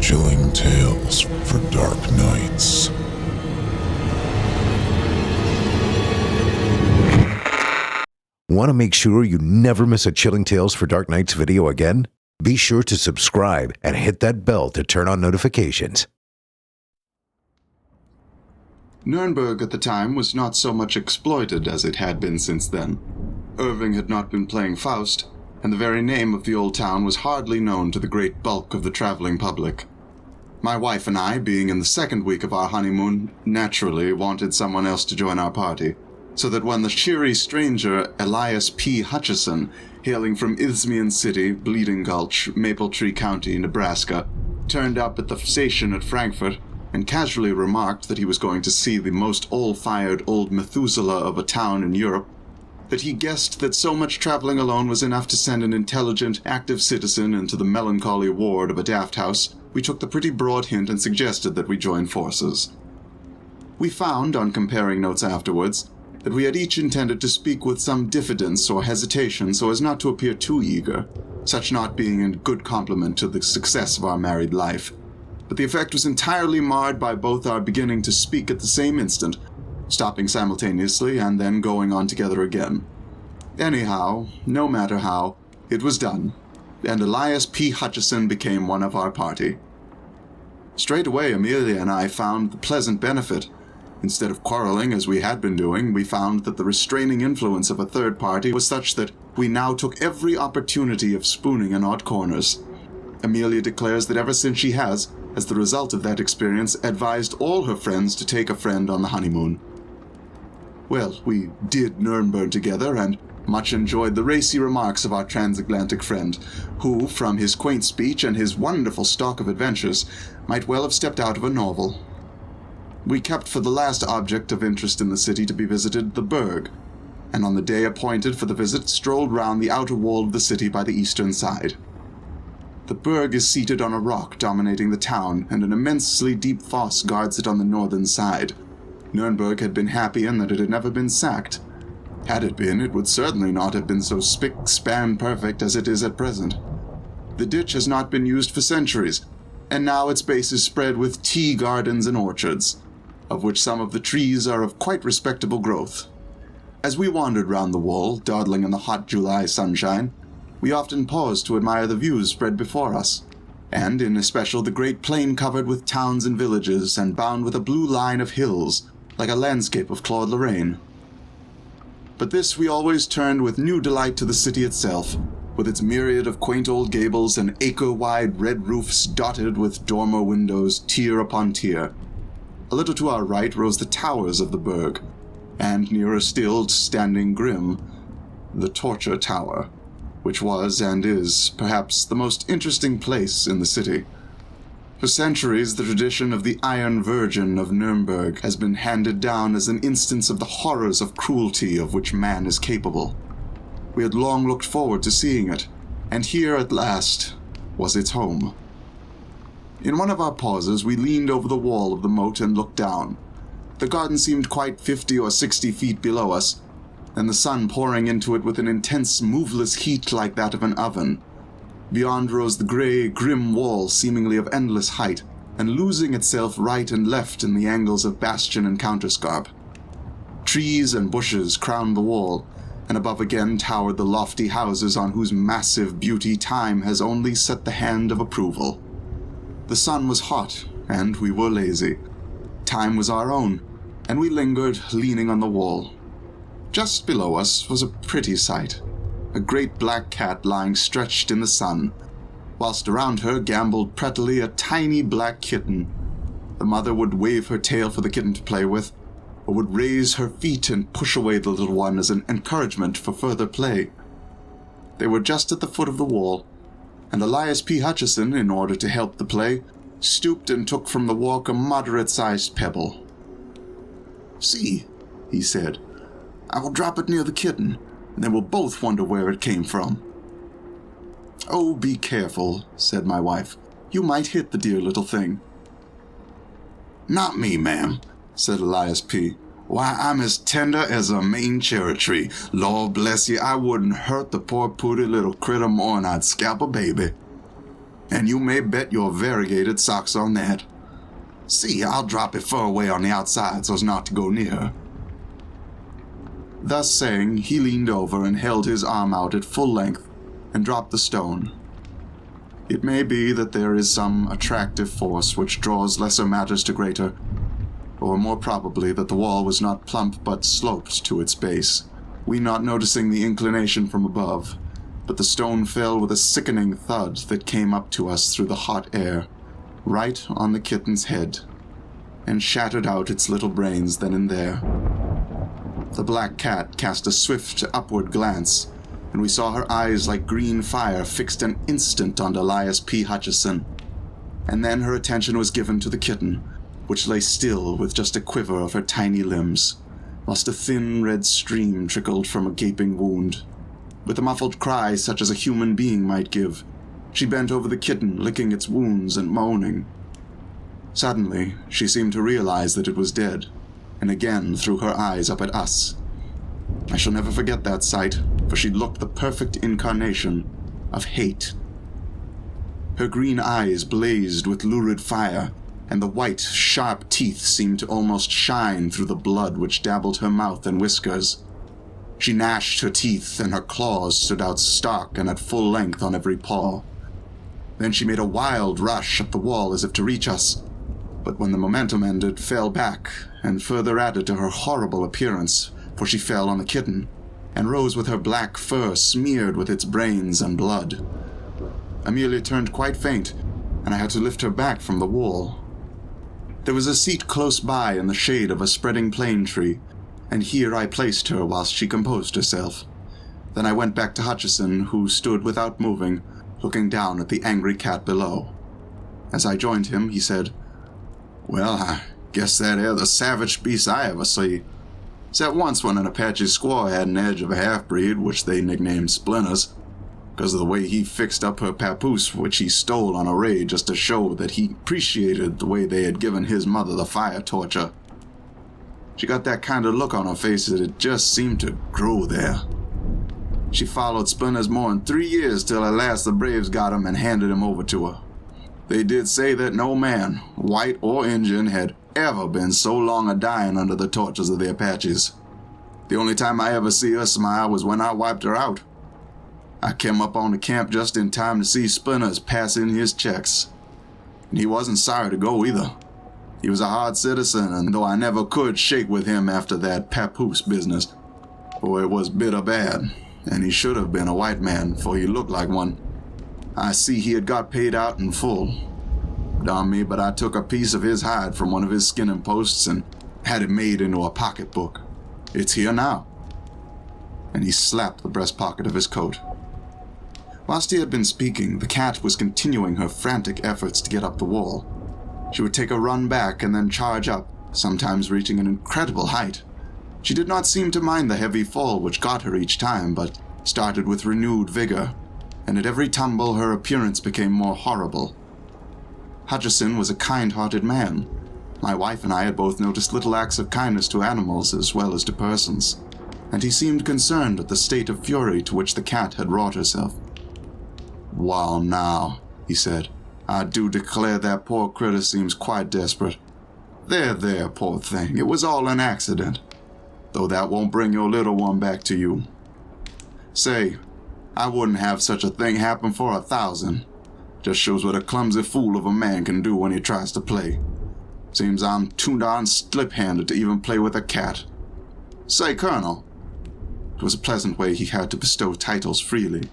Chilling tales for dark nights. Want to make sure you never miss a Chilling Tales for Dark Nights video again? Be sure to subscribe and hit that bell to turn on notifications. Nuremberg at the time was not so much exploited as it had been since then. Irving had not been playing Faust, and the very name of the old town was hardly known to the great bulk of the traveling public. My wife and I, being in the second week of our honeymoon, naturally wanted someone else to join our party, so that when the cheery stranger Elias P. Hutchison, hailing from Isthmian City, Bleeding Gulch, Maple Tree County, Nebraska, turned up at the station at Frankfurt and casually remarked that he was going to see the most all-fired old Methuselah of a town in Europe, that he guessed that so much traveling alone was enough to send an intelligent, active citizen into the melancholy ward of a daft house, we took the pretty broad hint and suggested that we join forces. We found, on comparing notes afterwards, that we had each intended to speak with some diffidence or hesitation so as not to appear too eager, such not being a good compliment to the success of our married life. But the effect was entirely marred by both our beginning to speak at the same instant, stopping simultaneously and then going on together again. Anyhow, no matter how, it was done, and Elias P. Hutchison became one of our party. Straight away, Amelia and I found the pleasant benefit. Instead of quarreling as we had been doing, we found that the restraining influence of a third party was such that we now took every opportunity of spooning in odd corners. Amelia declares that ever since she has, as the result of that experience, advised all her friends to take a friend on the honeymoon. Well, we did Nuremberg together, and much enjoyed the racy remarks of our transatlantic friend, who, from his quaint speech and his wonderful stock of adventures, might well have stepped out of a novel. We kept for the last object of interest in the city to be visited, the Burg, and on the day appointed for the visit strolled round the outer wall of the city by the eastern side. The Burg is seated on a rock dominating the town, and an immensely deep fosse guards it on the northern side. Nuremberg had been happy in that it had never been sacked. Had it been, it would certainly not have been so spick-span perfect as it is at present. The ditch has not been used for centuries, and now its base is spread with tea gardens and orchards, of which some of the trees are of quite respectable growth. As we wandered round the wall, dawdling in the hot July sunshine, we often paused to admire the views spread before us, and in especial the great plain covered with towns and villages and bound with a blue line of hills, like a landscape of Claude Lorraine. But this we always turned with new delight to the city itself, with its myriad of quaint old gables and acre-wide red roofs dotted with dormer windows, tier upon tier. A little to our right rose the towers of the Burg, and nearer still, standing grim, the Torture Tower, which was and is perhaps the most interesting place in the city. For centuries, the tradition of the Iron Virgin of Nuremberg has been handed down as an instance of the horrors of cruelty of which man is capable. We had long looked forward to seeing it, and here at last was its home. In one of our pauses, we leaned over the wall of the moat and looked down. The garden seemed quite 50 or 60 feet below us, and the sun pouring into it with an intense, moveless heat like that of an oven. Beyond rose the grey, grim wall seemingly of endless height, and losing itself right and left in the angles of bastion and counterscarp. Trees and bushes crowned the wall, and above again towered the lofty houses on whose massive beauty time has only set the hand of approval. The sun was hot, and we were lazy. Time was our own, and we lingered, leaning on the wall. Just below us was a pretty sight, a great black cat lying stretched in the sun, whilst around her gamboled prettily a tiny black kitten. The mother would wave her tail for the kitten to play with, or would raise her feet and push away the little one as an encouragement for further play. They were just at the foot of the wall, and Elias P. Hutchison, in order to help the play, stooped and took from the walk a moderate-sized pebble. "See," he said, "I will drop it near the kitten, and they will both wonder where it came from." "Oh, be careful," said my wife. "You might hit the dear little thing." "Not me, ma'am," said Elias P. "Why, I'm as tender as a Maine cherry tree. Lord bless you, I wouldn't hurt the poor pooty little critter more'n I'd scalp a baby." and you may bet your variegated socks on that. See, I'll drop it far away on the outside so as not to go near her." Thus saying, he leaned over and held his arm out at full length and dropped the stone. It may be that there is some attractive force which draws lesser matters to greater, or more probably that the wall was not plump but sloped to its base, we not noticing the inclination from above, but the stone fell with a sickening thud that came up to us through the hot air, right on the kitten's head, and shattered out its little brains then and there. The black cat cast a swift upward glance, and we saw her eyes like green fire fixed an instant on Elias P. Hutchison, and then her attention was given to the kitten, which lay still with just a quiver of her tiny limbs, whilst a thin red stream trickled from a gaping wound. With a muffled cry such as a human being might give, she bent over the kitten, licking its wounds and moaning. Suddenly, she seemed to realize that it was dead, and again threw her eyes up at us. I shall never forget that sight, for she looked the perfect incarnation of hate. Her green eyes blazed with lurid fire, and the white, sharp teeth seemed to almost shine through the blood which dabbled her mouth and whiskers. She gnashed her teeth, and her claws stood out stark and at full length on every paw. Then she made a wild rush up the wall as if to reach us, but when the momentum ended, fell back, and further added to her horrible appearance, for she fell on the kitten, and rose with her black fur smeared with its brains and blood. Amelia turned quite faint, and I had to lift her back from the wall. There was a seat close by in the shade of a spreading plane tree, and here I placed her whilst she composed herself. Then I went back to Hutchison, who stood without moving, looking down at the angry cat below. As I joined him, he said, "Well, I guess that air the savage beast I ever see. Except once when an Apache squaw had an edge of a half-breed, which they nicknamed Splinters, because of the way he fixed up her papoose, which he stole on a raid just to show that he appreciated the way they had given his mother the fire torture. She got that kind of look on her face that it just seemed to grow there. She followed Splinters more than 3 years till at last the braves got him and handed him over to her. They did say that no man, white or Indian, had ever been so long a-dying under the tortures of the Apaches. The only time I ever see her smile was when I wiped her out. I came up on the camp just in time to see Splinters pass in his checks. And he wasn't sorry to go either. He was a hard citizen, and though I never could shake with him after that papoose business, for it was bitter bad, and he should have been a white man, for he looked like one. I see he had got paid out in full. Darn me, but I took a piece of his hide from one of his skinning posts and had it made into a pocketbook. It's here now." And he slapped the breast pocket of his coat. Whilst he had been speaking, the cat was continuing her frantic efforts to get up the wall. She would take a run back and then charge up, sometimes reaching an incredible height. She did not seem to mind the heavy fall which got her each time, but started with renewed vigor, and at every tumble her appearance became more horrible. Hutchison was a kind-hearted man. My wife and I had both noticed little acts of kindness to animals as well as to persons, and he seemed concerned at the state of fury to which the cat had wrought herself. "Well now," he said, "I do declare that poor critter seems quite desperate. There, poor thing, it was all an accident, though that won't bring your little one back to you. Say, I wouldn't have such a thing happen for 1,000. Just shows what a clumsy fool of a man can do when he tries to play. Seems I'm too darn slip-handed to even play with a cat. Say, Colonel." It was a pleasant way he had to bestow titles freely.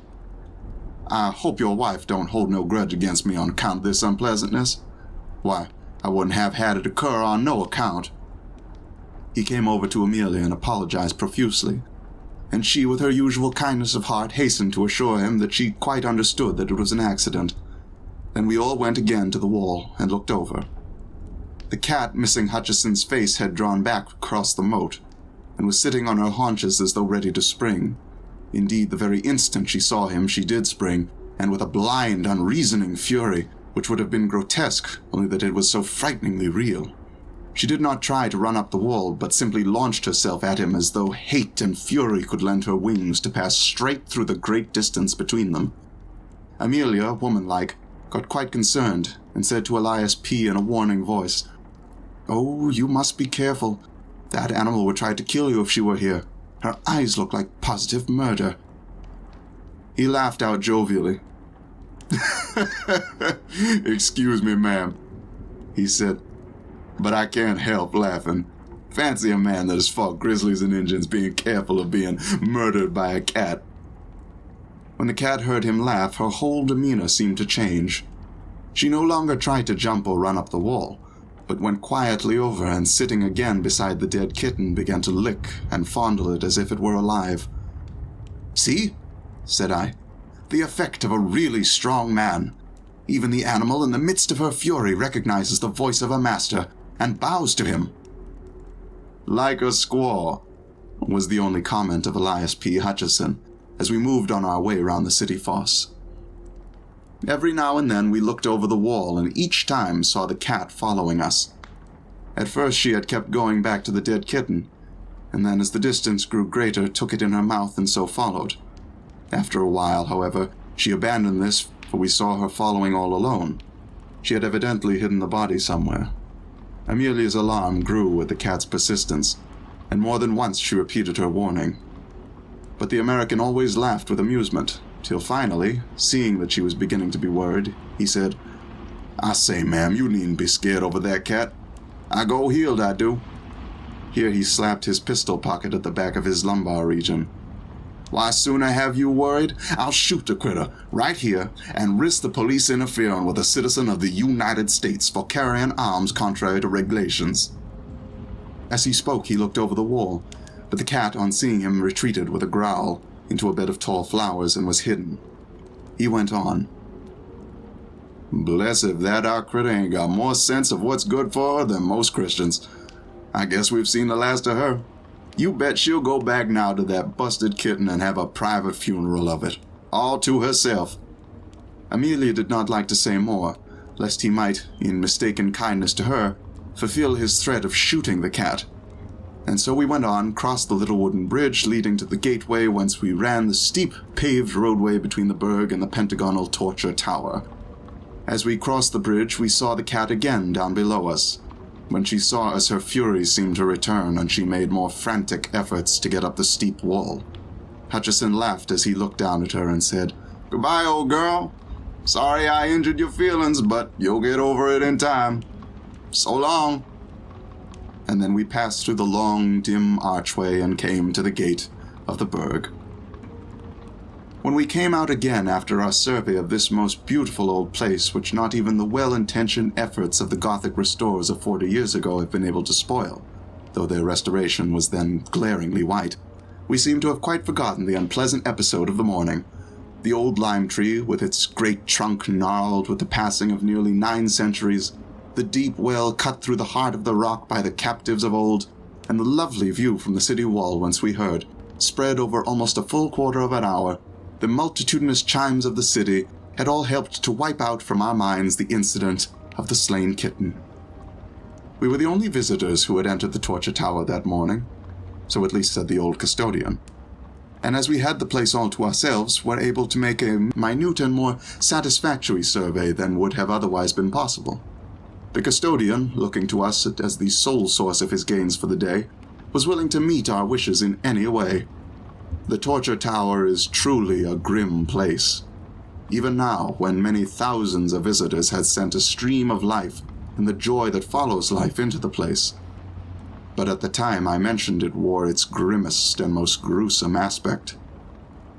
"I hope your wife don't hold no grudge against me on account of this unpleasantness. Why, I wouldn't have had it occur on no account." He came over to Amelia and apologized profusely, and she, with her usual kindness of heart, hastened to assure him that she quite understood that it was an accident. Then we all went again to the wall and looked over. The cat, missing Hutchison's face, had drawn back across the moat, and was sitting on her haunches as though ready to spring. Indeed, the very instant she saw him, she did spring, and with a blind, unreasoning fury, which would have been grotesque, only that it was so frighteningly real. She did not try to run up the wall, but simply launched herself at him as though hate and fury could lend her wings to pass straight through the great distance between them. Amelia, womanlike, got quite concerned and said to Elias P. in a warning voice, "Oh, you must be careful. That animal would try to kill you if she were here. Her eyes look like positive murder." He laughed out jovially. "Excuse me, ma'am," he said, "but I can't help laughing. Fancy a man that has fought grizzlies and Indians being careful of being murdered by a cat." When the cat heard him laugh, her whole demeanor seemed to change. She no longer tried to jump or run up the wall, but went quietly over and, sitting again beside the dead kitten, began to lick and fondle it as if it were alive. "See," said I, "the effect of a really strong man. Even the animal, in the midst of her fury, recognizes the voice of a master and bows to him." "Like a squaw," was the only comment of Elias P. Hutchison as we moved on our way round the city fosse. Every now and then we looked over the wall and each time saw the cat following us. At first she had kept going back to the dead kitten, and then as the distance grew greater took it in her mouth and so followed. After a while, however, she abandoned this, for we saw her following all alone. She had evidently hidden the body somewhere. Amelia's alarm grew with the cat's persistence, and more than once she repeated her warning. But the American always laughed with amusement, till finally, seeing that she was beginning to be worried, he said, "I say, ma'am, you needn't be scared over that cat. I go healed, I do." Here he slapped his pistol pocket at the back of his lumbar region. "Why sooner have you worried? I'll shoot the critter right here and risk the police interfering with a citizen of the United States for carrying arms contrary to regulations." As he spoke, he looked over the wall, but the cat, on seeing him, retreated with a growl into a bed of tall flowers and was hidden. He went on, "Bless if that our critter ain't got more sense of what's good for her than most Christians. I guess we've seen the last of her. You bet she'll go back now to that busted kitten and have a private funeral of it, all to herself." Amelia did not like to say more, lest he might, in mistaken kindness to her, fulfill his threat of shooting the cat. And so we went on, crossed the little wooden bridge leading to the gateway, whence we ran the steep, paved roadway between the burg and the pentagonal torture tower. As we crossed the bridge, we saw the cat again down below us. When she saw us, her fury seemed to return, and she made more frantic efforts to get up the steep wall. Hutchison laughed as he looked down at her and said, "Goodbye, old girl. Sorry I injured your feelings, but you'll get over it in time. So long." And then we passed through the long, dim archway and came to the gate of the burg. When we came out again after our survey of this most beautiful old place, which not even the well-intentioned efforts of the Gothic restorers of 40 years ago have been able to spoil, though their restoration was then glaringly white, we seemed to have quite forgotten the unpleasant episode of the morning. The old lime tree, with its great trunk gnarled with the passing of nearly 9 centuries, the deep well cut through the heart of the rock by the captives of old, and the lovely view from the city wall whence we heard, spread over almost a full quarter of an hour, the multitudinous chimes of the city had all helped to wipe out from our minds the incident of the slain kitten. We were the only visitors who had entered the torture tower that morning, so at least said the old custodian, and as we had the place all to ourselves, were able to make a minute and more satisfactory survey than would have otherwise been possible. The custodian, looking to us as the sole source of his gains for the day, was willing to meet our wishes in any way. The torture tower is truly a grim place. Even now, when many thousands of visitors had sent a stream of life and the joy that follows life into the place. But at the time I mentioned it wore its grimmest and most gruesome aspect.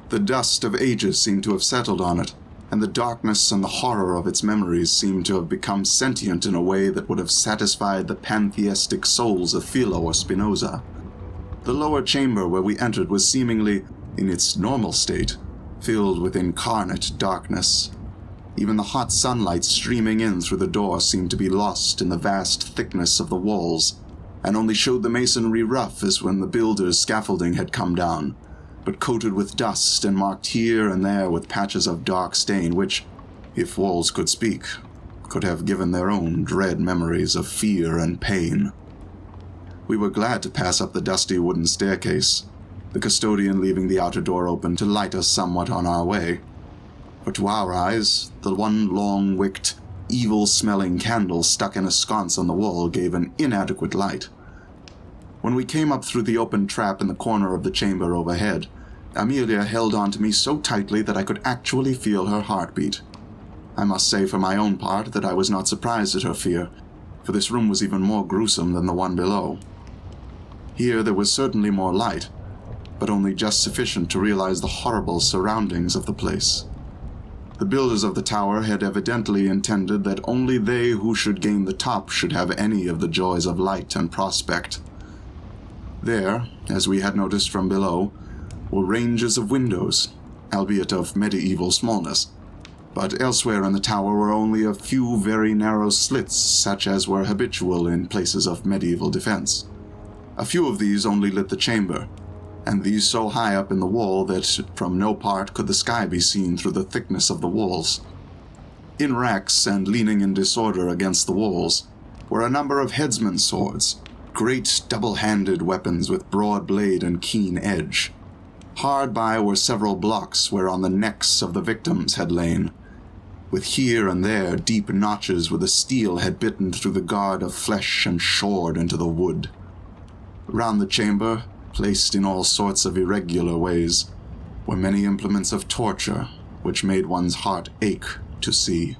The dust of ages seemed to have settled on it, and the darkness and the horror of its memories seemed to have become sentient in a way that would have satisfied the pantheistic souls of Philo or Spinoza. The lower chamber where we entered was seemingly, in its normal state, filled with incarnate darkness. Even the hot sunlight streaming in through the door seemed to be lost in the vast thickness of the walls, and only showed the masonry rough as when the builder's scaffolding had come down, but coated with dust and marked here and there with patches of dark stain which, if walls could speak, could have given their own dread memories of fear and pain. We were glad to pass up the dusty wooden staircase, the custodian leaving the outer door open to light us somewhat on our way. for to our eyes, the one long-wicked, evil-smelling candle stuck in a sconce on the wall gave an inadequate light. When we came up through the open trap in the corner of the chamber overhead, Amelia held on to me so tightly that I could actually feel her heartbeat. I must say for my own part that I was not surprised at her fear, for this room was even more gruesome than the one below. Here there was certainly more light, but only just sufficient to realize the horrible surroundings of the place. The builders of the tower had evidently intended that only they who should gain the top should have any of the joys of light and prospect. There, as we had noticed from below, were ranges of windows, albeit of medieval smallness, but elsewhere in the tower were only a few very narrow slits such as were habitual in places of medieval defense. A few of these only lit the chamber, and these so high up in the wall that from no part could the sky be seen through the thickness of the walls. In racks and leaning in disorder against the walls were a number of headsmen's swords, great double-handed weapons with broad blade and keen edge. Hard by were several blocks whereon the necks of the victims had lain, with here and there deep notches where the steel had bitten through the guard of flesh and shored into the wood. Round the chamber, placed in all sorts of irregular ways, were many implements of torture, which made one's heart ache to see.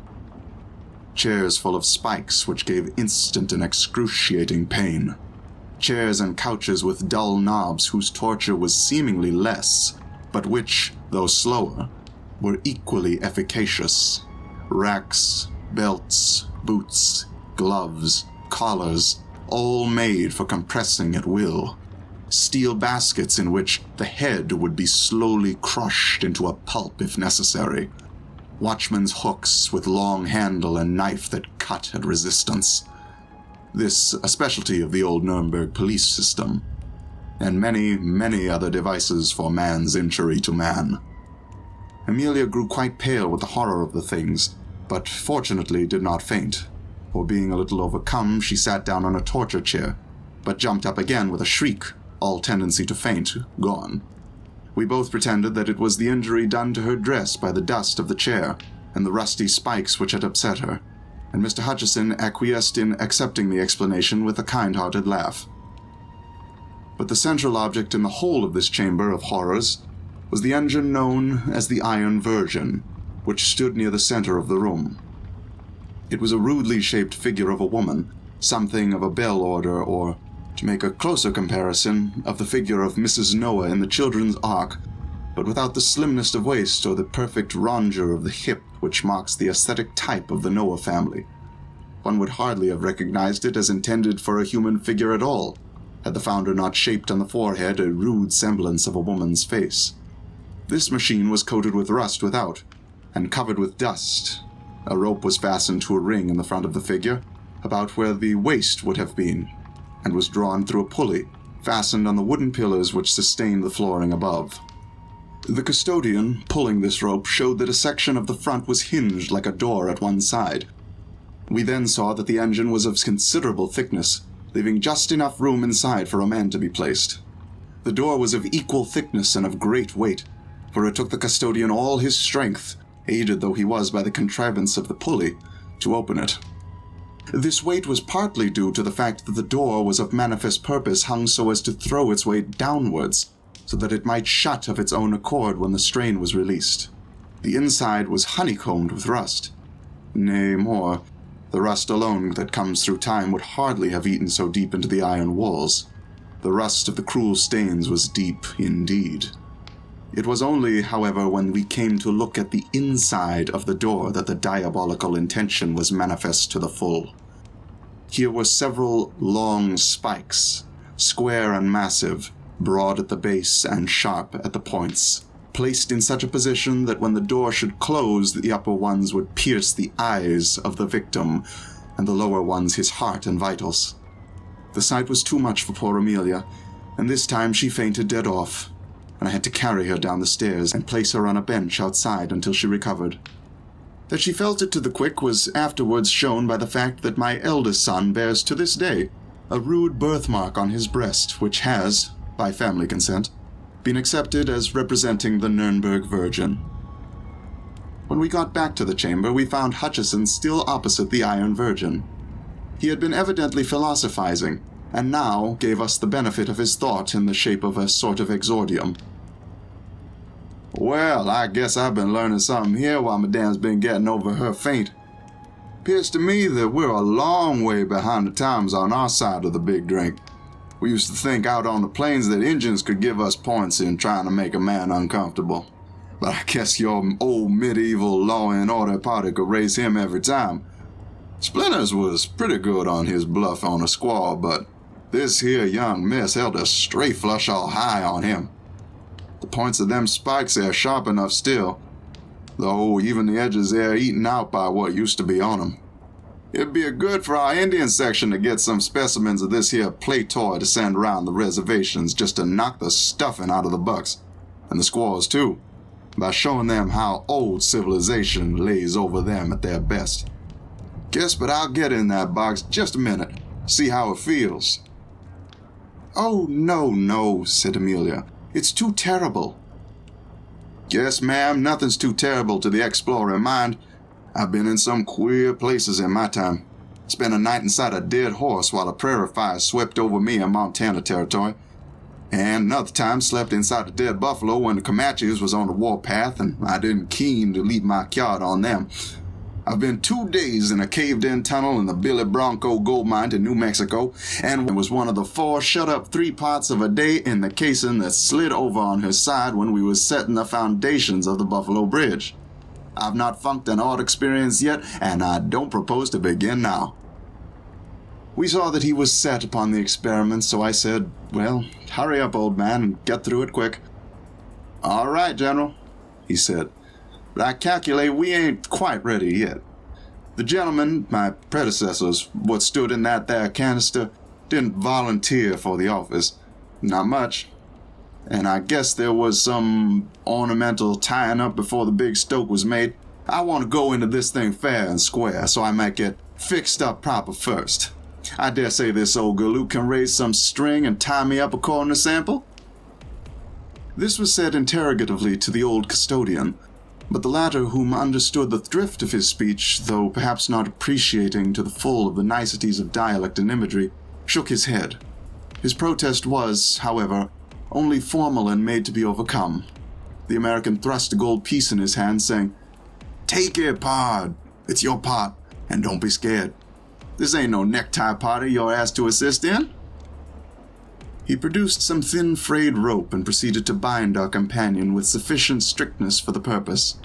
Chairs full of spikes which gave instant and excruciating pain. Chairs and couches with dull knobs whose torture was seemingly less, but which, though slower, were equally efficacious. Racks, belts, boots, gloves, collars, all made for compressing at will. Steel baskets in which the head would be slowly crushed into a pulp if necessary. Watchmen's hooks with long handle and knife that cut at resistance. This a specialty of the old Nuremberg police system, and many, many other devices for man's injury to man. Amelia grew quite pale with the horror of the things, but fortunately did not faint, for being a little overcome, she sat down on a torture chair, but jumped up again with a shriek, all tendency to faint gone. We both pretended that it was the injury done to her dress by the dust of the chair and the rusty spikes which had upset her, and Mr. Hutcheson acquiesced in accepting the explanation with a kind-hearted laugh. But the central object in the whole of this chamber of horrors was the engine known as the Iron Virgin, which stood near the center of the room. It was a rudely shaped figure of a woman, something of a bell order, or, to make a closer comparison, of the figure of Mrs. Noah in the Children's Ark, but without the slimness of waist or the perfect rondure of the hip which marks the aesthetic type of the Noah family. One would hardly have recognized it as intended for a human figure at all, had the founder not shaped on the forehead a rude semblance of a woman's face. This machine was coated with rust without, and covered with dust. A rope was fastened to a ring in the front of the figure, about where the waist would have been, and was drawn through a pulley, fastened on the wooden pillars which sustained the flooring above. The custodian, pulling this rope, showed that a section of the front was hinged like a door at one side. We then saw that the engine was of considerable thickness, leaving just enough room inside for a man to be placed. The door was of equal thickness and of great weight, for it took the custodian all his strength, aided though he was by the contrivance of the pulley, to open it. This weight was partly due to the fact that the door was of manifest purpose hung so as to throw its weight downwards, so that it might shut of its own accord when the strain was released. The inside was honeycombed with rust. Nay, more, the rust alone that comes through time would hardly have eaten so deep into the iron walls. The rust of the cruel stains was deep indeed. It was only, however, when we came to look at the inside of the door that the diabolical intention was manifest to the full. Here were several long spikes, square and massive, broad at the base and sharp at the points, placed in such a position that when the door should close, the upper ones would pierce the eyes of the victim, and the lower ones his heart and vitals. The sight was too much for poor Amelia, and this time she fainted dead off, and I had to carry her down the stairs and place her on a bench outside until she recovered. That she felt it to the quick was afterwards shown by the fact that my eldest son bears to this day a rude birthmark on his breast, which has, by family consent, been accepted as representing the Nuremberg Virgin. When we got back to the chamber, we found Hutchison still opposite the Iron Virgin. He had been evidently philosophizing, and now gave us the benefit of his thought in the shape of a sort of exordium. "Well, I guess I've been learning something here while Madame's been getting over her faint. 'Pears to me that we're a long way behind the times on our side of the big drink. We used to think out on the plains that Injuns could give us points in trying to make a man uncomfortable. But I guess your old medieval law and order party could raise him every time. Splinters was pretty good on his bluff on a squaw, but this here young miss held a straight flush all high on him. The points of them spikes are sharp enough still, though even the edges are eaten out by what used to be on 'em. It'd be good for our Indian section to get some specimens of this here play toy to send around the reservations just to knock the stuffing out of the bucks, and the squaws too, by showing them how old civilization lays over them at their best. Guess but I'll get in that box just a minute, see how it feels." "Oh, no," said Amelia. "It's too terrible." "Yes, ma'am, nothing's too terrible to the explorer mind. I've been in some queer places in my time. Spent a night inside a dead horse while a prairie fire swept over me in Montana territory. And another time slept inside a dead buffalo when the Comanches was on the warpath and I didn't keen to leave my card on them. I've been 2 days in a caved-in tunnel in the Billy Bronco gold mine in New Mexico, and was one of the 4 shut up 3 parts of a day in the casing that slid over on her side when we was setting the foundations of the Buffalo Bridge. I've not funked an odd experience yet, and I don't propose to begin now." We saw that he was set upon the experiment, so I said, "Well, hurry up, old man, and get through it quick." "All right, General," he said. "But I calculate we ain't quite ready yet. The gentlemen, my predecessors, what stood in that there canister, didn't volunteer for the office. Not much. And I guess there was some ornamental tying up before the big stoke was made. I want to go into this thing fair and square, so I might get fixed up proper first. I dare say this old galoot can raise some string and tie me up according to sample." This was said interrogatively to the old custodian, but the latter, whom understood the drift of his speech, though perhaps not appreciating to the full of the niceties of dialect and imagery, shook his head. His protest was, however, only formal and made to be overcome. The American thrust a gold piece in his hand, saying, "Take it, pard. It's your part, and don't be scared. This ain't no necktie party you're asked to assist in." He produced some thin frayed rope and proceeded to bind our companion with sufficient strictness for the purpose.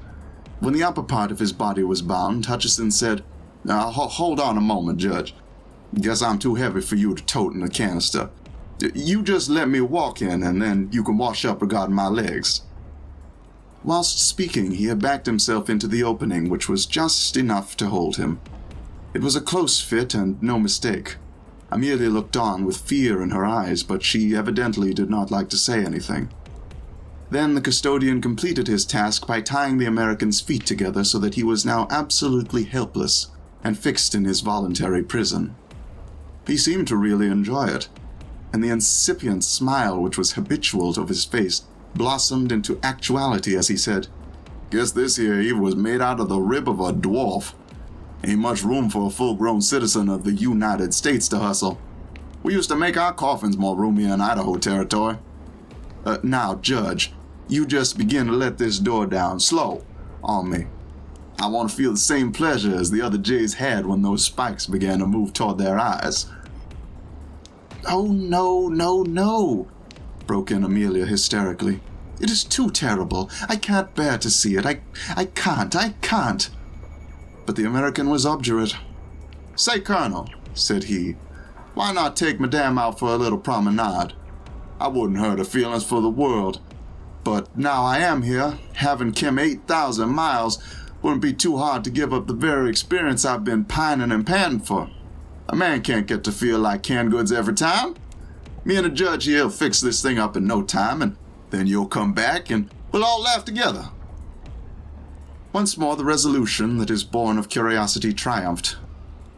When the upper part of his body was bound, Hutchison said, Hold on a moment, Judge. Guess I'm too heavy for you to tote in the canister. You just let me walk in, and then you can wash up regarding my legs." Whilst speaking, he had backed himself into the opening, which was just enough to hold him. It was a close fit and no mistake. Amelia looked on with fear in her eyes, but she evidently did not like to say anything. Then the custodian completed his task by tying the American's feet together so that he was now absolutely helpless and fixed in his voluntary prison. He seemed to really enjoy it, and the incipient smile which was habitual to his face blossomed into actuality as he said, "Guess this here Eve was made out of the rib of a dwarf. Ain't much room for a full-grown citizen of the United States to hustle. We used to make our coffins more roomy in Idaho territory. Now, Judge, you just begin to let this door down slow on me. I want to feel the same pleasure as the other Jays had when those spikes began to move toward their eyes." "Oh, no," broke in Amelia hysterically. "It is too terrible. I can't bear to see it. I can't." But the American was obdurate. "Say, Colonel," said he, "why not take Madame out for a little promenade? I wouldn't hurt her feelings for the world. But now I am here, having come 8,000 miles, wouldn't be too hard to give up the very experience I've been pining and panting for. A man can't get to feel like canned goods every time. Me and the judge here will fix this thing up in no time, and then you'll come back and we'll all laugh together." Once more the resolution that is born of curiosity triumphed,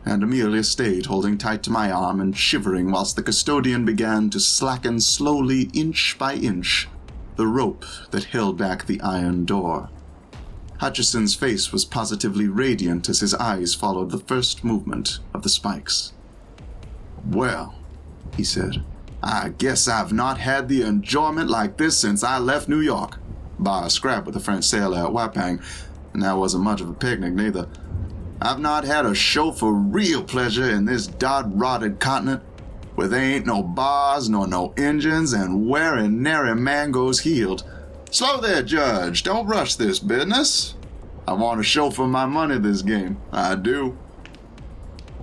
and Amelia stayed holding tight to my arm and shivering whilst the custodian began to slacken slowly, inch by inch, the rope that held back the iron door. Hutchison's face was positively radiant as his eyes followed the first movement of the spikes. "Well," he said, "I guess I've not had the enjoyment like this since I left New York. Bar a scrap with a French sailor at Wapping, and that wasn't much of a picnic neither. I've not had a show for real pleasure in this dod-rotted continent, where there ain't no bars nor no engines, and where and nary man goes healed. Slow there, Judge, don't rush this business. I want a show for my money this game, I do."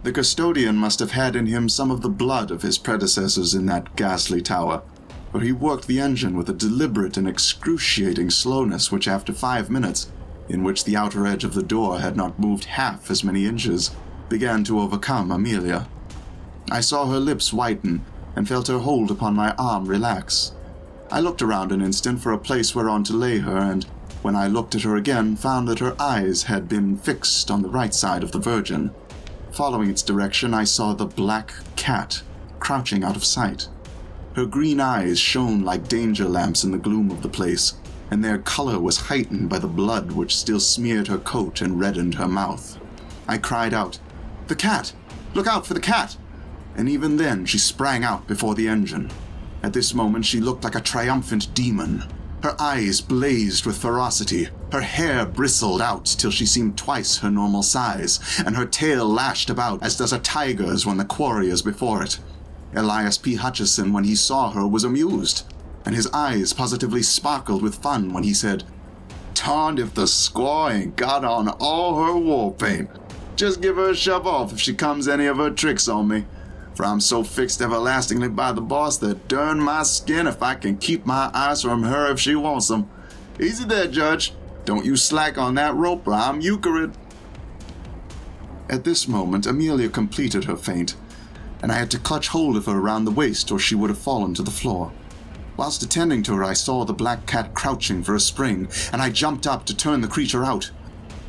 The custodian must have had in him some of the blood of his predecessors in that ghastly tower, for he worked the engine with a deliberate and excruciating slowness which after 5 minutes, in which the outer edge of the door had not moved half as many inches, began to overcome Amelia. I saw her lips whiten, and felt her hold upon my arm relax. I looked around an instant for a place whereon to lay her, and when I looked at her again, found that her eyes had been fixed on the right side of the Virgin. Following its direction, I saw the black cat crouching out of sight. Her green eyes shone like danger lamps in the gloom of the place, and their color was heightened by the blood which still smeared her coat and reddened her mouth. I cried out, "The cat! Look out for the cat!" And even then she sprang out before the engine. At this moment she looked like a triumphant demon. Her eyes blazed with ferocity, her hair bristled out till she seemed twice her normal size, and her tail lashed about as does a tiger's when the quarry is before it. Elias P. Hutchison, when he saw her, was amused, and his eyes positively sparkled with fun when he said, "Darned if the squaw ain't got on all her war paint. Just give her a shove off if she comes any of her tricks on me, for I'm so fixed everlastingly by the boss that darn my skin if I can keep my eyes from her if she wants them. Easy there, Judge. Don't you slack on that rope or I'm euchred." At this moment, Amelia completed her feint, and I had to clutch hold of her around the waist or she would have fallen to the floor. Whilst attending to her, I saw the black cat crouching for a spring, and I jumped up to turn the creature out.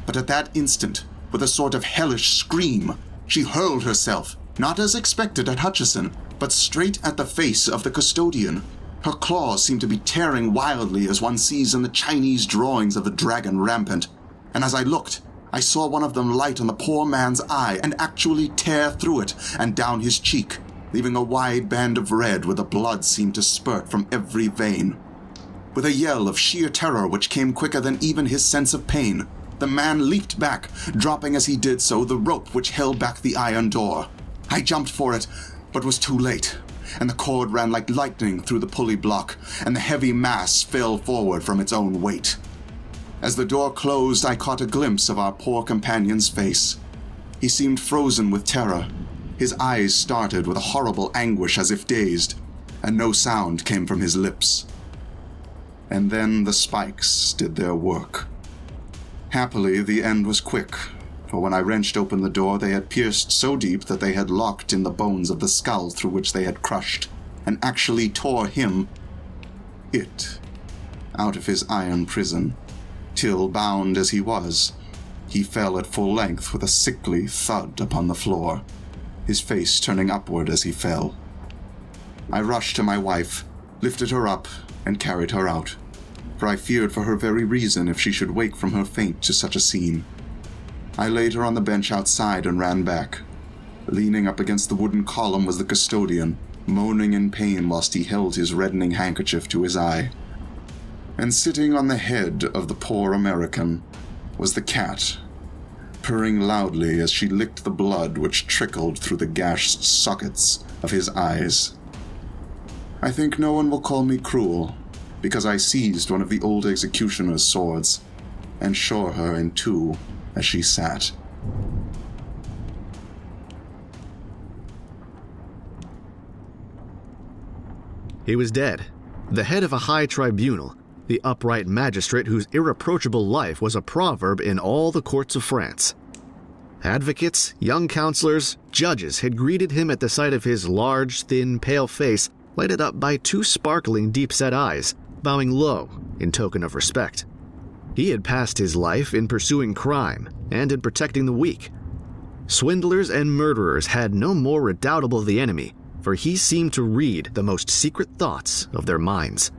But at that instant, with a sort of hellish scream, she hurled herself, not as expected at Hutchison, but straight at the face of the custodian. Her claws seemed to be tearing wildly as one sees in the Chinese drawings of the dragon rampant, and as I looked, I saw one of them light on the poor man's eye and actually tear through it and down his cheek, leaving a wide band of red where the blood seemed to spurt from every vein. With a yell of sheer terror which came quicker than even his sense of pain, the man leaped back, dropping as he did so the rope which held back the iron door. I jumped for it, but was too late, and the cord ran like lightning through the pulley block, and the heavy mass fell forward from its own weight. As the door closed, I caught a glimpse of our poor companion's face. He seemed frozen with terror. His eyes started with a horrible anguish as if dazed, and no sound came from his lips. And then the spikes did their work. Happily, the end was quick, for when I wrenched open the door, they had pierced so deep that they had locked in the bones of the skull through which they had crushed, and actually tore him, out of his iron prison, till, bound as he was, he fell at full length with a sickly thud upon the floor, his face turning upward as he fell. I rushed to my wife, lifted her up, and carried her out, for I feared for her very reason if she should wake from her faint to such a scene. I laid her on the bench outside and ran back. Leaning up against the wooden column was the custodian, moaning in pain whilst he held his reddening handkerchief to his eye. And sitting on the head of the poor American was the cat, purring loudly as she licked the blood which trickled through the gashed sockets of his eyes. I think no one will call me cruel, because I seized one of the old executioner's swords and shore her in two as she sat. He was dead, the head of a high tribunal, the upright magistrate whose irreproachable life was a proverb in all the courts of France. Advocates, young counselors, judges had greeted him at the sight of his large, thin, pale face lighted up by two sparkling, deep-set eyes, bowing low in token of respect. He had passed his life in pursuing crime and in protecting the weak. Swindlers and murderers had no more redoubtable the enemy, for he seemed to read the most secret thoughts of their minds.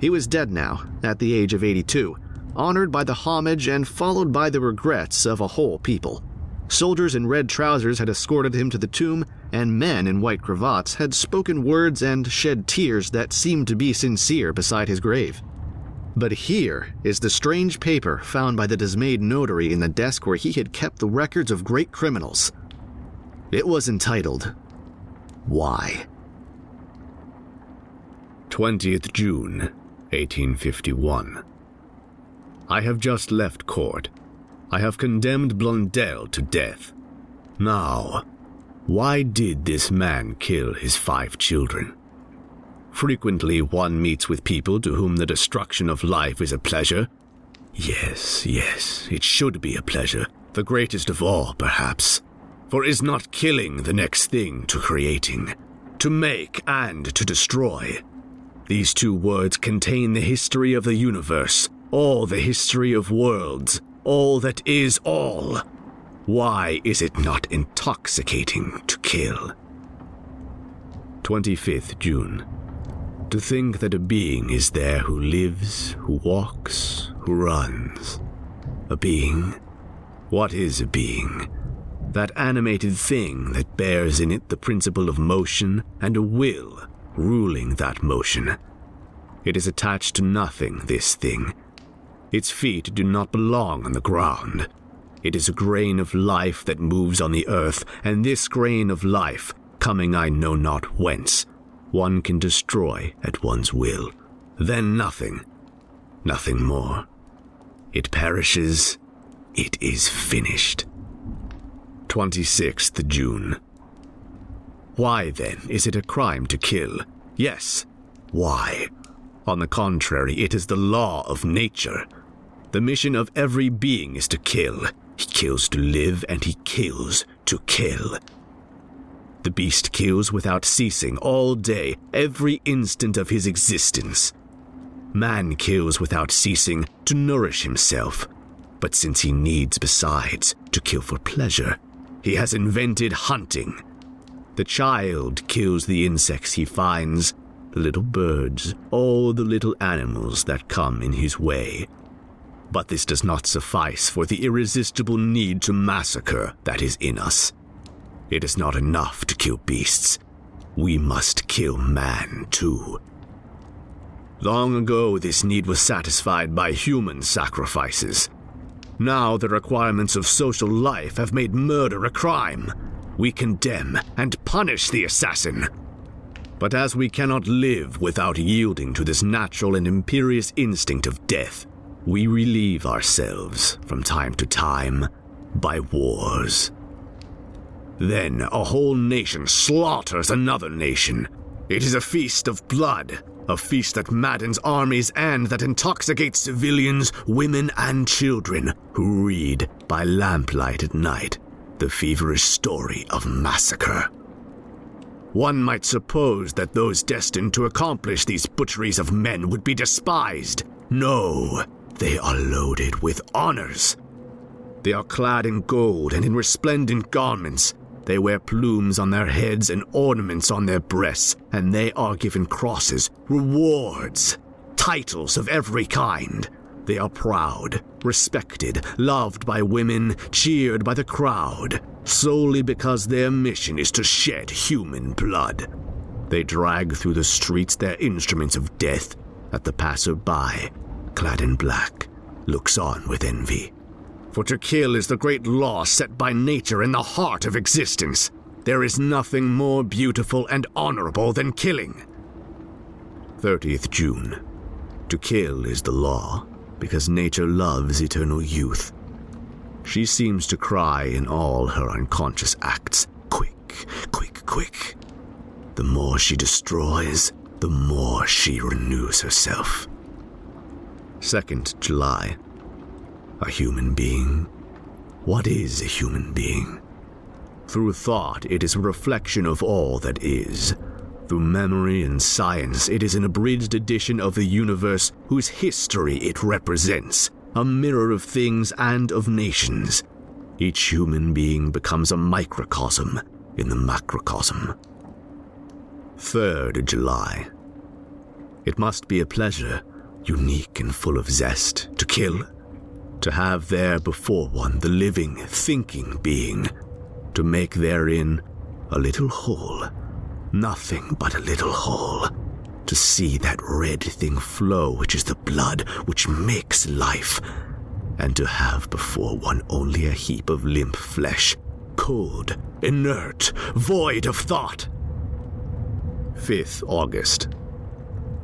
He was dead now, at the age of 82, honored by the homage and followed by the regrets of a whole people. Soldiers in red trousers had escorted him to the tomb, and men in white cravats had spoken words and shed tears that seemed to be sincere beside his grave. But here is the strange paper found by the dismayed notary in the desk where he had kept the records of great criminals. It was entitled, Why? 20th June, 1851. I have just left court. I have condemned Blondel to death. Now, why did this man kill his 5 children? Frequently one meets with people to whom the destruction of life is a pleasure. Yes, it should be a pleasure, the greatest of all, perhaps. For is not killing the next thing to creating, to make and to destroy? These 2 words contain the history of the universe, all the history of worlds, all that is all. Why is it not intoxicating to kill? 25th June. To think that a being is there who lives, who walks, who runs. A being? What is a being? That animated thing that bears in it the principle of motion and a will ruling that motion. It is attached to nothing, this thing. Its feet do not belong on the ground. It is a grain of life that moves on the earth, and this grain of life, coming I know not whence, one can destroy at one's will. Then nothing more. It perishes, it is finished. 26th June. Why, then, is it a crime to kill? Yes, why? On the contrary, it is the law of nature. The mission of every being is to kill. He kills to live, and he kills to kill. The beast kills without ceasing all day, every instant of his existence. Man kills without ceasing to nourish himself. But since he needs, besides, to kill for pleasure, he has invented hunting. The child kills the insects he finds, the little birds, all the little animals that come in his way. But this does not suffice for the irresistible need to massacre that is in us. It is not enough to kill beasts. We must kill man, too. Long ago, this need was satisfied by human sacrifices. Now the requirements of social life have made murder a crime. We condemn and punish the assassin. But as we cannot live without yielding to this natural and imperious instinct of death, we relieve ourselves, from time to time, by wars. Then a whole nation slaughters another nation. It is a feast of blood, a feast that maddens armies and that intoxicates civilians, women, and children who read, by lamplight at night, the feverish story of massacre. One might suppose that those destined to accomplish these butcheries of men would be despised. No, they are loaded with honors. They are clad in gold and in resplendent garments. They wear plumes on their heads and ornaments on their breasts, and they are given crosses, rewards, titles of every kind. They are proud, respected, loved by women, cheered by the crowd, solely because their mission is to shed human blood. They drag through the streets their instruments of death, that the passer-by, clad in black, looks on with envy. For to kill is the great law set by nature in the heart of existence. There is nothing more beautiful and honorable than killing. 30th June. To kill is the law, because nature loves eternal youth. She seems to cry in all her unconscious acts, quick, quick, quick. The more she destroys, the more she renews herself. 2nd July. A human being? What is a human being? Through thought, it is a reflection of all that is. Through memory and science, it is an abridged edition of the universe whose history it represents, a mirror of things and of nations. Each human being becomes a microcosm in the macrocosm. 3rd July. It must be a pleasure, unique and full of zest, to kill. To have there before one the living, thinking being, to make therein a little hole, nothing but a little hole, to see that red thing flow which is the blood which makes life, and to have before one only a heap of limp flesh, cold, inert, void of thought. 5th August.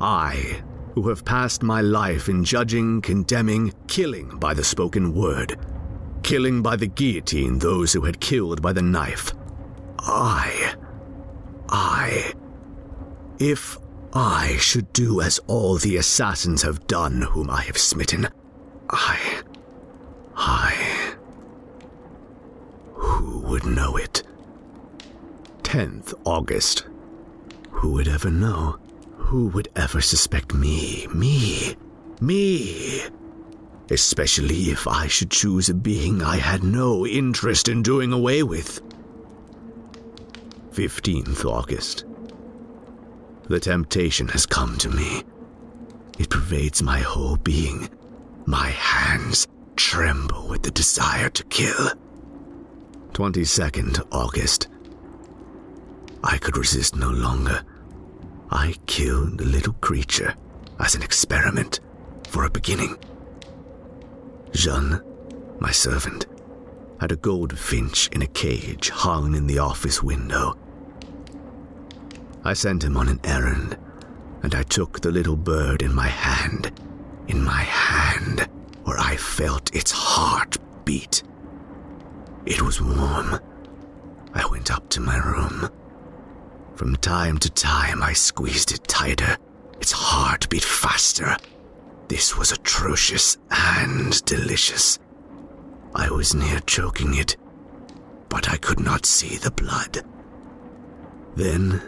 I, who have passed my life in judging, condemning, killing by the spoken word, killing by the guillotine those who had killed by the knife. If I should do as all the assassins have done whom I have smitten, who would know it? 10th August. Who would ever know? Who would ever suspect me? Me! Especially if I should choose a being I had no interest in doing away with. 15th August. The temptation has come to me. It pervades my whole being. My hands tremble with the desire to kill. 22nd August. I could resist no longer. I killed the little creature as an experiment, for a beginning. Jean, my servant, had a goldfinch in a cage hung in the office window. I sent him on an errand, and I took the little bird in my hand, where I felt its heart beat. It was warm. I went up to my room. From time to time, I squeezed it tighter. Its heart beat faster. This was atrocious and delicious. I was near choking it, but I could not see the blood. Then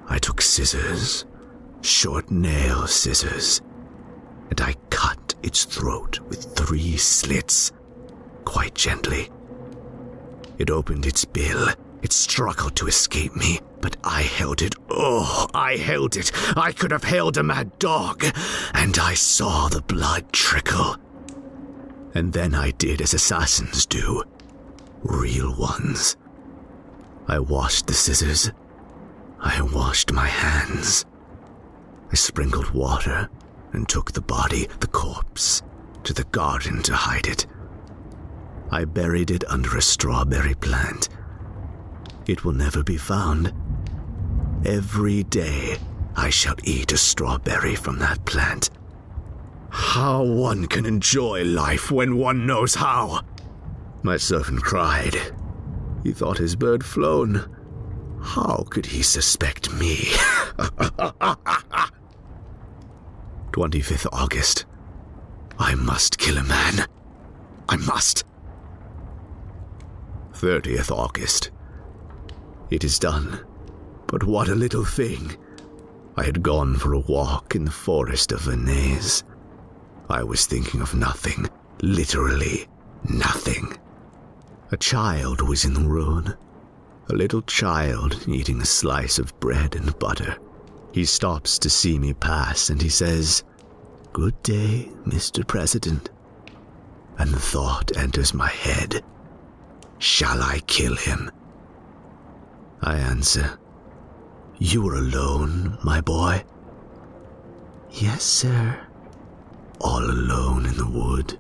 I took scissors, short nail scissors, and I cut its throat with 3 slits, quite gently. It opened its bill. It struggled to escape me, but I held it. Oh, I held it. I could have held a mad dog, and I saw the blood trickle. And then I did as assassins do, real ones. I washed the scissors. I washed my hands. I sprinkled water and took the body, the corpse, to the garden to hide it. I buried it under a strawberry plant. It will never be found. Every day I shall eat a strawberry from that plant. How one can enjoy life when one knows how! My servant cried. He thought his bird flown. How could he suspect me? 25th August. I must kill a man. I must. 30th August. It is done. But what a little thing. I had gone for a walk in the forest of Vernez. I was thinking of nothing, literally nothing. A child was in the road. A little child eating a slice of bread and butter. He stops to see me pass and he says, "Good day, Mr. President." And the thought enters my head. Shall I kill him? I answer, "You are alone, my boy?" "Yes, sir." "All alone in the wood?"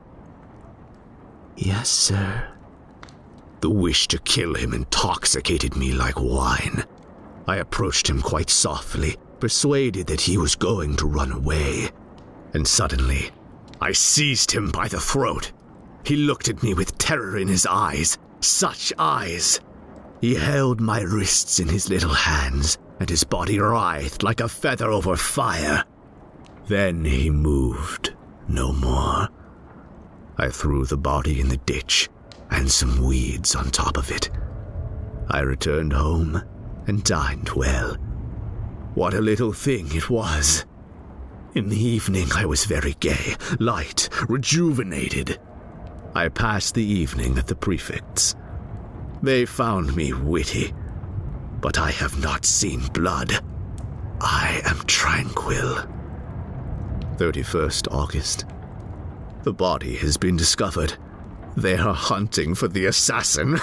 "Yes, sir." The wish to kill him intoxicated me like wine. I approached him quite softly, persuaded that he was going to run away. And suddenly, I seized him by the throat. He looked at me with terror in his eyes. Such eyes! He held my wrists in his little hands, and his body writhed like a feather over fire. Then he moved no more. I threw the body in the ditch, and some weeds on top of it. I returned home and dined well. What a little thing it was! In the evening I was very gay, light, rejuvenated. I passed the evening at the prefect's. They found me witty, but I have not seen blood. I am tranquil. 31st August. The body has been discovered. They are hunting for the assassin.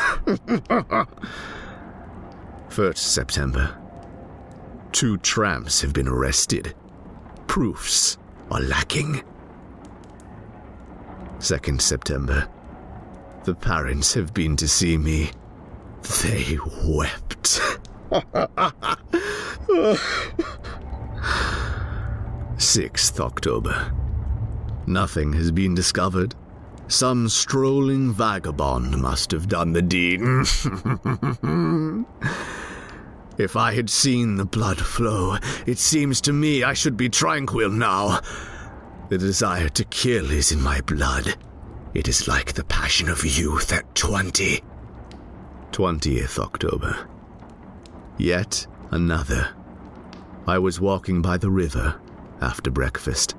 1st September. 2 tramps have been arrested. Proofs are lacking. 2nd September. The parents have been to see me. They wept. 6th October. Nothing has been discovered. Some strolling vagabond must have done the deed. If I had seen the blood flow, it seems to me I should be tranquil now. The desire to kill is in my blood. It is like the passion of youth at 20. 20th October. Yet another. I was walking by the river after breakfast,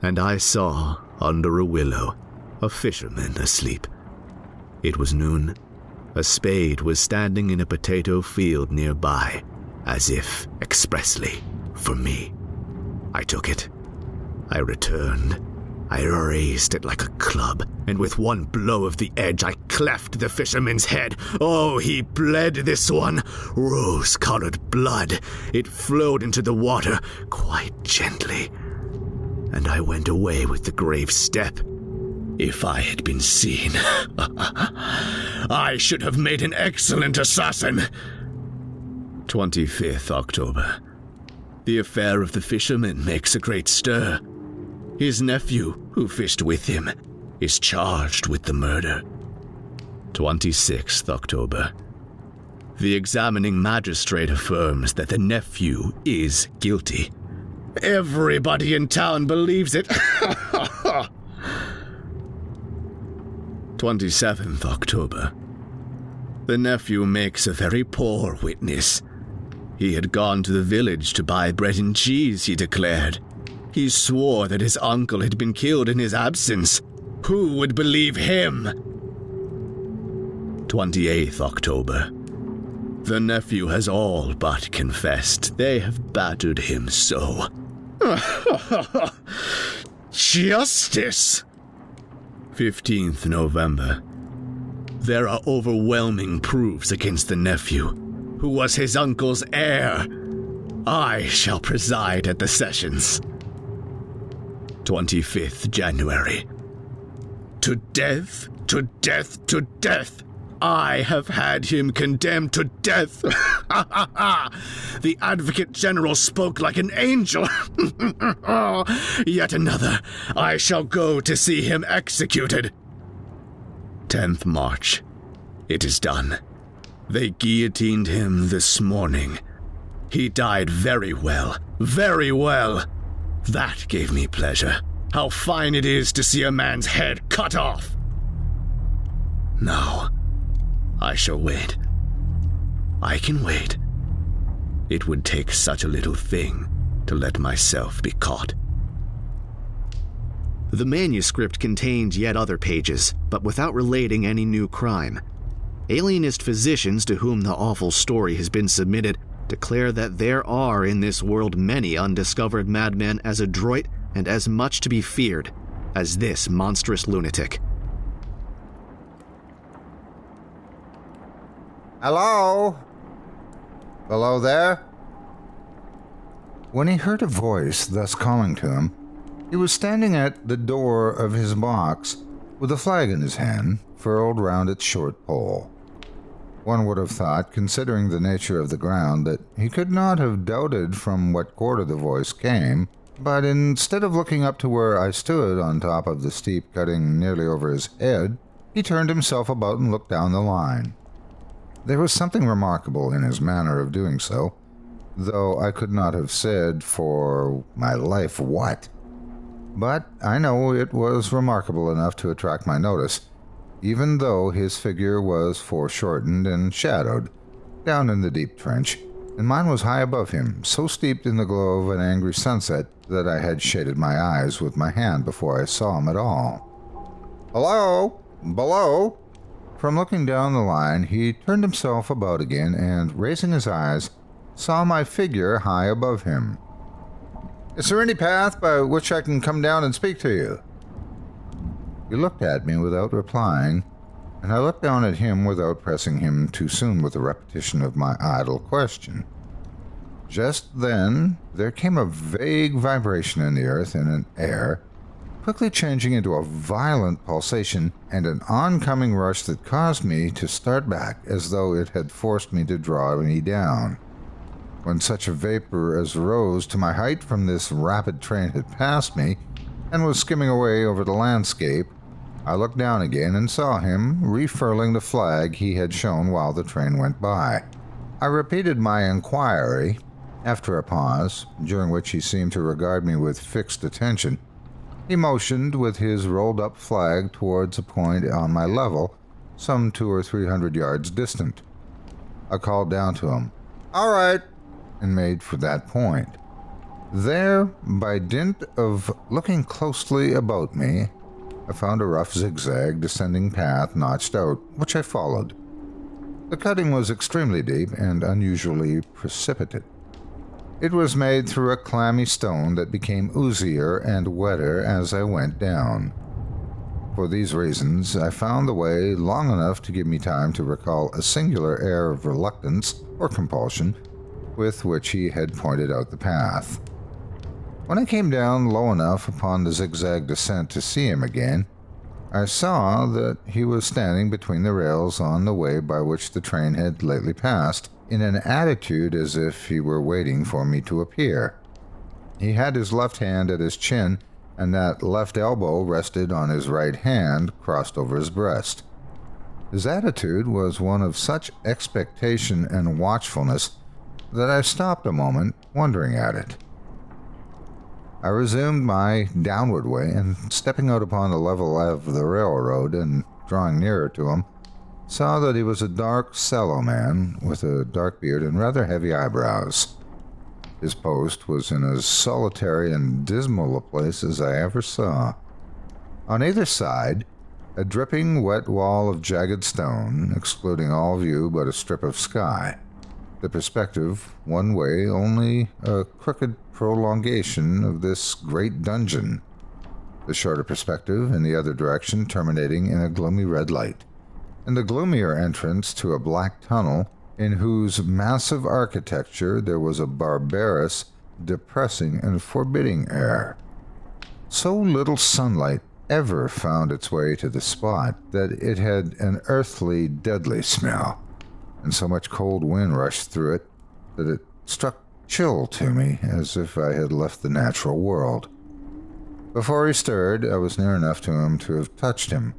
and I saw, under a willow, a fisherman asleep. It was noon. A spade was standing in a potato field nearby, as if expressly for me. I took it. I returned. I raised it like a club, and with one blow of the edge I cleft the fisherman's head. Oh, he bled, this one. Rose-colored blood. It flowed into the water quite gently, and I went away with the grave step. If I had been seen, I should have made an excellent assassin. 25th October. The affair of the fisherman makes a great stir. His nephew, who fished with him, is charged with the murder. 26th October. The examining magistrate affirms that the nephew is guilty. Everybody in town believes it. 27th October. The nephew makes a very poor witness. He had gone to the village to buy bread and cheese, he declared. He swore that his uncle had been killed in his absence. Who would believe him? 28th October. The nephew has all but confessed. They have battered him so. Justice! 15th November. There are overwhelming proofs against the nephew, who was his uncle's heir. I shall preside at the sessions. 25th January. To death, to death, to death. I have had him condemned to death. The Advocate General spoke like an angel. Yet another. I shall go to see him executed. 10th March. It is done. They guillotined him this morning. He died very well, very well. That gave me pleasure. How fine it is to see a man's head cut off. Now, I shall wait. I can wait. It would take such a little thing to let myself be caught. The manuscript contained yet other pages, but without relating any new crime. Alienist physicians to whom the awful story has been submitted declare that there are in this world many undiscovered madmen as adroit and as much to be feared as this monstrous lunatic. Hello? Hello there? When he heard a voice thus calling to him, he was standing at the door of his box with a flag in his hand, furled round its short pole. One would have thought, considering the nature of the ground, that he could not have doubted from what quarter the voice came, but instead of looking up to where I stood on top of the steep cutting nearly over his head, he turned himself about and looked down the line. There was something remarkable in his manner of doing so, though I could not have said for my life what. But I know it was remarkable enough to attract my notice, even though his figure was foreshortened and shadowed, down in the deep trench, and mine was high above him, so steeped in the glow of an angry sunset that I had shaded my eyes with my hand before I saw him at all. "Hello? Below?" From looking down the line, he turned himself about again and, raising his eyes, saw my figure high above him. "Is there any path by which I can come down and speak to you?" He looked at me without replying, and I looked down at him without pressing him too soon with a repetition of my idle question. Just then, there came a vague vibration in the earth and in air, quickly changing into a violent pulsation and an oncoming rush that caused me to start back as though it had forced me to draw me down. When such a vapor as rose to my height from this rapid train had passed me and was skimming away over the landscape, I looked down again and saw him refurling the flag he had shown while the train went by. I repeated my inquiry. After a pause, during which he seemed to regard me with fixed attention, he motioned with his rolled-up flag towards a point on my level, some 200 or 300 yards distant. I called down to him, "All right," and made for that point. There, by dint of looking closely about me, I found a rough zigzag descending path notched out, which I followed. The cutting was extremely deep and unusually precipitate. It was made through a clammy stone that became oozier and wetter as I went down. For these reasons, I found the way long enough to give me time to recall a singular air of reluctance or compulsion with which he had pointed out the path. When I came down low enough upon the zigzag descent to see him again, I saw that he was standing between the rails on the way by which the train had lately passed, in an attitude as if he were waiting for me to appear. He had his left hand at his chin, and that left elbow rested on his right hand, crossed over his breast. His attitude was one of such expectation and watchfulness that I stopped a moment, wondering at it. I resumed my downward way, and stepping out upon the level of the railroad and drawing nearer to him, saw that he was a dark, sallow man with a dark beard and rather heavy eyebrows. His post was in as solitary and dismal a place as I ever saw. On either side, a dripping, wet wall of jagged stone, excluding all view but a strip of sky. The perspective, one way, only a crooked prolongation of this great dungeon. The shorter perspective, in the other direction, terminating in a gloomy red light, and the gloomier entrance to a black tunnel in whose massive architecture there was a barbarous, depressing, and forbidding air. So little sunlight ever found its way to the spot that it had an earthly, deadly smell, and so much cold wind rushed through it that it struck chill to me as if I had left the natural world. Before he stirred, I was near enough to him to have touched him.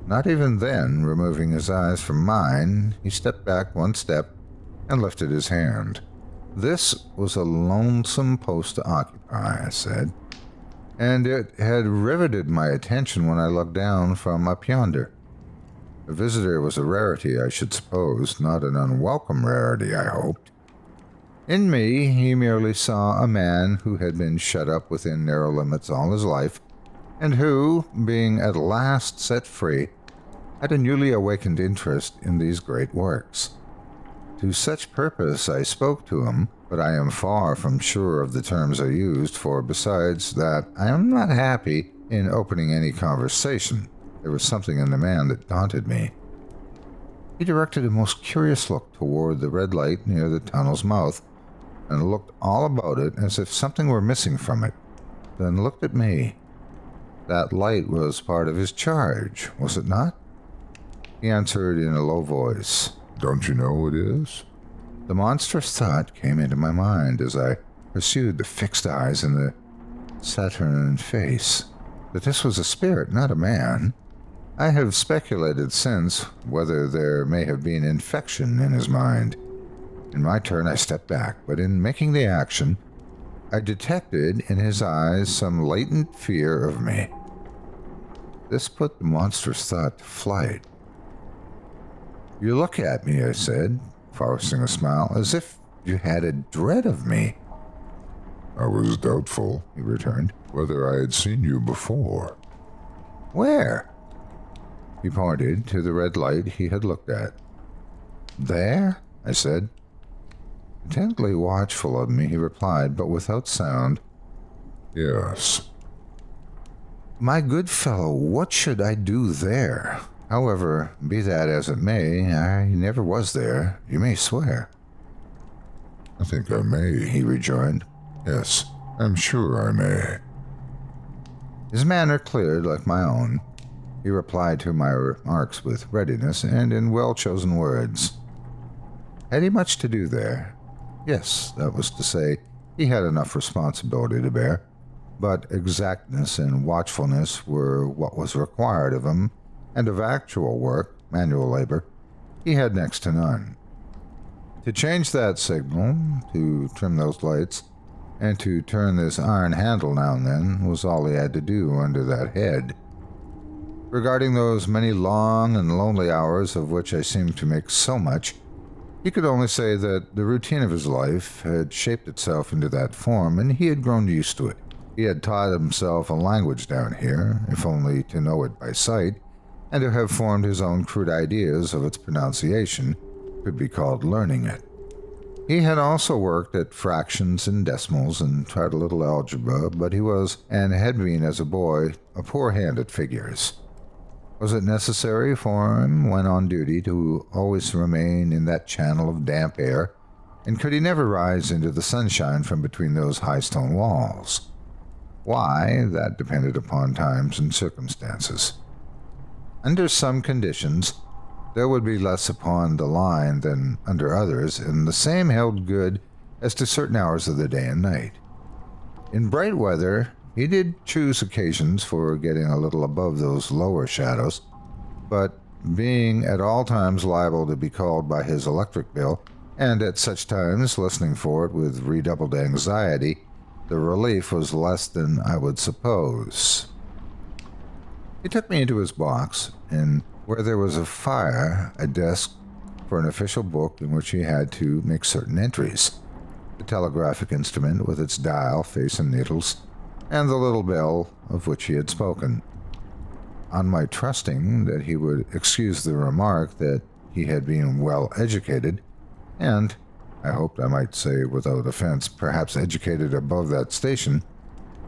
Not even then, removing his eyes from mine, he stepped back one step and lifted his hand. This was a lonesome post to occupy, I said, and it had riveted my attention when I looked down from up yonder. A visitor was a rarity, I should suppose, not an unwelcome rarity, I hoped. In me, he merely saw a man who had been shut up within narrow limits all his life, and who, being at last set free, had a newly awakened interest in these great works. To such purpose I spoke to him, but I am far from sure of the terms I used, for besides that I am not happy in opening any conversation, there was something in the man that daunted me. He directed a most curious look toward the red light near the tunnel's mouth, and looked all about it as if something were missing from it, then looked at me. That light was part of his charge, was it not? He answered in a low voice, Don't you know it is? The monstrous thought came into my mind as I pursued the fixed eyes and the saturnine face, that this was a spirit, not a man. I have speculated since whether there may have been infection in his mind. In my turn, I stepped back, but in making the action, I detected in his eyes some latent fear of me. This put the monstrous thought to flight. You look at me, I said, forcing a smile, as if you had a dread of me. I was doubtful, he returned, whether I had seen you before. Where? He pointed to the red light he had looked at. There? I said. Intently watchful of me, he replied, but without sound. Yes. My good fellow, what should I do there? However, be that as it may, I never was there, you may swear. I think I may, he rejoined. Yes, I'm sure I may. His manner cleared like my own. He replied to my remarks with readiness and in well-chosen words. Had he much to do there? Yes, that was to say, he had enough responsibility to bear, but exactness and watchfulness were what was required of him, and of actual work, manual labor, he had next to none. To change that signal, to trim those lights, and to turn this iron handle now and then was all he had to do under that head. Regarding those many long and lonely hours of which I seemed to make so much, he could only say that the routine of his life had shaped itself into that form, and he had grown used to it. He had taught himself a language down here, if only to know it by sight, and to have formed his own crude ideas of its pronunciation could be called learning it. He had also worked at fractions and decimals and tried a little algebra, but he was, and had been as a boy, a poor hand at figures. Was it necessary for him, when on duty, to always remain in that channel of damp air, and could he never rise into the sunshine from between those high stone walls? Why, that depended upon times and circumstances. Under some conditions, there would be less upon the line than under others, and the same held good as to certain hours of the day and night. In bright weather, he did choose occasions for getting a little above those lower shadows, but being at all times liable to be called by his electric bill, and at such times listening for it with redoubled anxiety, the relief was less than I would suppose. He took me into his box, and where there was a fire, a desk for an official book in which he had to make certain entries, the telegraphic instrument with its dial, face, and needles, and the little bell of which he had spoken. On my trusting that he would excuse the remark that he had been well educated, and, I hoped I might say without offense, perhaps educated above that station,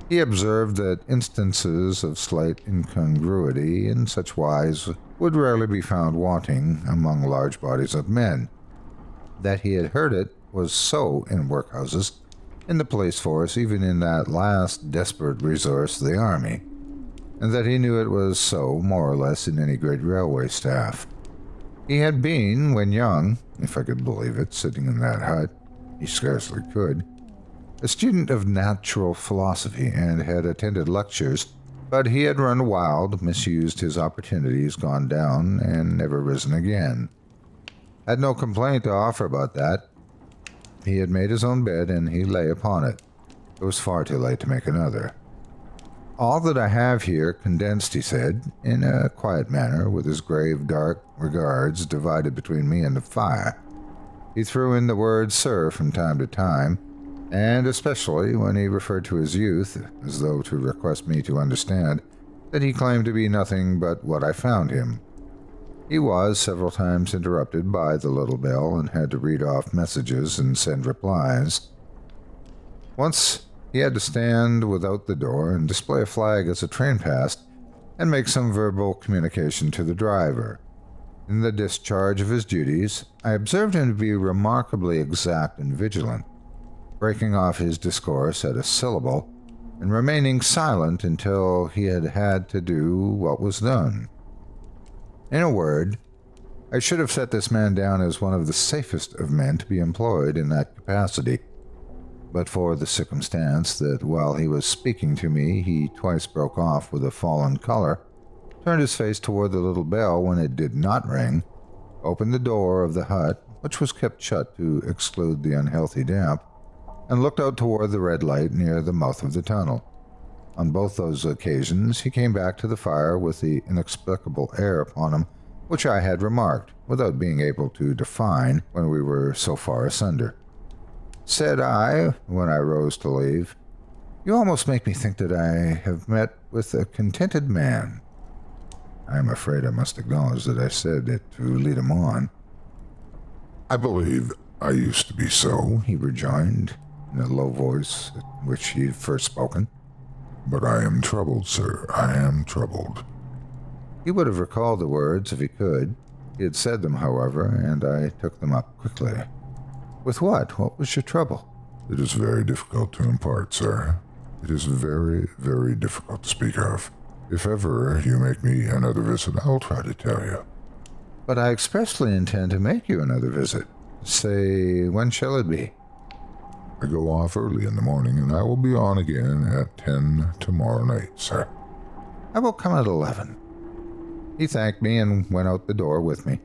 he observed that instances of slight incongruity in such wise would rarely be found wanting among large bodies of men. That he had heard it was so in workhouses, in the police force, even in that last desperate resource, the army, and that he knew it was so, more or less, in any great railway staff. He had been, when young, if I could believe it, sitting in that hut, he scarcely could, a student of natural philosophy, and had attended lectures, but he had run wild, misused his opportunities, gone down, and never risen again. Had no complaint to offer about that. He had made his own bed, and he lay upon it. It was far too late to make another. All that I have here, condensed, he said, in a quiet manner, with his grave, dark regards divided between me and the fire. He threw in the word sir from time to time, and especially when he referred to his youth, as though to request me to understand that he claimed to be nothing but what I found him. He was several times interrupted by the little bell and had to read off messages and send replies. Once he had to stand without the door and display a flag as a train passed and make some verbal communication to the driver. In the discharge of his duties, I observed him to be remarkably exact and vigilant, breaking off his discourse at a syllable and remaining silent until he had had to do what was done. In a word, I should have set this man down as one of the safest of men to be employed in that capacity, but for the circumstance that while he was speaking to me he twice broke off with a fallen color, turned his face toward the little bell when it did not ring, opened the door of the hut, which was kept shut to exclude the unhealthy damp, and looked out toward the red light near the mouth of the tunnel. On both those occasions he came back to the fire with the inexplicable air upon him which I had remarked, without being able to define when we were so far asunder. Said I, when I rose to leave, "You almost make me think that I have met with a contented man." I am afraid I must acknowledge that I said it to lead him on. I believe I used to be so, He rejoined, in a low voice at which he had first spoken. But I am troubled, sir. I am troubled. He would have recalled the words if he could. He had said them, however, and I took them up quickly. With what? What was your trouble? It is very difficult to impart, sir. It is very, very difficult to speak of. If ever you make me another visit, I'll try to tell you. But I expressly intend to make you another visit. Say, when shall it be? I go off early in the morning, and I will be on again at 10 tomorrow night, sir. I will come at 11. He thanked me and went out the door with me.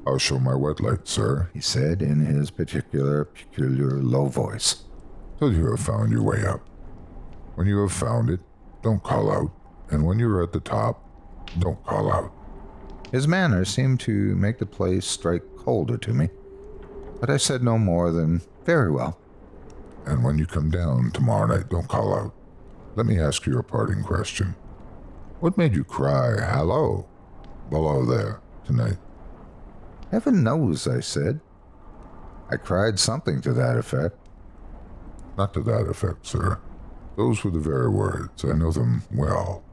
I'll show my wet light, sir, He said in his peculiar low voice. till you have found your way up. When you have found it, don't call out, and when you're at the top, don't call out. His manner seemed to make the place strike colder to me, but I said no more than, very well. And when you come down tomorrow night, don't call out. Let me ask you a parting question. What made you cry, hello, below there, tonight? Heaven knows, I said. I cried something to that effect. Not to that effect, sir. Those were the very words. I know them well.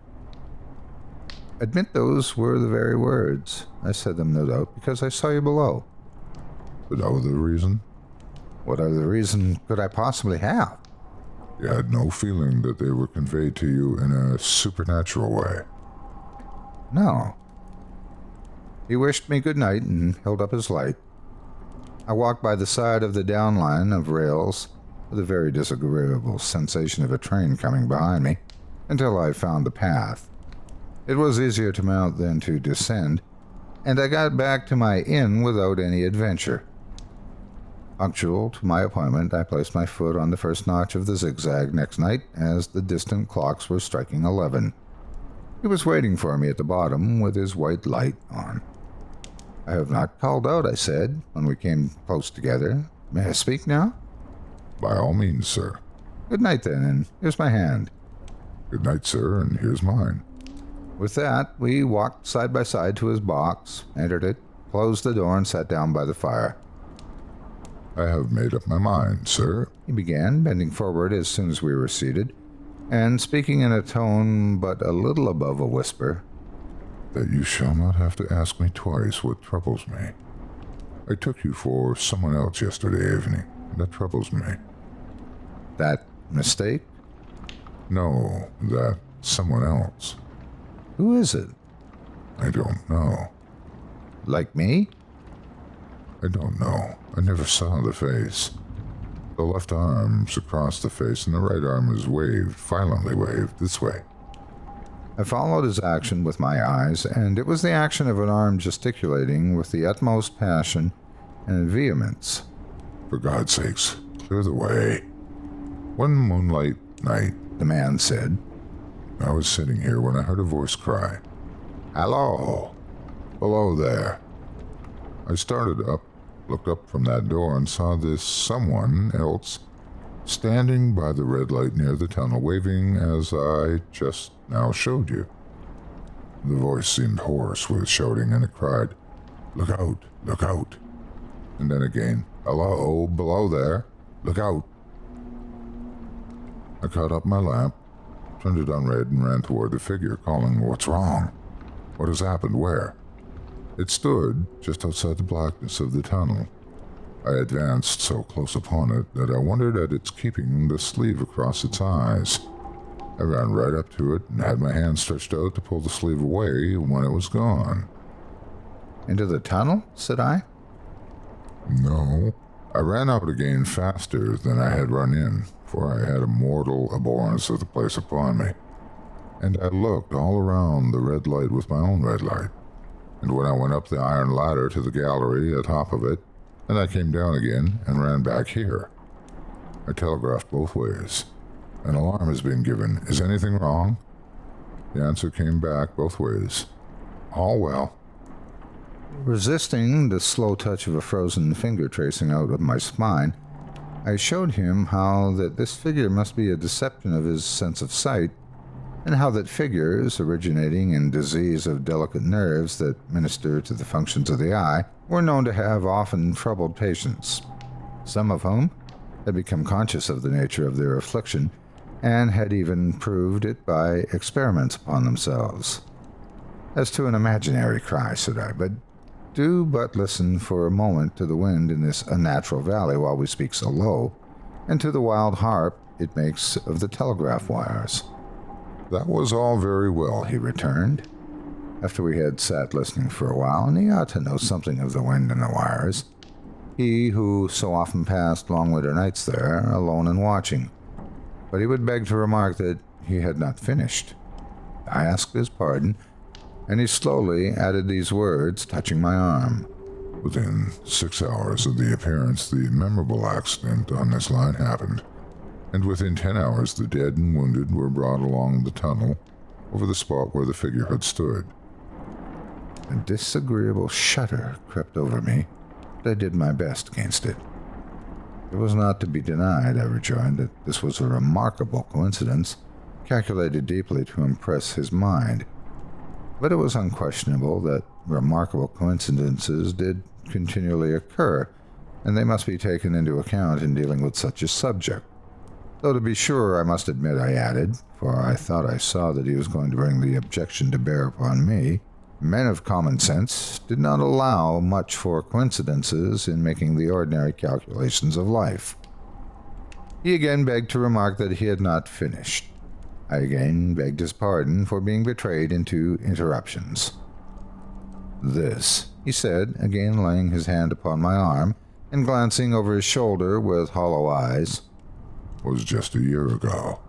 Admit those were the very words. I said them, no doubt, because I saw you below. But no other reason? What other reason could I possibly have? You had no feeling that they were conveyed to you in a supernatural way. No. He wished me good night and held up his light. I walked by the side of the down line of rails with a very disagreeable sensation of a train coming behind me until I found the path. It was easier to mount than to descend, and I got back to my inn without any adventure. Punctual to my appointment, I placed my foot on the first notch of the zigzag next night as the distant clocks were striking 11. He was waiting for me at the bottom with his white light on. I have not called out, I said, when we came close together. May I speak now? By all means, sir. Good night, then, and here's my hand. Good night, sir, and here's mine. With that, we walked side by side to his box, entered it, closed the door, and sat down by the fire. I have made up my mind, sir, He began, bending forward as soon as we were seated, and speaking in a tone but a little above a whisper, that you shall not have to ask me twice what troubles me. I took you for someone else yesterday evening, and that troubles me. That mistake? No, that someone else. Who is it? I don't know. Like me? I don't know. I never saw the face. The left arm's across the face, and the right arm is waved, violently waved, this way. I followed his action with my eyes, and it was the action of an arm gesticulating with the utmost passion and vehemence. For God's sakes, clear the way. One moonlight night, The man said. I was sitting here when I heard a voice cry, "Hello! Below there!" I started up, looked up from that door, and saw this someone else standing by the red light near the tunnel, waving as I just now showed you. The voice seemed hoarse with shouting, and it cried, "Look out! Look out!" And then again, "Hello! Below there! Look out!" I caught up my lamp, turned it on red, and ran toward the figure, calling, "What's wrong? What has happened? Where?" It stood just outside the blackness of the tunnel. I advanced so close upon it that I wondered at its keeping the sleeve across its eyes. I ran right up to it and had my hand stretched out to pull the sleeve away when it was gone. Into the tunnel? Said I. No, I ran out again faster than I had run in, for I had a mortal abhorrence of the place upon me. And I looked all around the red light with my own red light. And when I went up the iron ladder to the gallery atop of it, then I came down again and ran back here. I telegraphed both ways. An alarm has been given. Is anything wrong? The answer came back both ways. All well. Resisting the slow touch of a frozen finger tracing out of my spine, I showed him how that this figure must be a deception of his sense of sight, and how that figures, originating in disease of delicate nerves that minister to the functions of the eye, were known to have often troubled patients, some of whom had become conscious of the nature of their affliction, and had even proved it by experiments upon themselves. As to an imaginary cry, said I, but do but listen for a moment to the wind in this unnatural valley while we speak so low, and to the wild harp it makes of the telegraph wires. That was all very well, He returned, after we had sat listening for a while, and he ought to know something of the wind and the wires. He who so often passed long winter nights there, alone and watching. But he would beg to remark that he had not finished. I asked his pardon, and he slowly added these words, touching my arm. Within 6 hours of the appearance, the memorable accident on this line happened, and within 10 hours the dead and wounded were brought along the tunnel over the spot where the figure had stood. A disagreeable shudder crept over me, but I did my best against it. It was not to be denied, I rejoined, that this was a remarkable coincidence, calculated deeply to impress his mind. But it was unquestionable that remarkable coincidences did continually occur, and they must be taken into account in dealing with such a subject. Though to be sure, I must admit, I added, for I thought I saw that he was going to bring the objection to bear upon me, men of common sense did not allow much for coincidences in making the ordinary calculations of life. He again begged to remark that he had not finished. I again begged his pardon for being betrayed into interruptions. This, he said, again laying his hand upon my arm and glancing over his shoulder with hollow eyes, was just a year ago.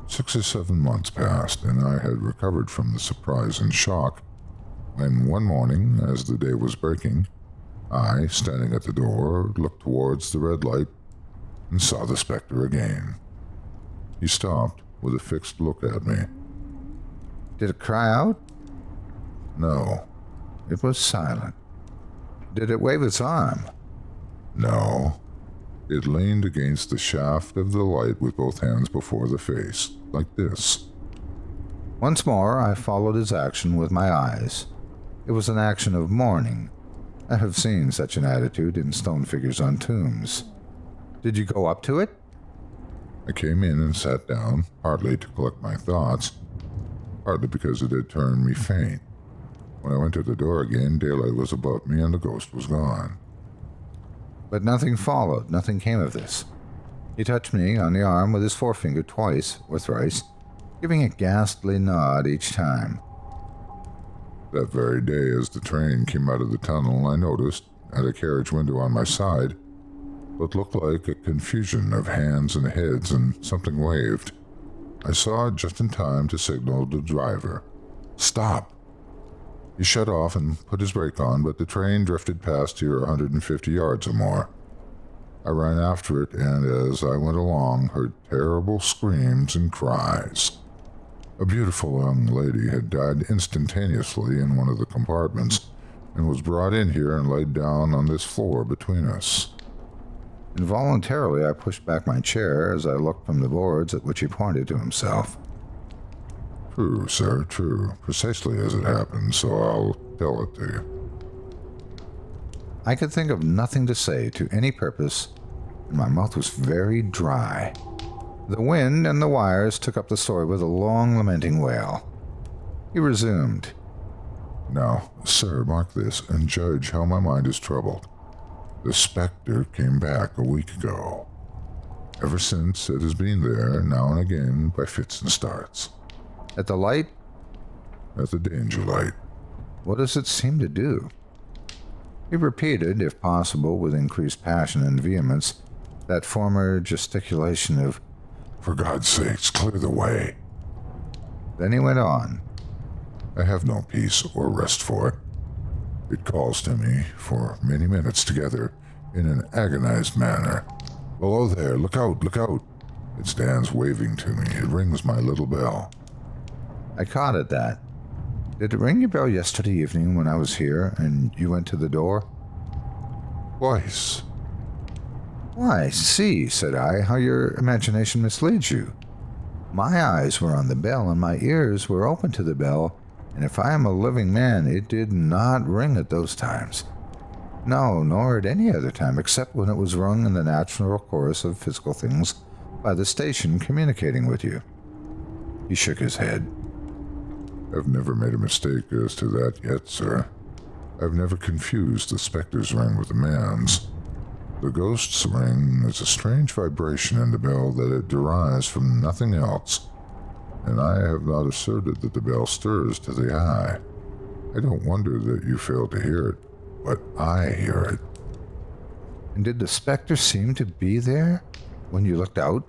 6 or 7 months passed, and I had recovered from the surprise and shock, when one morning, as the day was breaking, I, standing at the door, looked towards the red light and saw the spectre again. He stopped with a fixed look at me. Did it cry out? No. It was silent. Did it wave its arm? No. It leaned against the shaft of the light with both hands before the face, like this. Once more I followed his action with my eyes. It was an action of mourning. I have seen such an attitude in stone figures on tombs. Did you go up to it? I came in and sat down, partly to collect my thoughts, partly because it had turned me faint. When I went to the door again, daylight was about me and the ghost was gone. But nothing followed, nothing came of this. He touched me on the arm with his forefinger twice or thrice, giving a ghastly nod each time. That very day, as the train came out of the tunnel, I noticed, at a carriage window on my side, what looked like a confusion of hands and heads, and something waved. I saw it just in time to signal the driver. Stop! He shut off and put his brake on, but the train drifted past here 150 yards or more. I ran after it, and as I went along, heard terrible screams and cries. A beautiful young lady had died instantaneously in one of the compartments, and was brought in here and laid down on this floor between us. Involuntarily, I pushed back my chair as I looked from the boards at which he pointed to himself. True, sir, true. Precisely as it happened, so I'll tell it to you. I could think of nothing to say to any purpose, and my mouth was very dry. The wind and the wires took up the story with a long lamenting wail. He resumed. Now, sir, mark this, and judge how my mind is troubled. The spectre came back a week ago. Ever since, it has been there, now and again, by fits and starts. At the light? At the danger light. What does it seem to do? He repeated, if possible with increased passion and vehemence, that former gesticulation of, For God's sakes, clear the way. Then he went on. I have no peace or rest for it. It calls to me for many minutes together in an agonized manner. Below there, look out, look out. It stands waving to me. It rings my little bell. I caught at that. Did it ring your bell yesterday evening when I was here and you went to the door? Twice. Why, see, said I, how your imagination misleads you. My eyes were on the bell and my ears were open to the bell, and if I am a living man, it did not ring at those times. No, nor at any other time, except when it was rung in the natural course of physical things, by the station communicating with you. He shook his head. I've never made a mistake as to that yet, sir. I've never confused the specter's ring with the man's. The ghost's ring is a strange vibration in the bell that it derives from nothing else, and I have not asserted that the bell stirs to the eye. I don't wonder that you fail to hear it, but I hear it. And did the specter seem to be there when you looked out?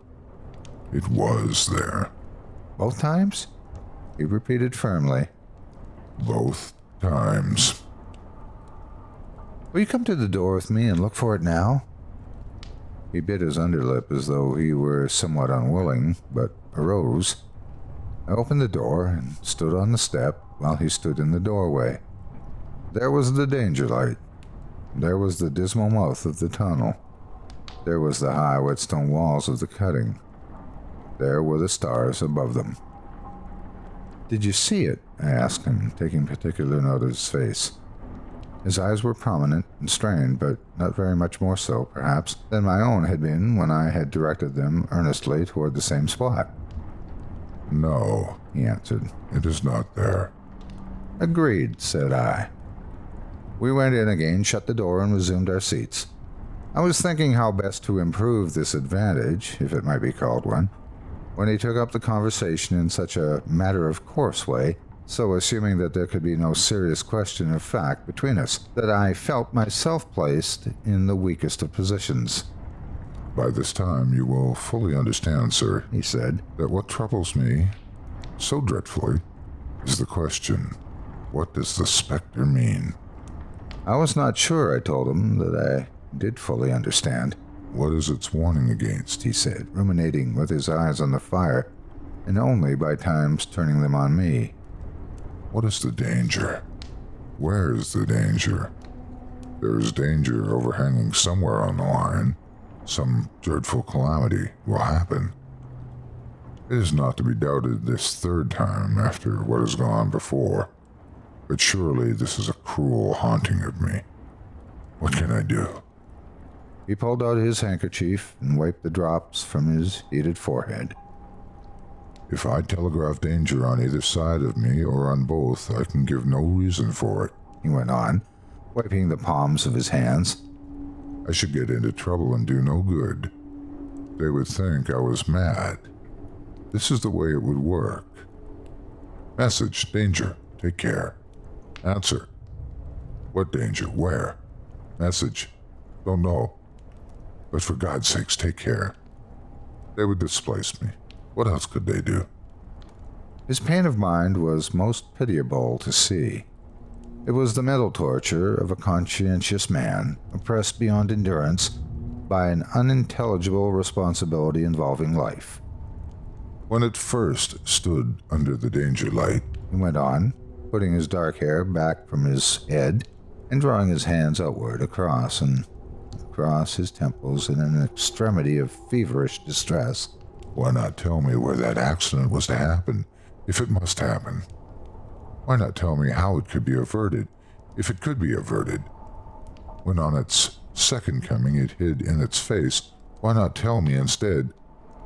It was there. Both times? He repeated firmly. Both times. Will you come to the door with me and look for it now? He bit his underlip as though he were somewhat unwilling, but arose. I opened the door and stood on the step while he stood in the doorway. There was the danger light. There was the dismal mouth of the tunnel. There was the high whetstone walls of the cutting. There were the stars above them. Did you see it? I asked him, taking particular note of his face. His eyes were prominent and strained, but not very much more so, perhaps, than my own had been when I had directed them earnestly toward the same spot. No, he answered. It is not there. Agreed, said I. We went in again, shut the door, and resumed our seats. I was thinking how best to improve this advantage, if it might be called one, when he took up the conversation in such a matter-of-course way, so assuming that there could be no serious question of fact between us, that I felt myself placed in the weakest of positions. By this time you will fully understand, sir, he said, that what troubles me so dreadfully is the question, what does the spectre mean? I was not sure, I told him, that I did fully understand. What is its warning against? He said, ruminating with his eyes on the fire, and only by times turning them on me. What is the danger? Where is the danger? There is danger overhanging somewhere on the line. Some dreadful calamity will happen. It is not to be doubted this third time after what has gone before, but surely this is a cruel haunting of me. What can I do? He pulled out his handkerchief and wiped the drops from his heated forehead. If I telegraph danger on either side of me or on both, I can give no reason for it, he went on, wiping the palms of his hands. I should get into trouble and do no good. They would think I was mad. This is the way it would work. Message, danger, take care. Answer. What danger? Where? Message. Don't know. But for God's sakes, take care. They would displace me. What else could they do? His pain of mind was most pitiable to see. It was the mental torture of a conscientious man, oppressed beyond endurance by an unintelligible responsibility involving life. When it first stood under the danger light, he went on, putting his dark hair back from his head and drawing his hands outward across his temples in an extremity of feverish distress. Why not tell me where that accident was to happen, if it must happen? Why not tell me how it could be averted, if it could be averted? When on its second coming it hid in its face, why not tell me instead,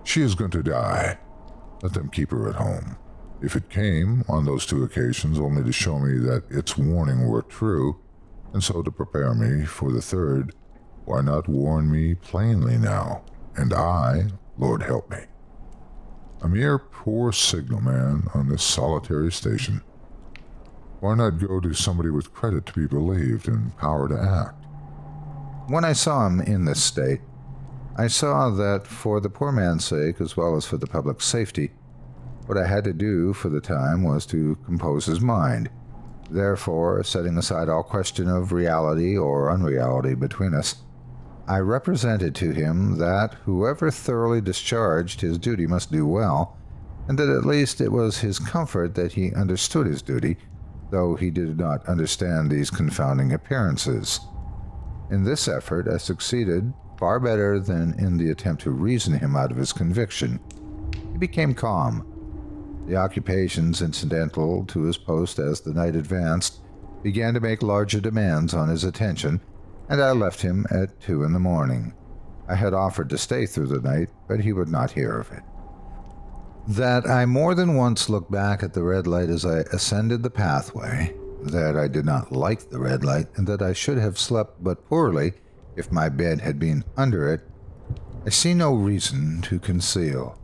she is going to die. Let them keep her at home. If it came, on those two occasions, only to show me that its warning were true, and so to prepare me for the third, why not warn me plainly now, and I, Lord help me, a mere poor signalman on this solitary station. Why not go to somebody with credit to be believed and power to act? When I saw him in this state, I saw that for the poor man's sake, as well as for the public's safety, what I had to do for the time was to compose his mind. Therefore, setting aside all question of reality or unreality between us, I represented to him that whoever thoroughly discharged his duty must do well, and that at least it was his comfort that he understood his duty, though he did not understand these confounding appearances. In this effort I succeeded far better than in the attempt to reason him out of his conviction. He became calm. The occupations incidental to his post as the night advanced began to make larger demands on his attention, and I left him at 2 in the morning. I had offered to stay through the night, but he would not hear of it. That I more than once looked back at the red light as I ascended the pathway, that I did not like the red light, and that I should have slept but poorly if my bed had been under it, I see no reason to conceal.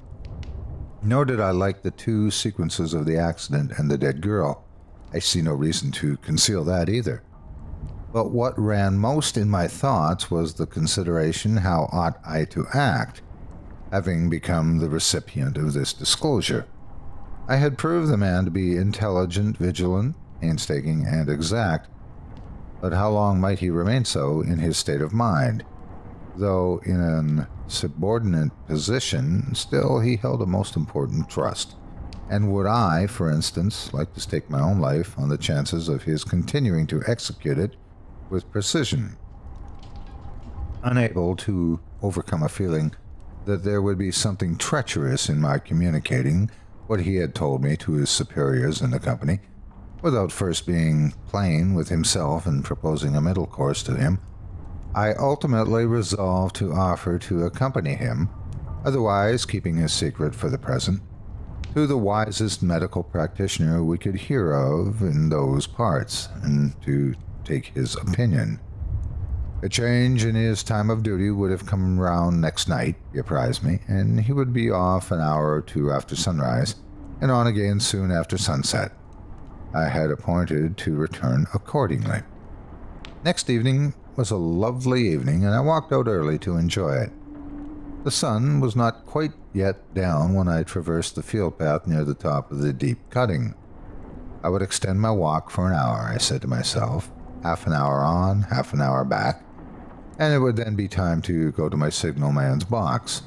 Nor did I like the 2 sequences of the accident and the dead girl. I see no reason to conceal that either. But what ran most in my thoughts was the consideration how ought I to act, having become the recipient of this disclosure. I had proved the man to be intelligent, vigilant, painstaking, and exact, but how long might he remain so in his state of mind? Though in an subordinate position, still he held a most important trust. And would I, for instance, like to stake my own life on the chances of his continuing to execute it with precision? Unable to overcome a feeling that there would be something treacherous in my communicating what he had told me to his superiors in the company, without first being plain with himself and proposing a middle course to him, I ultimately resolved to offer to accompany him, otherwise keeping his secret for the present, to the wisest medical practitioner we could hear of in those parts, and to take his opinion. A change in his time of duty would have come round next night, he apprised me, and he would be off an hour or 2 after sunrise, and on again soon after sunset. I had appointed to return accordingly. Next evening was a lovely evening, and I walked out early to enjoy it. The sun was not quite yet down when I traversed the field path near the top of the deep cutting. I would extend my walk for an hour, I said to myself, half an hour on, half an hour back, and it would then be time to go to my signalman's box.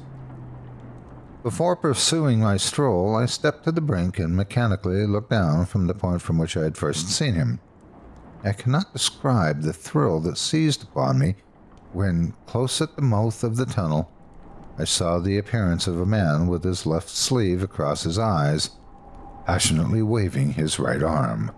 Before pursuing my stroll, I stepped to the brink and mechanically looked down from the point from which I had first seen him. I cannot describe the thrill that seized upon me when, close at the mouth of the tunnel, I saw the appearance of a man with his left sleeve across his eyes, passionately waving his right arm.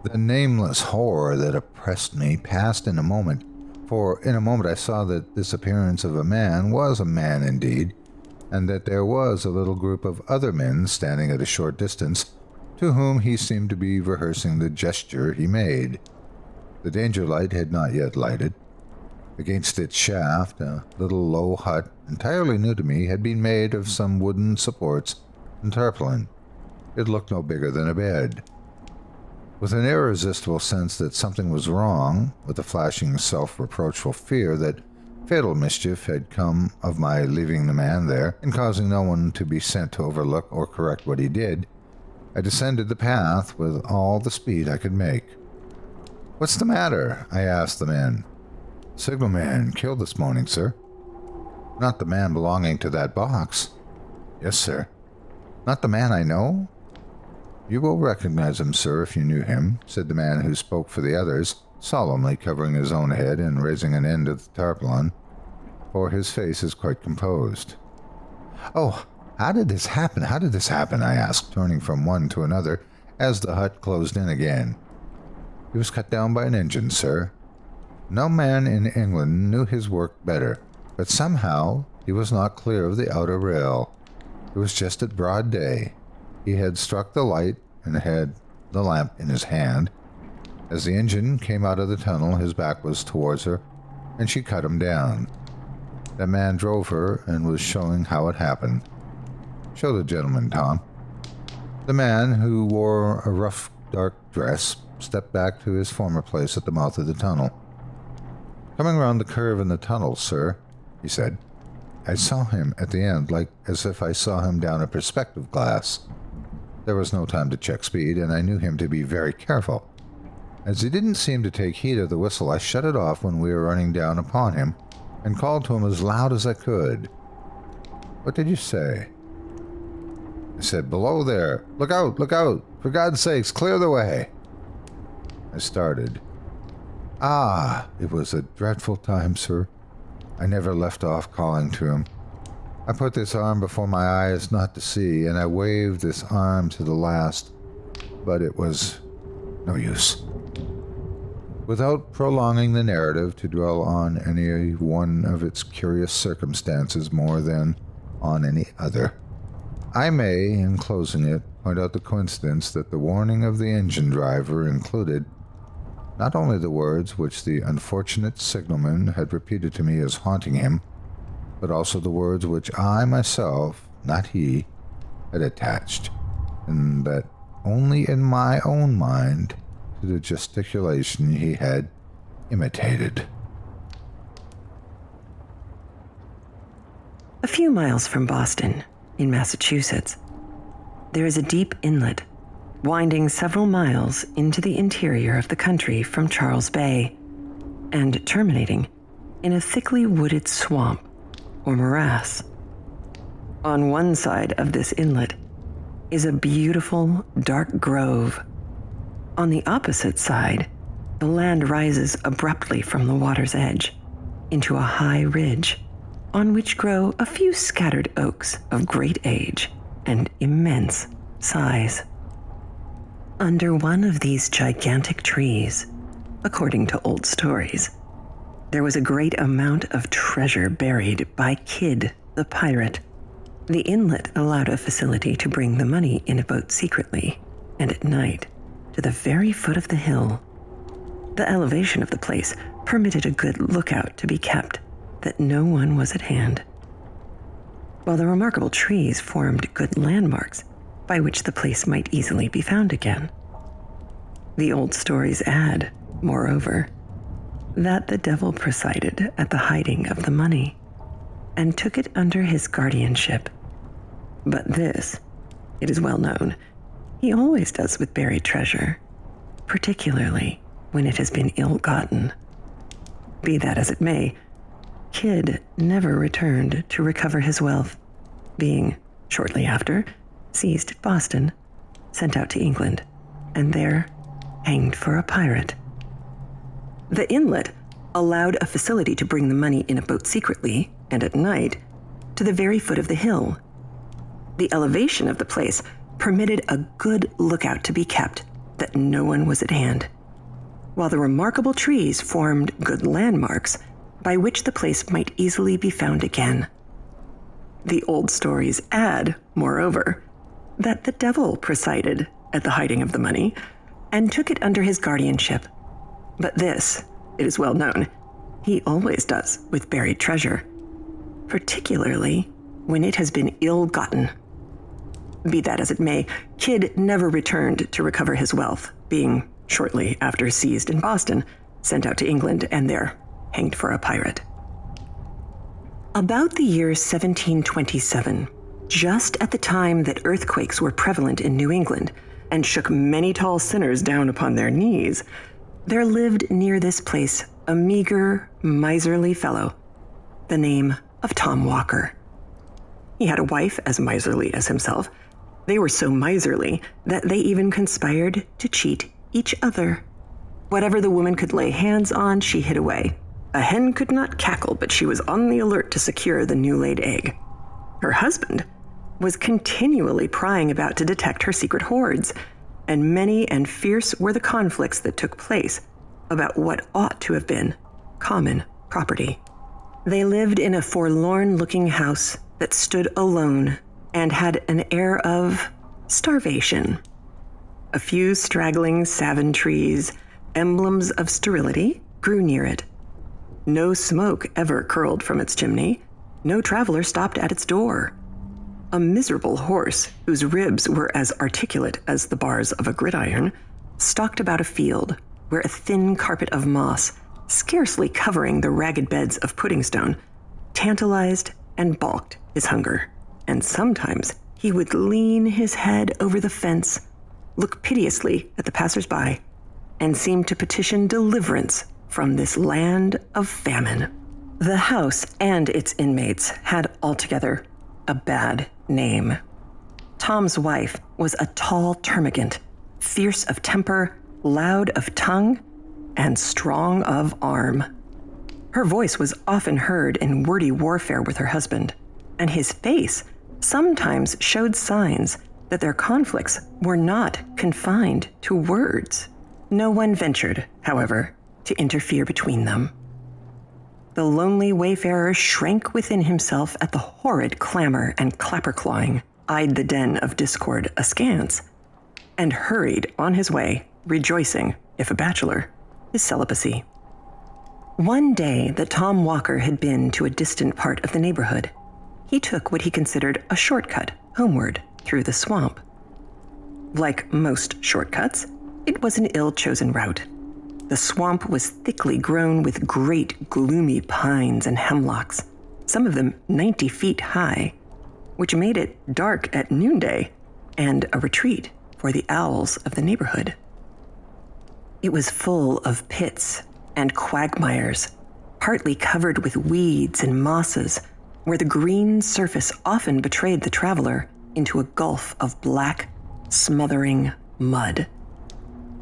The nameless horror that oppressed me passed in a moment, for in a moment I saw that this appearance of a man was a man indeed, and that there was a little group of other men standing at a short distance, to whom he seemed to be rehearsing the gesture he made. The danger light had not yet lighted. Against its shaft, a little low hut, entirely new to me, had been made of some wooden supports and tarpaulin. It looked no bigger than a bed. With an irresistible sense that something was wrong, with a flashing self-reproachful fear that fatal mischief had come of my leaving the man there and causing no one to be sent to overlook or correct what he did, I descended the path with all the speed I could make. "What's the matter?" I asked the man. "Signalman killed this morning, sir." "Not the man belonging to that box?" "Yes, sir." "Not the man I know?" "You will recognize him, sir, if you knew him," said the man who spoke for the others, solemnly covering his own head and raising an end of the tarpaulin, for his face is quite composed. "Oh, how did this happen? How did this happen?" I asked, turning from one to another as the hut closed in again. "He was cut down by an engine, sir. No man in England knew his work better, but somehow he was not clear of the outer rail. It was just at broad day. He had struck the light and had the lamp in his hand. As the engine came out of the tunnel, his back was towards her, and she cut him down. The man drove her and was showing how it happened. Show the gentleman, Tom." The man, who wore a rough, dark dress, stepped back to his former place at the mouth of the tunnel. "Coming round the curve in the tunnel, sir," he said. "I saw him at the end, like as if I saw him down a perspective glass. There was no time to check speed, and I knew him to be very careful. As he didn't seem to take heed of the whistle, I shut it off when we were running down upon him, and called to him as loud as I could." "What did you say?" "I said, 'Below there! Look out! Look out! For God's sakes, clear the way!'" I started. Ah, it was a dreadful time, sir. I never left off calling to him. I put this arm before my eyes not to see, and I waved this arm to the last, but it was no use. Without prolonging the narrative to dwell on any one of its curious circumstances more than on any other, I may, in closing it, point out the coincidence that the warning of the engine driver included not only the words which the unfortunate signalman had repeated to me as haunting him, but also the words which I myself, not he, had attached, and that only in my own mind, to the gesticulation he had imitated. A few miles from Boston, in Massachusetts, there is a deep inlet winding several miles into the interior of the country from Charles Bay and terminating in a thickly wooded swamp or morass. On one side of this inlet is a beautiful dark grove. On the opposite side, the land rises abruptly from the water's edge into a high ridge on which grow a few scattered oaks of great age and immense size. Under one of these gigantic trees, according to old stories, there was a great amount of treasure buried by Kidd the pirate. The inlet allowed a facility to bring the money in a boat secretly and at night to the very foot of the hill. The elevation of the place permitted a good lookout to be kept that no one was at hand, while the remarkable trees formed good landmarks by which the place might easily be found again. The old stories add, moreover, that the devil presided at the hiding of the money and took it under his guardianship. But this, it is well known, he always does with buried treasure, particularly when it has been ill-gotten. Be that as it may, Kidd never returned to recover his wealth, being, shortly after, seized at Boston, sent out to England, and there hanged for a pirate. The inlet allowed a facility to bring the money in a boat secretly and at night to the very foot of the hill. The elevation of the place permitted a good lookout to be kept that no one was at hand, while the remarkable trees formed good landmarks by which the place might easily be found again. The old stories add, moreover, that the devil presided at the hiding of the money and took it under his guardianship. But this, it is well known, he always does with buried treasure, particularly when it has been ill-gotten. Be that as it may, Kidd never returned to recover his wealth, being, shortly after seized in Boston, sent out to England and there hanged for a pirate. About the year 1727, just at the time that earthquakes were prevalent in New England and shook many tall sinners down upon their knees, there lived near this place a meager, miserly fellow, the name of Tom Walker. He had a wife as miserly as himself. They were so miserly that they even conspired to cheat each other. Whatever the woman could lay hands on, she hid away. A hen could not cackle, but she was on the alert to secure the new-laid egg. Her husband was continually prying about to detect her secret hoards, and many and fierce were the conflicts that took place about what ought to have been common property. They lived in a forlorn-looking house that stood alone and had an air of starvation. A few straggling savin trees, emblems of sterility, grew near it. No smoke ever curled from its chimney. No traveler stopped at its door. A miserable horse, whose ribs were as articulate as the bars of a gridiron, stalked about a field where a thin carpet of moss, scarcely covering the ragged beds of pudding stone, tantalized and balked his hunger. And sometimes he would lean his head over the fence, look piteously at the passers-by, and seem to petition deliverance from this land of famine. The house and its inmates had altogether a bad name. Tom's wife was a tall termagant, fierce of temper, loud of tongue, and strong of arm. Her voice was often heard in wordy warfare with her husband, and his face sometimes showed signs that their conflicts were not confined to words. No one ventured, however, to interfere between them. The lonely wayfarer shrank within himself at the horrid clamor and clapper-clawing, eyed the den of discord askance, and hurried on his way, rejoicing, if a bachelor, his celibacy. One day that Tom Walker had been to a distant part of the neighborhood, he took what he considered a shortcut homeward through the swamp. Like most shortcuts, it was an ill-chosen route. The swamp was thickly grown with great, gloomy pines and hemlocks, some of them 90 feet high, which made it dark at noonday and a retreat for the owls of the neighborhood. It was full of pits and quagmires, partly covered with weeds and mosses, where the green surface often betrayed the traveler into a gulf of black, smothering mud.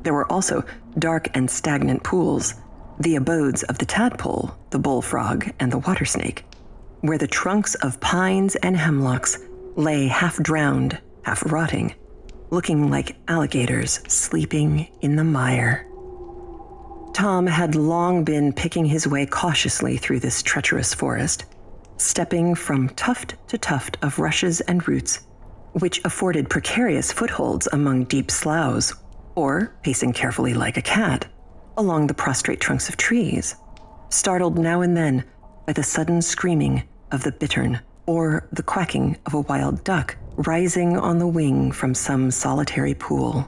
There were also dark and stagnant pools, the abodes of the tadpole, the bullfrog, and the water snake, where the trunks of pines and hemlocks lay half drowned, half rotting, looking like alligators sleeping in the mire. Tom had long been picking his way cautiously through this treacherous forest, stepping from tuft to tuft of rushes and roots, which afforded precarious footholds among deep sloughs, or pacing carefully like a cat along the prostrate trunks of trees, startled now and then by the sudden screaming of the bittern or the quacking of a wild duck rising on the wing from some solitary pool.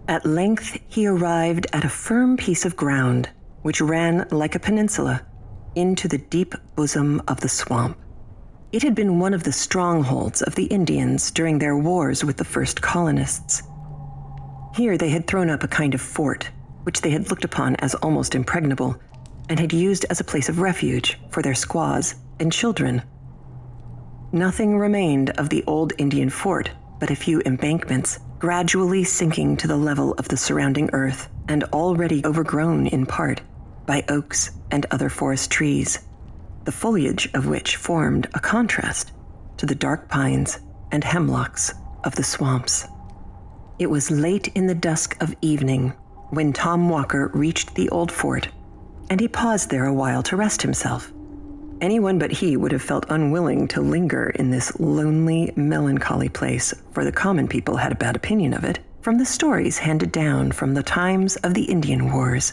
At length he arrived at a firm piece of ground which ran like a peninsula into the deep bosom of the swamp. It had been one of the strongholds of the Indians during their wars with the first colonists. Here they had thrown up a kind of fort, which they had looked upon as almost impregnable, and had used as a place of refuge for their squaws and children. Nothing remained of the old Indian fort but a few embankments, gradually sinking to the level of the surrounding earth and already overgrown in part by oaks and other forest trees, the foliage of which formed a contrast to the dark pines and hemlocks of the swamps. It was late in the dusk of evening when Tom Walker reached the old fort, and he paused there a while to rest himself. Anyone but he would have felt unwilling to linger in this lonely, melancholy place, for the common people had a bad opinion of it from the stories handed down from the times of the Indian Wars,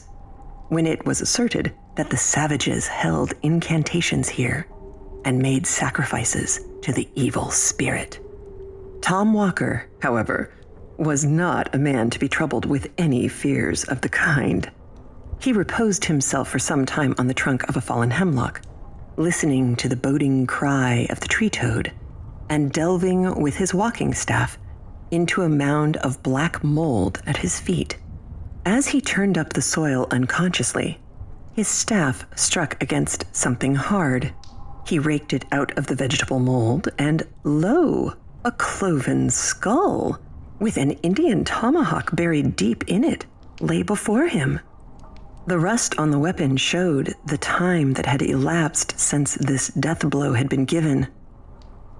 when it was asserted that the savages held incantations here and made sacrifices to the evil spirit. Tom Walker, however, was not a man to be troubled with any fears of the kind. He reposed himself for some time on the trunk of a fallen hemlock, listening to the boding cry of the tree toad, and delving with his walking staff into a mound of black mold at his feet. As he turned up the soil unconsciously, his staff struck against something hard. He raked it out of the vegetable mold, and lo, a cloven skull, with an Indian tomahawk buried deep in it, lay before him. The rust on the weapon showed the time that had elapsed since this death blow had been given.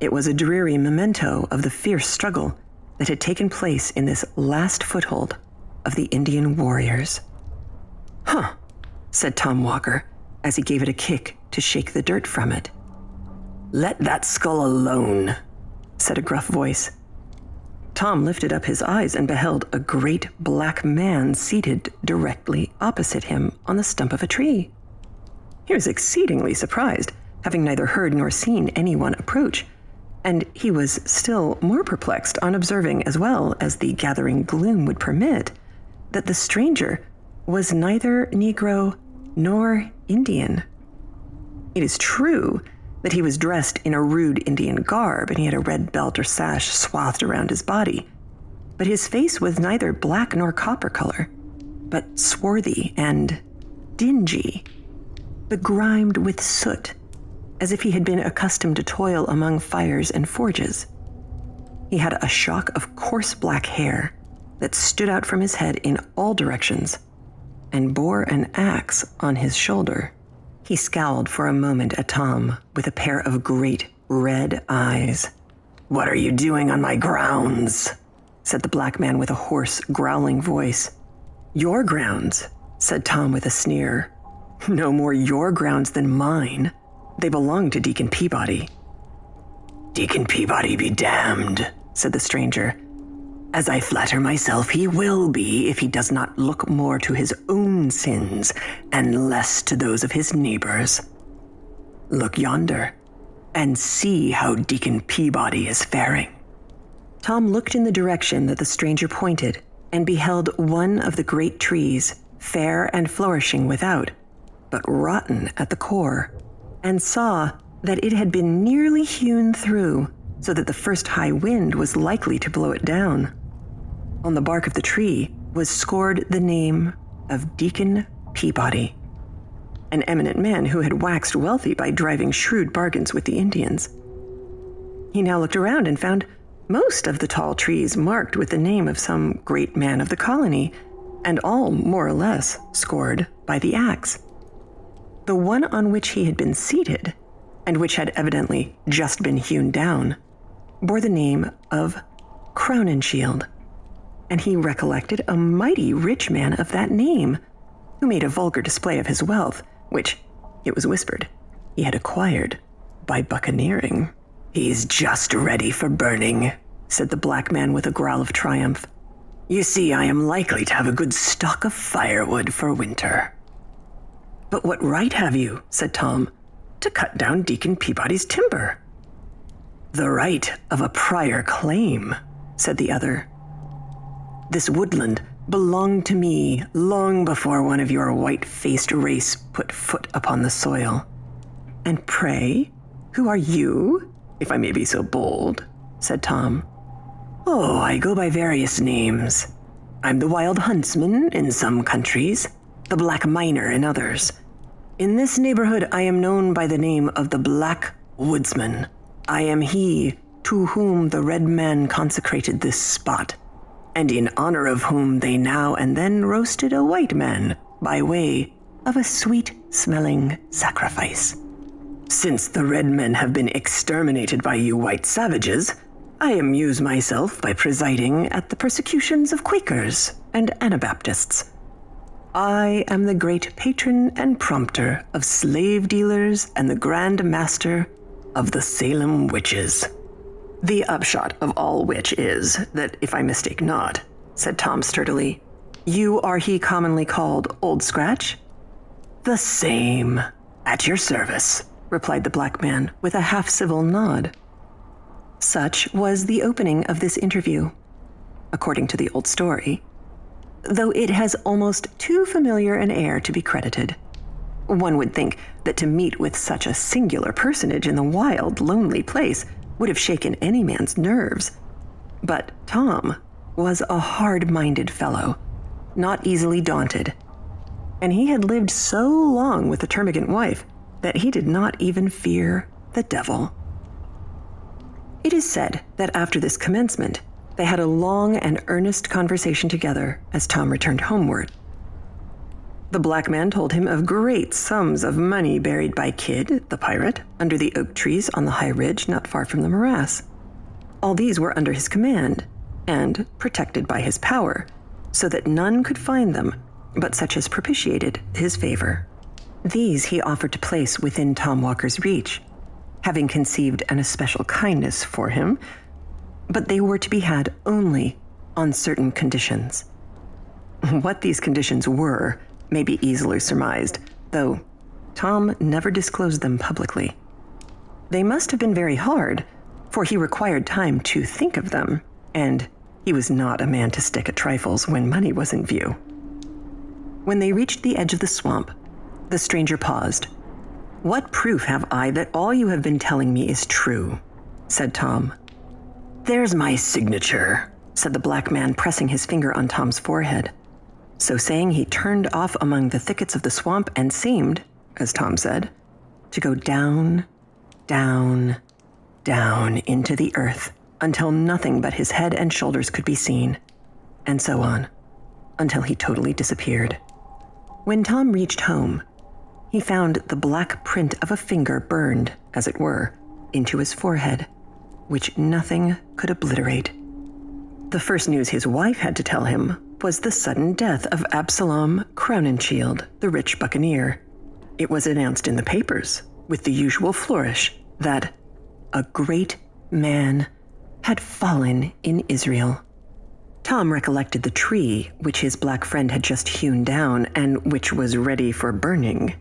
It was a dreary memento of the fierce struggle that had taken place in this last foothold of the Indian warriors. "Huh," said Tom Walker, as he gave it a kick to shake the dirt from it. "Let that skull alone," said a gruff voice. Tom lifted up his eyes and beheld a great black man seated directly opposite him on the stump of a tree. He was exceedingly surprised, having neither heard nor seen anyone approach, and he was still more perplexed on observing, as well as the gathering gloom would permit, that the stranger was neither Negro nor Indian. It is true that he was dressed in a rude Indian garb, and he had a red belt or sash swathed around his body. But his face was neither black nor copper color, but swarthy and dingy, begrimed with soot, as if he had been accustomed to toil among fires and forges. He had a shock of coarse black hair that stood out from his head in all directions, and bore an axe on his shoulder. He scowled for a moment at Tom with a pair of great red eyes. "What are you doing on my grounds?" said the black man with a hoarse, growling voice. "Your grounds," said Tom with a sneer. "No more your grounds than mine. They belong to Deacon Peabody." "Deacon Peabody be damned," said the stranger. "As I flatter myself he will be if he does not look more to his own sins and less to those of his neighbors. Look yonder, and see how Deacon Peabody is faring." Tom looked in the direction that the stranger pointed and beheld one of the great trees, fair and flourishing without, but rotten at the core, and saw that it had been nearly hewn through, so that the first high wind was likely to blow it down. On the bark of the tree was scored the name of Deacon Peabody, an eminent man who had waxed wealthy by driving shrewd bargains with the Indians. He now looked around and found most of the tall trees marked with the name of some great man of the colony, and all more or less scored by the axe. The one on which he had been seated, and which had evidently just been hewn down, bore the name of Crowninshield, and he recollected a mighty rich man of that name, who made a vulgar display of his wealth, which, it was whispered, he had acquired by buccaneering. "He's just ready for burning," said the black man with a growl of triumph. "You see, I am likely to have a good stock of firewood for winter." "But what right have you," said Tom, "to cut down Deacon Peabody's timber?" "The right of a prior claim," said the other. "This woodland belonged to me long before one of your white-faced race put foot upon the soil." "And pray, who are you, if I may be so bold?" said Tom. "Oh, I go by various names. I'm the wild huntsman in some countries, the black miner in others. In this neighborhood I am known by the name of the Black Woodsman. I am he to whom the red man consecrated this spot, and in honor of whom they now and then roasted a white man by way of a sweet-smelling sacrifice. Since the red men have been exterminated by you white savages, I amuse myself by presiding at the persecutions of Quakers and Anabaptists. I am the great patron and prompter of slave dealers and the grand master of the Salem witches." "The upshot of all which is that, if I mistake not," said Tom sturdily, "you are he commonly called Old Scratch?" "The same. At your service," replied the black man with a half-civil nod. Such was the opening of this interview, according to the old story, though it has almost too familiar an air to be credited. One would think that to meet with such a singular personage in the wild, lonely place would have shaken any man's nerves. But Tom was a hard-minded fellow, not easily daunted, and he had lived so long with the termagant wife that he did not even fear the devil. It is said that after this commencement, they had a long and earnest conversation together as Tom returned homeward. The black man told him of great sums of money buried by Kidd, the pirate, under the oak trees on the high ridge not far from the morass. All these were under his command, and protected by his power, so that none could find them but such as propitiated his favor. These he offered to place within Tom Walker's reach, having conceived an especial kindness for him, but they were to be had only on certain conditions. What these conditions were may be easily surmised, though Tom never disclosed them publicly. They must have been very hard, for he required time to think of them, and he was not a man to stick at trifles when money was in view. When they reached the edge of the swamp, the stranger paused. "What proof have I that all you have been telling me is true?" said Tom. "There's my signature," said the black man, pressing his finger on Tom's forehead. So saying, he turned off among the thickets of the swamp and seemed, as Tom said, to go down, down, down into the earth until nothing but his head and shoulders could be seen, and so on, until he totally disappeared. When Tom reached home, he found the black print of a finger burned, as it were, into his forehead, which nothing could obliterate. The first news his wife had to tell him was the sudden death of Absalom Crowninshield, the rich buccaneer. It was announced in the papers, with the usual flourish, that a great man had fallen in Israel. Tom recollected the tree which his black friend had just hewn down and which was ready for burning.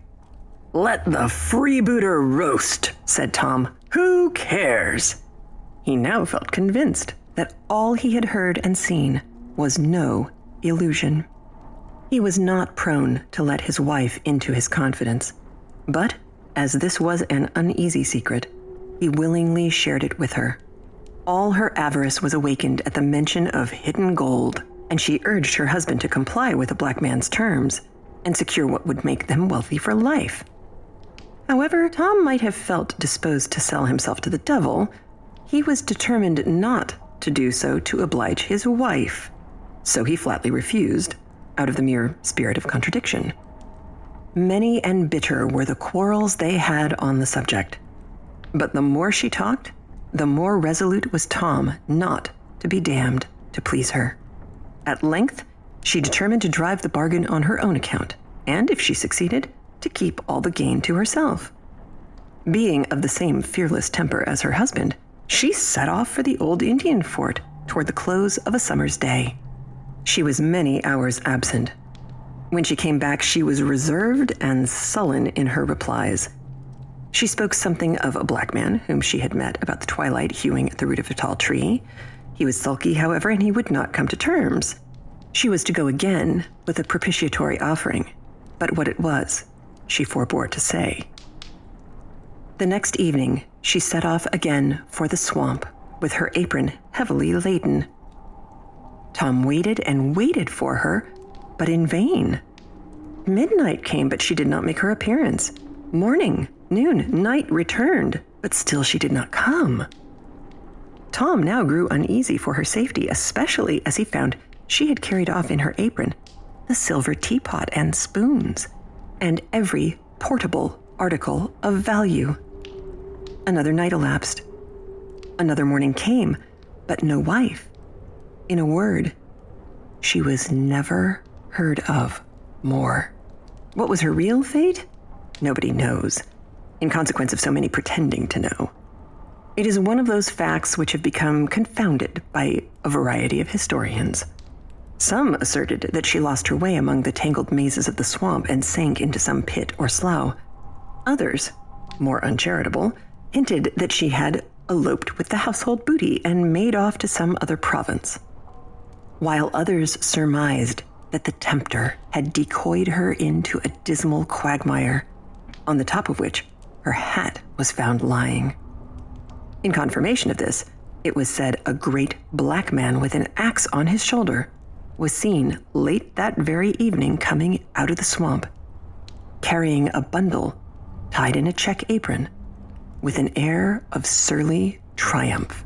"Let the freebooter roast," said Tom. "Who cares?" He now felt convinced that all he had heard and seen was no illusion. He was not prone to let his wife into his confidence, but as this was an uneasy secret, he willingly shared it with her. All her avarice was awakened at the mention of hidden gold, and she urged her husband to comply with the black man's terms and secure what would make them wealthy for life. However, Tom might have felt disposed to sell himself to the devil. He was determined not to do so to oblige his wife, so he flatly refused, out of the mere spirit of contradiction. Many and bitter were the quarrels they had on the subject, but the more she talked, the more resolute was Tom not to be damned to please her. At length, she determined to drive the bargain on her own account, and if she succeeded, to keep all the gain to herself. Being of the same fearless temper as her husband, she set off for the old Indian fort toward the close of a summer's day. She was many hours absent. When she came back, she was reserved and sullen in her replies. She spoke something of a black man whom she had met about the twilight hewing at the root of a tall tree. He was sulky, however, and he would not come to terms. She was to go again with a propitiatory offering, but what it was, she forbore to say. The next evening, she set off again for the swamp, with her apron heavily laden. Tom waited and waited for her, but in vain. Midnight came, but she did not make her appearance. Morning, noon, night returned, but still she did not come. Tom now grew uneasy for her safety, especially as he found she had carried off in her apron the silver teapot and spoons, and every portable article of value. Another night elapsed. Another morning came, but no wife. In a word, she was never heard of more. What was her real fate? Nobody knows, in consequence of so many pretending to know. It is one of those facts which have become confounded by a variety of historians. Some asserted that she lost her way among the tangled mazes of the swamp and sank into some pit or slough. Others, more uncharitable, hinted that she had eloped with the household booty and made off to some other province, while others surmised that the tempter had decoyed her into a dismal quagmire, on the top of which her hat was found lying. In confirmation of this, it was said a great black man with an axe on his shoulder was seen late that very evening coming out of the swamp, carrying a bundle tied in a check apron, with an air of surly triumph.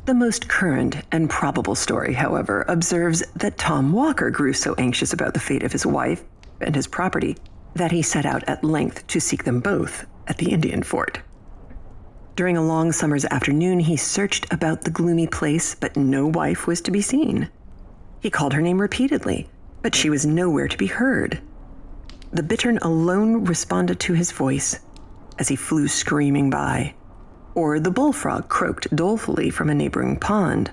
The most current and probable story, however, observes that Tom Walker grew so anxious about the fate of his wife and his property that he set out at length to seek them both at the Indian fort. During a long summer's afternoon, he searched about the gloomy place, but no wife was to be seen. He called her name repeatedly, but she was nowhere to be heard. The bittern alone responded to his voice as he flew screaming by, or the bullfrog croaked dolefully from a neighboring pond.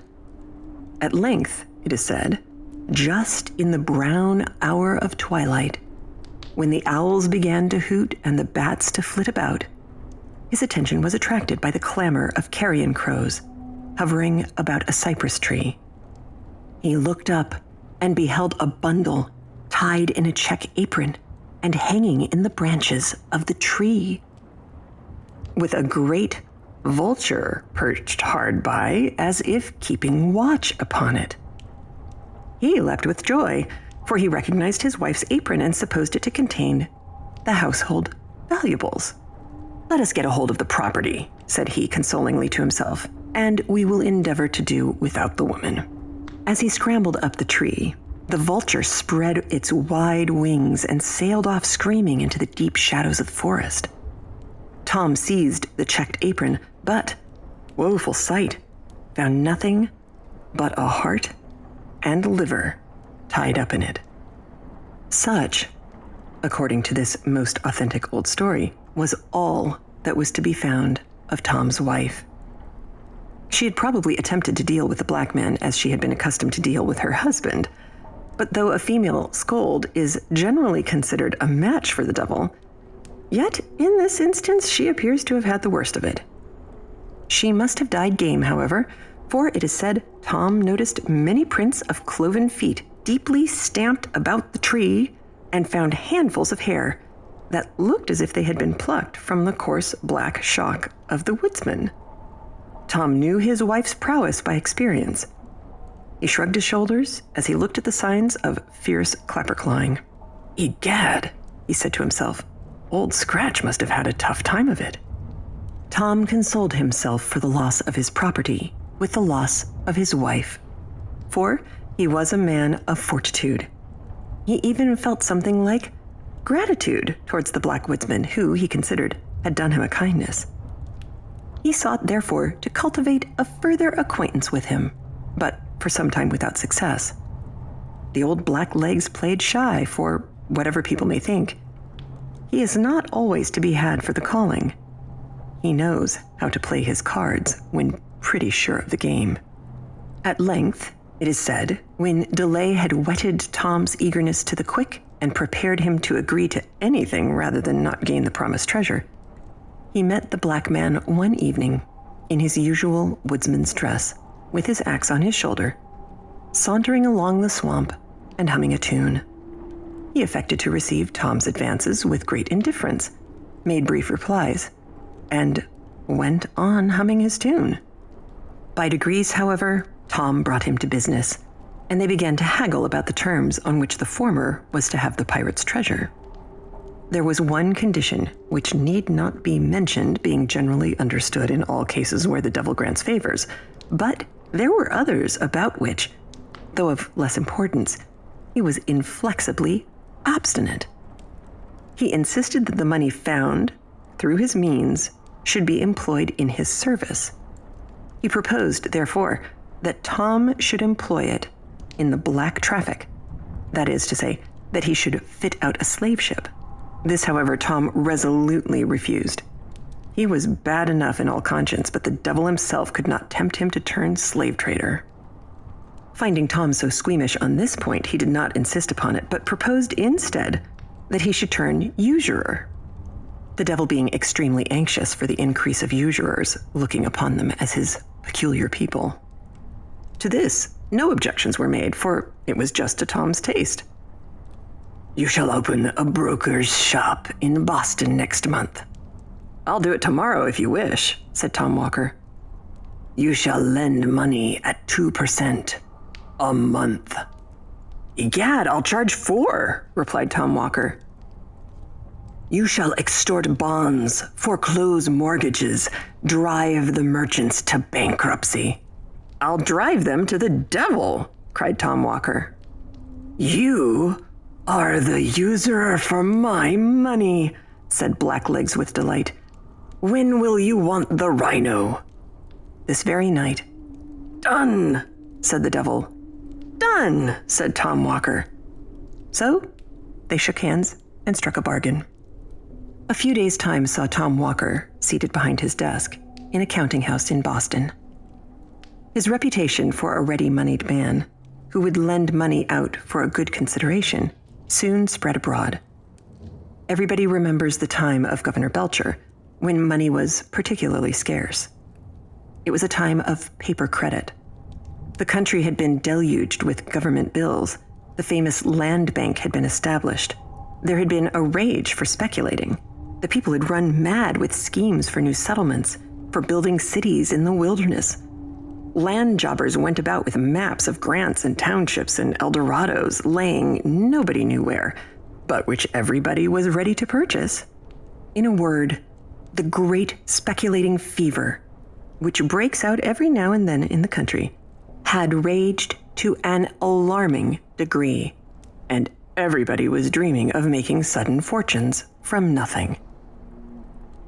At length, it is said, just in the brown hour of twilight, when the owls began to hoot and the bats to flit about, his attention was attracted by the clamor of carrion crows hovering about a cypress tree. He looked up and beheld a bundle tied in a check apron and hanging in the branches of the tree, with a great vulture perched hard by as if keeping watch upon it. He leapt with joy, for he recognized his wife's apron and supposed it to contain the household valuables. "Let us get a hold of the property," said he consolingly to himself, "and we will endeavor to do without the woman." As he scrambled up the tree, the vulture spread its wide wings and sailed off screaming into the deep shadows of the forest. Tom seized the checked apron, but, woeful sight, found nothing but a heart and liver tied up in it. Such, according to this most authentic old story, was all that was to be found of Tom's wife. She had probably attempted to deal with the black man as she had been accustomed to deal with her husband, but though a female scold is generally considered a match for the devil, yet in this instance she appears to have had the worst of it. She must have died game, however, for it is said Tom noticed many prints of cloven feet deeply stamped about the tree and found handfuls of hair that looked as if they had been plucked from the coarse black shock of the woodsman. Tom knew his wife's prowess by experience. He shrugged his shoulders as he looked at the signs of fierce clapper-clawing. "Egad," he said to himself, "Old Scratch must have had a tough time of it." Tom consoled himself for the loss of his property with the loss of his wife, for he was a man of fortitude. He even felt something like gratitude towards the Black Woodsman, who, he considered, had done him a kindness. He sought, therefore, to cultivate a further acquaintance with him, but for some time without success. The old black legs played shy, for whatever people may think, he is not always to be had for the calling. He knows how to play his cards when pretty sure of the game. At length, it is said, when delay had whetted Tom's eagerness to the quick and prepared him to agree to anything rather than not gain the promised treasure, he met the black man one evening in his usual woodsman's dress, with his axe on his shoulder, sauntering along the swamp and humming a tune. He affected to receive Tom's advances with great indifference, made brief replies, and went on humming his tune. By degrees, however, Tom brought him to business, and they began to haggle about the terms on which the former was to have the pirate's treasure. There was one condition which need not be mentioned, being generally understood in all cases where the devil grants favors, but there were others about which, though of less importance, he was inflexibly obstinate. He insisted that the money found, through his means, should be employed in his service. He proposed, therefore, that Tom should employ it in the black traffic, that is to say, that he should fit out a slave ship. This, however, Tom resolutely refused. He was bad enough in all conscience, but the devil himself could not tempt him to turn slave trader. Finding Tom so squeamish on this point, he did not insist upon it, but proposed instead that he should turn usurer, the devil being extremely anxious for the increase of usurers, looking upon them as his peculiar people. To this, no objections were made, for it was just to Tom's taste. "You shall open a broker's shop in Boston next month." "I'll do it tomorrow if you wish," said Tom Walker. "You shall lend money at 2% a month." "Egad, I'll charge 4, replied Tom Walker. "You shall extort bonds, foreclose mortgages, drive the merchants to bankruptcy." "I'll drive them to the devil," cried Tom Walker. "You are the usurer for my money," said Blacklegs with delight. "When will you want the rhino?" "This very night." "Done," said the devil. "Done," said Tom Walker. So they shook hands and struck a bargain. A few days' time saw Tom Walker seated behind his desk in a counting house in Boston. His reputation for a ready-moneyed man who would lend money out for a good consideration soon spread abroad. Everybody remembers the time of Governor Belcher, when money was particularly scarce. It was a time of paper credit. The country had been deluged with government bills. The famous land bank had been established. There had been a rage for speculating. The people had run mad with schemes for new settlements, for building cities in the wilderness. Land jobbers went about with maps of grants and townships and Eldorados, laying nobody knew where, but which everybody was ready to purchase. In a word, the great speculating fever, which breaks out every now and then in the country, had raged to an alarming degree, and everybody was dreaming of making sudden fortunes from nothing.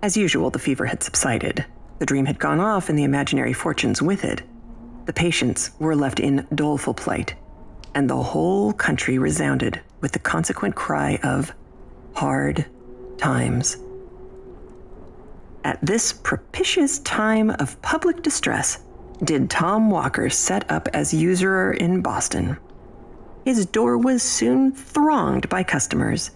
As usual, the fever had subsided. The dream had gone off and the imaginary fortunes with it. The patients were left in doleful plight. and the whole country resounded with the consequent cry of hard times. At this propitious time of public distress did Tom Walker set up as usurer in Boston. His door was soon thronged by customers,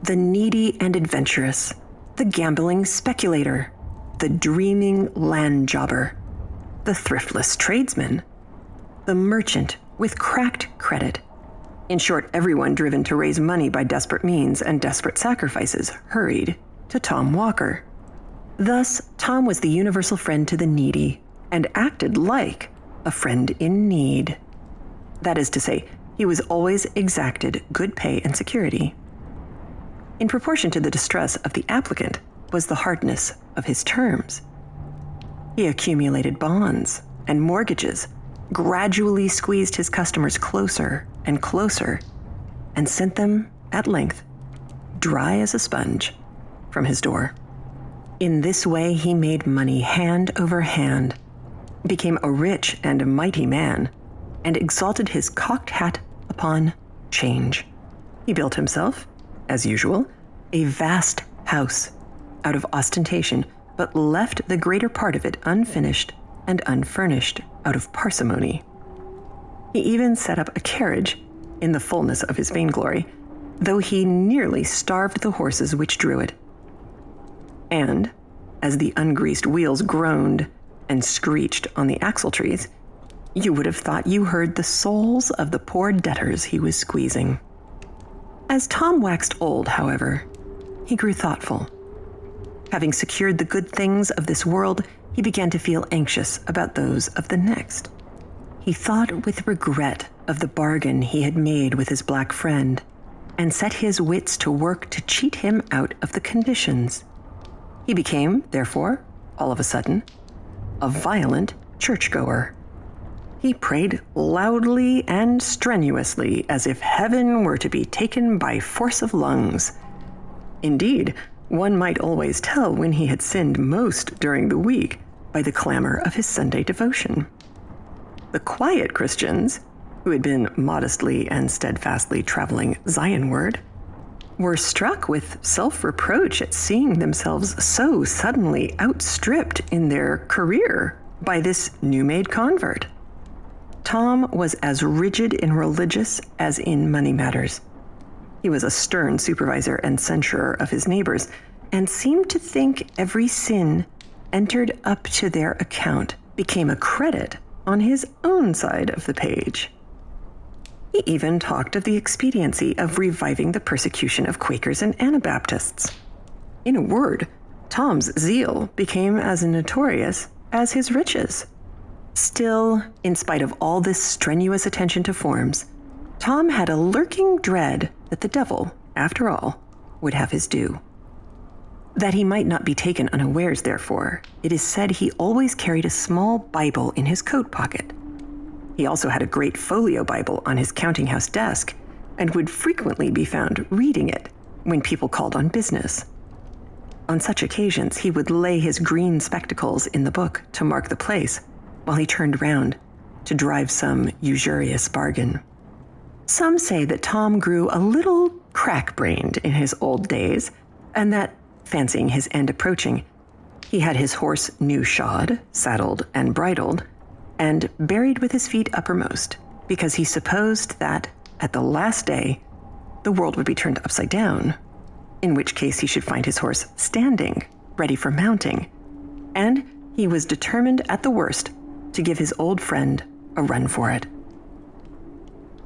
the needy and adventurous, the gambling speculator, the dreaming land jobber, the thriftless tradesman, the merchant with cracked credit. In short, everyone driven to raise money by desperate means and desperate sacrifices hurried to Tom Walker. Thus, Tom was the universal friend to the needy and acted like a friend in need. That is to say, he was always exacted good pay and security. In proportion to the distress of the applicant was the hardness of his terms. He accumulated bonds and mortgages, gradually squeezed his customers closer and closer, and sent them, at length, dry as a sponge, from his door. In this way he made money hand over hand, became a rich and mighty man, and exalted his cocked hat upon change. He built himself, as usual, a vast house out of ostentation, but left the greater part of it unfinished and unfurnished out of parsimony. He even set up a carriage in the fullness of his vainglory, though he nearly starved the horses which drew it. And, as the ungreased wheels groaned and screeched on the axle-trees, you would have thought you heard the souls of the poor debtors he was squeezing. As Tom waxed old, however, he grew thoughtful. Having secured the good things of this world, he began to feel anxious about those of the next. He thought with regret of the bargain he had made with his black friend, and set his wits to work to cheat him out of the conditions. He became, therefore, all of a sudden, a violent churchgoer. He prayed loudly and strenuously as if heaven were to be taken by force of lungs. Indeed, one might always tell when he had sinned most during the week by the clamor of his Sunday devotion. The quiet Christians, who had been modestly and steadfastly traveling Zionward, were struck with self-reproach at seeing themselves so suddenly outstripped in their career by this new-made convert. Tom was as rigid in religious as in money matters. He was a stern supervisor and censurer of his neighbors, and seemed to think every sin entered up to their account became a credit on his own side of the page. He even talked of the expediency of reviving the persecution of Quakers and Anabaptists. In a word, Tom's zeal became as notorious as his riches. Still, in spite of all this strenuous attention to forms, Tom had a lurking dread that the devil, after all, would have his due. That he might not be taken unawares, therefore, it is said he always carried a small Bible in his coat pocket. He also had a great folio Bible on his counting-house desk, and would frequently be found reading it when people called on business. On such occasions, he would lay his green spectacles in the book to mark the place, while he turned round to drive some usurious bargain. Some say that Tom grew a little crack-brained in his old days, and that, fancying his end approaching, he had his horse new shod, saddled, and bridled, and buried with his feet uppermost, because he supposed that, at the last day, the world would be turned upside down, in which case he should find his horse standing, ready for mounting, and he was determined at the worst to give his old friend a run for it.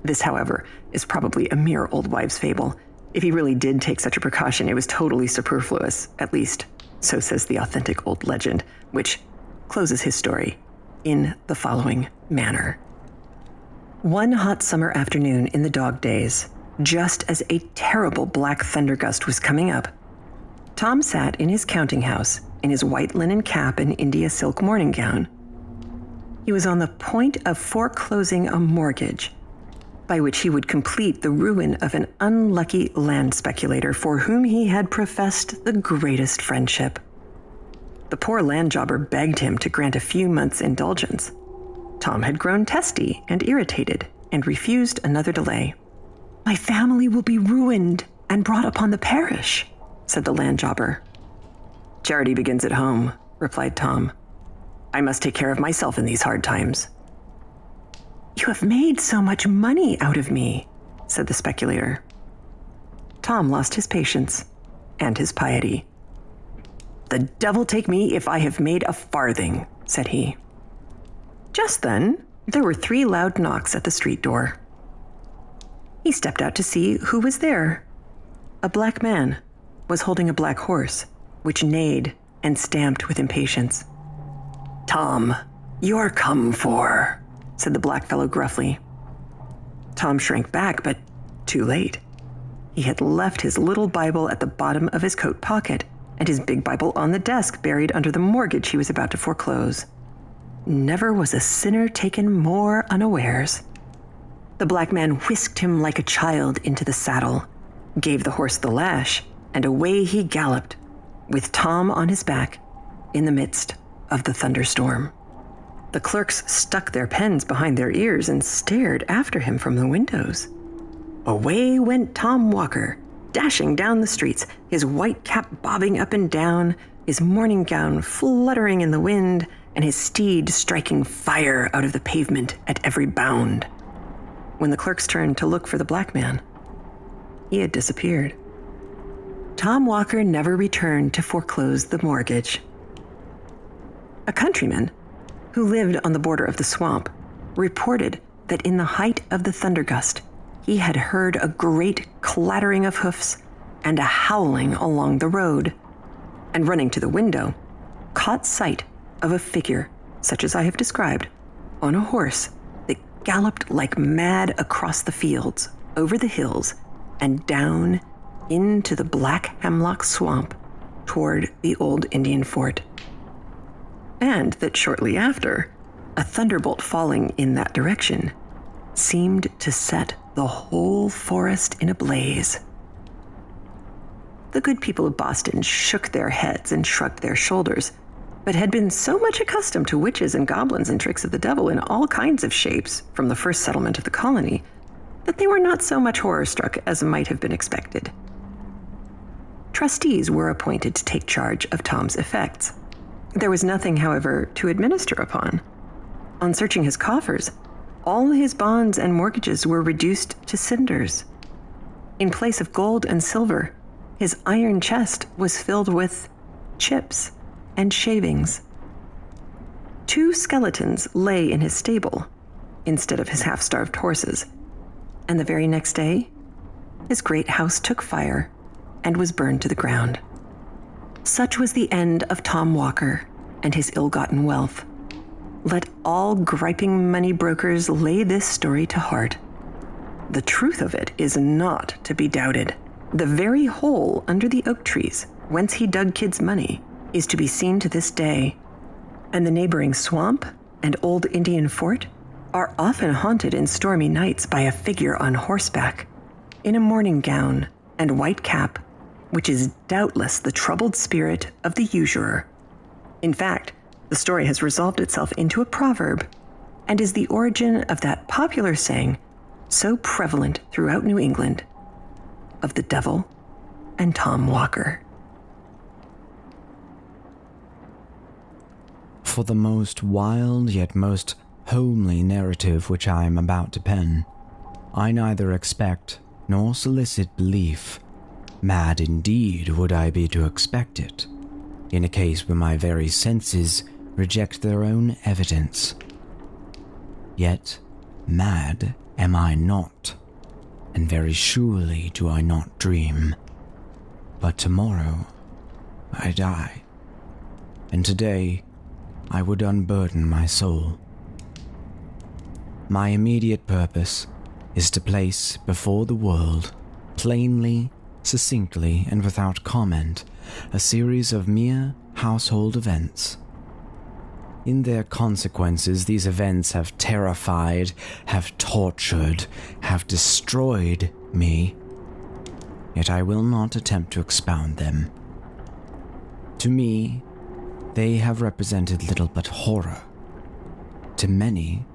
This, however, is probably a mere old wives' fable. If he really did take such a precaution, it was totally superfluous, at least, so says the authentic old legend, which closes his story in the following manner. One hot summer afternoon in the dog days, just as a terrible black thunder gust was coming up, Tom sat in his counting house in his white linen cap and India silk morning gown. He was on the point of foreclosing a mortgage by which he would complete the ruin of an unlucky land speculator for whom he had professed the greatest friendship. The poor land jobber begged him to grant a few months' indulgence. Tom had grown testy and irritated, and refused another delay. "My family will be ruined and brought upon the parish," said the land jobber. "Charity begins at home," replied Tom. "I must take care of myself in these hard times." "You have made so much money out of me," said the speculator. Tom lost his patience and his piety. "The devil take me if I have made a farthing," said he. Just then, there were 3 loud knocks at the street door. He stepped out to see who was there. A black man was holding a black horse, which neighed and stamped with impatience. "Tom, you're come for," said the black fellow gruffly. Tom shrank back, but too late. He had left his little Bible at the bottom of his coat pocket, and his big Bible on the desk buried under the mortgage he was about to foreclose. Never was a sinner taken more unawares. The black man whisked him like a child into the saddle, gave the horse the lash, and away he galloped, with Tom on his back, in the midst of the thunderstorm. The clerks stuck their pens behind their ears and stared after him from the windows. Away went Tom Walker, dashing down the streets, his white cap bobbing up and down, his morning gown fluttering in the wind, and his steed striking fire out of the pavement at every bound. When the clerks turned to look for the black man, he had disappeared. Tom Walker never returned to foreclose the mortgage. A countryman who lived on the border of the swamp reported that in the height of the thundergust, he had heard a great clattering of hoofs and a howling along the road, and running to the window, caught sight of a figure, such as I have described, on a horse that galloped like mad across the fields, over the hills, and down into the black hemlock swamp toward the old Indian fort. And that shortly after, a thunderbolt falling in that direction seemed to set the whole forest in a blaze. The good people of Boston shook their heads and shrugged their shoulders, but had been so much accustomed to witches and goblins and tricks of the devil in all kinds of shapes from the first settlement of the colony, that they were not so much horror-struck as might have been expected. Trustees were appointed to take charge of Tom's effects. There was nothing, however, to administer upon. On searching his coffers, all his bonds and mortgages were reduced to cinders. In place of gold and silver, his iron chest was filled with chips and shavings. 2 skeletons lay in his stable instead of his half-starved horses, and the very next day, his great house took fire and was burned to the ground. Such was the end of Tom Walker and his ill-gotten wealth. Let all griping money brokers lay this story to heart. The truth of it is not to be doubted. The very hole under the oak trees, whence he dug Kid's money, is to be seen to this day, and the neighboring swamp and old Indian fort are often haunted in stormy nights by a figure on horseback, in a morning gown and white cap, which is doubtless the troubled spirit of the usurer. In fact, the story has resolved itself into a proverb, and is the origin of that popular saying, so prevalent throughout New England, of the devil and Tom Walker. For the most wild yet most homely narrative which I am about to pen, I neither expect nor solicit belief. Mad indeed would I be to expect it, in a case where my very senses reject their own evidence. Yet mad am I not, and very surely do I not dream. But tomorrow I die, and today I would unburden my soul. My immediate purpose is to place before the world, plainly, succinctly, and without comment, a series of mere household events. In their consequences, these events have terrified, have tortured, have destroyed me, yet I will not attempt to expound them. To me, they have represented little but horror. To many,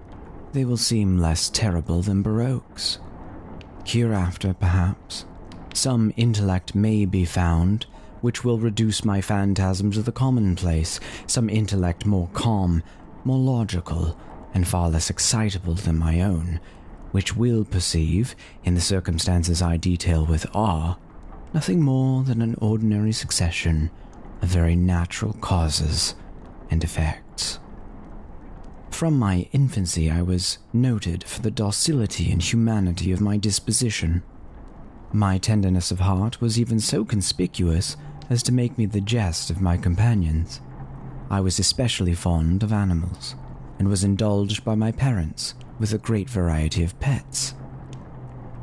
they will seem less terrible than Baroque's. Hereafter, perhaps, some intellect may be found which will reduce my phantasm to the commonplace, some intellect more calm, more logical, and far less excitable than my own, which will perceive, in the circumstances I detail with awe, nothing more than an ordinary succession of very natural causes and effects. From my infancy I was noted for the docility and humanity of my disposition. My tenderness of heart was even so conspicuous as to make me the jest of my companions. I was especially fond of animals, and was indulged by my parents with a great variety of pets.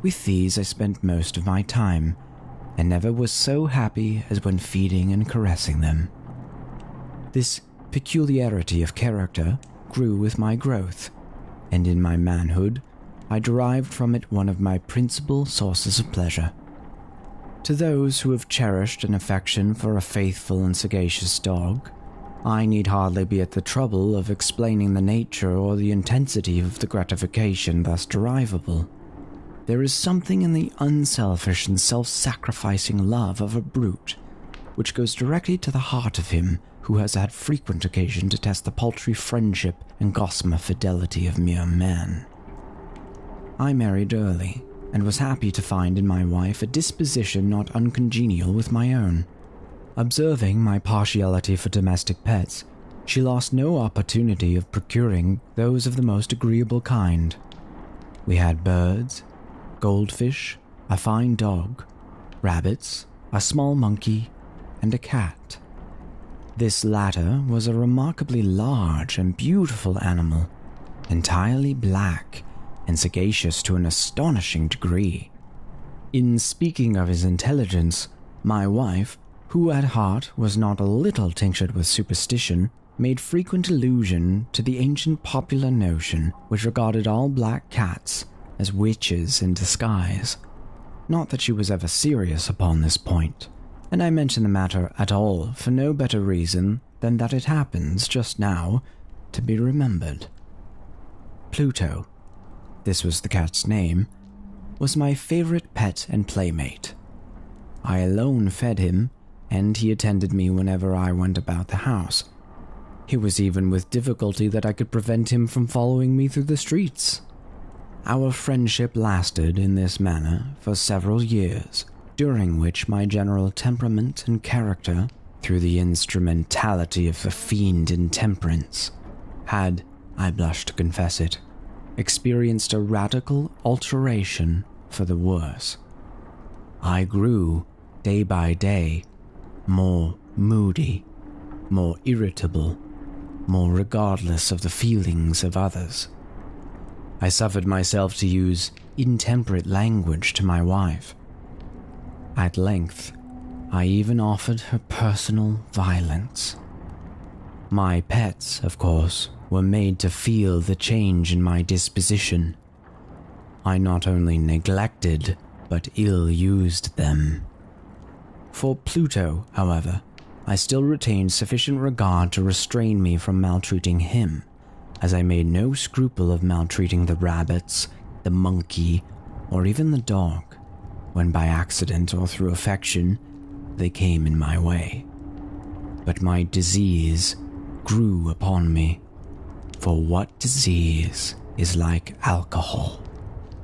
With these I spent most of my time, and never was so happy as when feeding and caressing them. This peculiarity of character grew with my growth, and in my manhood I derived from it one of my principal sources of pleasure. To those who have cherished an affection for a faithful and sagacious dog, I need hardly be at the trouble of explaining the nature or the intensity of the gratification thus derivable. There is something in the unselfish and self-sacrificing love of a brute which goes directly to the heart of him who has had frequent occasion to test the paltry friendship and gossamer fidelity of mere man. I married early, and was happy to find in my wife a disposition not uncongenial with my own. Observing my partiality for domestic pets, she lost no opportunity of procuring those of the most agreeable kind. We had birds, goldfish, a fine dog, rabbits, a small monkey, and a cat. This latter was a remarkably large and beautiful animal, entirely black and sagacious to an astonishing degree. In speaking of his intelligence, my wife, who at heart was not a little tinctured with superstition, made frequent allusion to the ancient popular notion which regarded all black cats as witches in disguise. Not that she was ever serious upon this point, and I mention the matter at all for no better reason than that it happens, just now, to be remembered. Pluto, this was the cat's name, was my favorite pet and playmate. I alone fed him, and he attended me whenever I went about the house. It was even with difficulty that I could prevent him from following me through the streets. Our friendship lasted in this manner for several years, during which my general temperament and character, through the instrumentality of the fiend intemperance, had, I blush to confess it, experienced a radical alteration for the worse. I grew, day by day, more moody, more irritable, more regardless of the feelings of others. I suffered myself to use intemperate language to my wife. At length, I even offered her personal violence. My pets, of course, were made to feel the change in my disposition. I not only neglected, but ill-used them. For Pluto, however, I still retained sufficient regard to restrain me from maltreating him, as I made no scruple of maltreating the rabbits, the monkey, or even the dog, when by accident or through affection they came in my way. But my disease grew upon me, for what disease is like alcohol?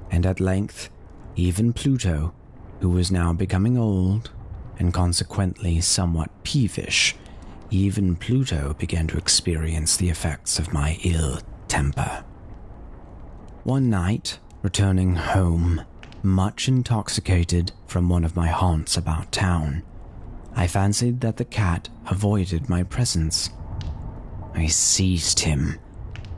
And at length, even Pluto, who was now becoming old, and consequently somewhat peevish, even Pluto began to experience the effects of my ill temper. One night, returning home, much intoxicated from one of my haunts about town, I fancied that the cat avoided my presence. I seized him,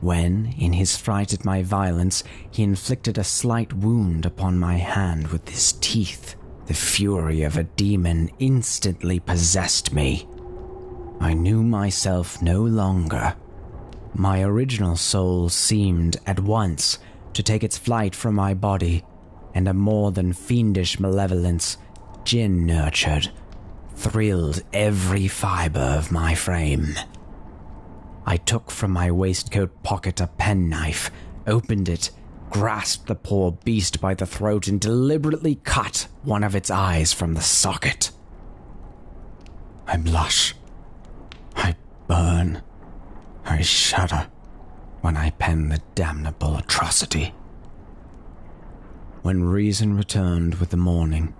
when, in his fright at my violence, he inflicted a slight wound upon my hand with his teeth. The fury of a demon instantly possessed me. I knew myself no longer. My original soul seemed, at once, to take its flight from my body, and a more than fiendish malevolence, gin-nurtured, thrilled every fibre of my frame. I took from my waistcoat pocket a penknife, opened it, grasped the poor beast by the throat, and deliberately cut one of its eyes from the socket. I blush. I burn. I shudder when I pen the damnable atrocity. When reason returned with the morning,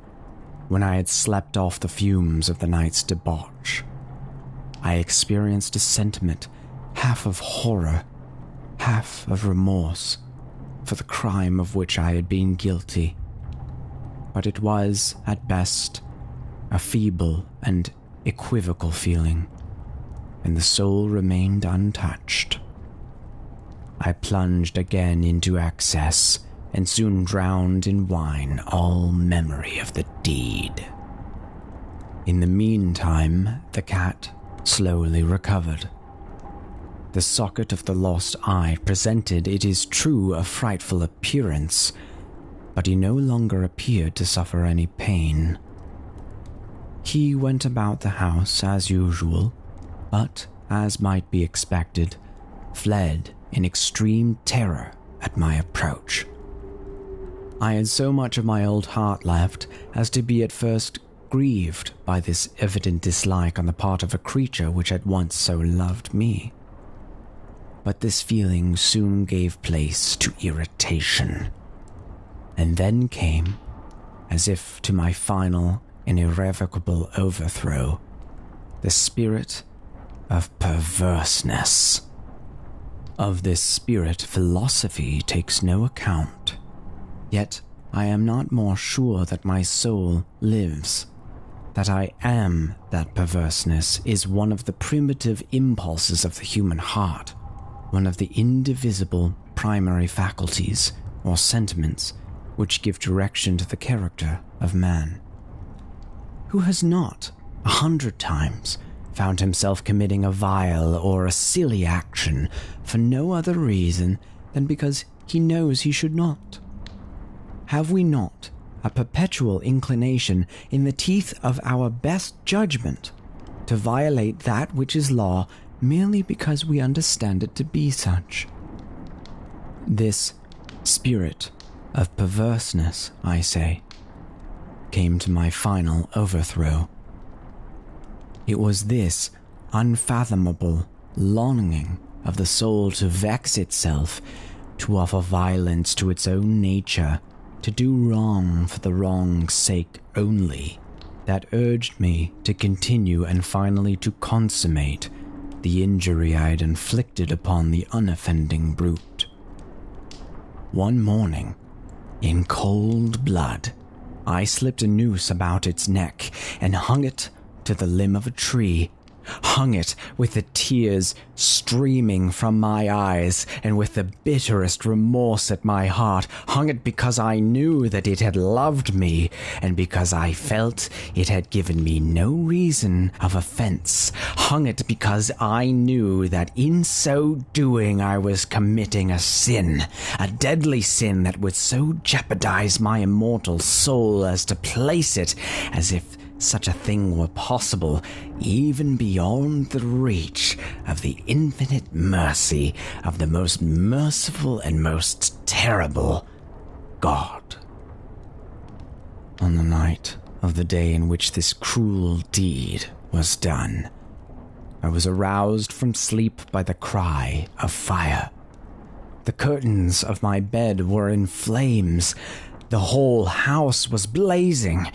when I had slept off the fumes of the night's debauch, I experienced a sentiment half of horror, half of remorse for the crime of which I had been guilty. But it was, at best, a feeble and equivocal feeling, and the soul remained untouched. I plunged again into excess, and soon drowned in wine all memory of the deed. In the meantime, the cat slowly recovered. The socket of the lost eye presented, it is true, a frightful appearance, but he no longer appeared to suffer any pain. He went about the house as usual, but, as might be expected, fled in extreme terror at my approach. I had so much of my old heart left as to be at first grieved by this evident dislike on the part of a creature which had once so loved me. But this feeling soon gave place to irritation, and then came, as if to my final and irrevocable overthrow, the spirit of perverseness. Of this spirit philosophy takes no account. Yet I am not more sure that my soul lives. That I am that perverseness is one of the primitive impulses of the human heart, one of the indivisible primary faculties or sentiments which give direction to the character of man. Who has not, 100 times, found himself committing a vile or a silly action for no other reason than because he knows he should not? Have we not a perpetual inclination in the teeth of our best judgment to violate that which is law merely because we understand it to be such? This spirit of perverseness, I say, came to my final overthrow. It was this unfathomable longing of the soul to vex itself, to offer violence to its own nature, to do wrong for the wrong's sake only, that urged me to continue and finally to consummate the injury I had inflicted upon the unoffending brute. One morning, in cold blood, I slipped a noose about its neck and hung it to the limb of a tree, hung it with the tears streaming from my eyes and with the bitterest remorse at my heart, hung it because I knew that it had loved me and because I felt it had given me no reason of offense, hung it because I knew that in so doing I was committing a sin, a deadly sin that would so jeopardize my immortal soul as to place it, as if such a thing were possible, even beyond the reach of the infinite mercy of the most merciful and most terrible God. On the night of the day in which this cruel deed was done, I was aroused from sleep by the cry of fire. The curtains of my bed were in flames. The whole house was blazing.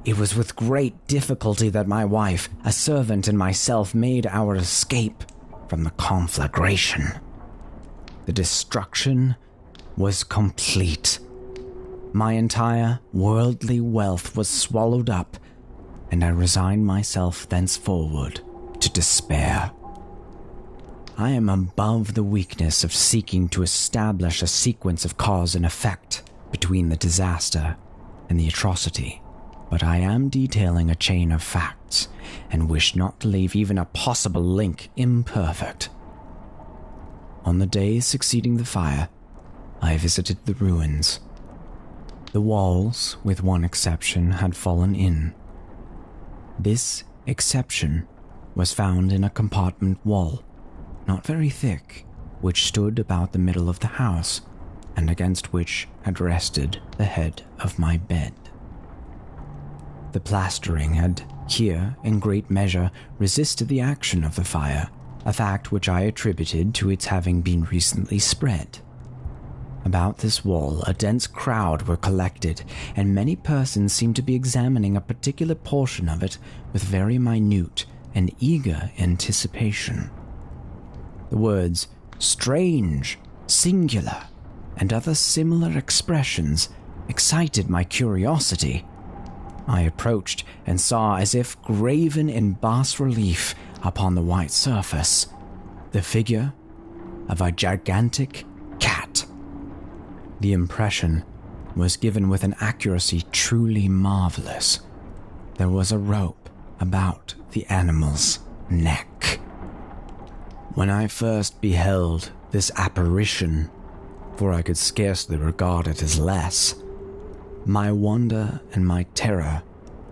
It was with great difficulty that my wife, a servant, and myself made our escape from the conflagration. The destruction was complete. My entire worldly wealth was swallowed up, and I resigned myself thenceforward to despair. I am above the weakness of seeking to establish a sequence of cause and effect between the disaster and the atrocity, but I am detailing a chain of facts and wish not to leave even a possible link imperfect. On the day succeeding the fire, I visited the ruins. The walls, with one exception, had fallen in. This exception was found in a compartment wall, not very thick, which stood about the middle of the house, and against which had rested the head of my bed. The plastering had here, in great measure, resisted the action of the fire, a fact which I attributed to its having been recently spread. About this wall, a dense crowd were collected, and many persons seemed to be examining a particular portion of it with very minute and eager anticipation. The words strange, singular, and other similar expressions excited my curiosity. I approached and saw, as if graven in bas-relief upon the white surface, the figure of a gigantic cat. The impression was given with an accuracy truly marvelous. There was a rope about the animal's neck. When I first beheld this apparition, for I could scarcely regard it as less, my wonder and my terror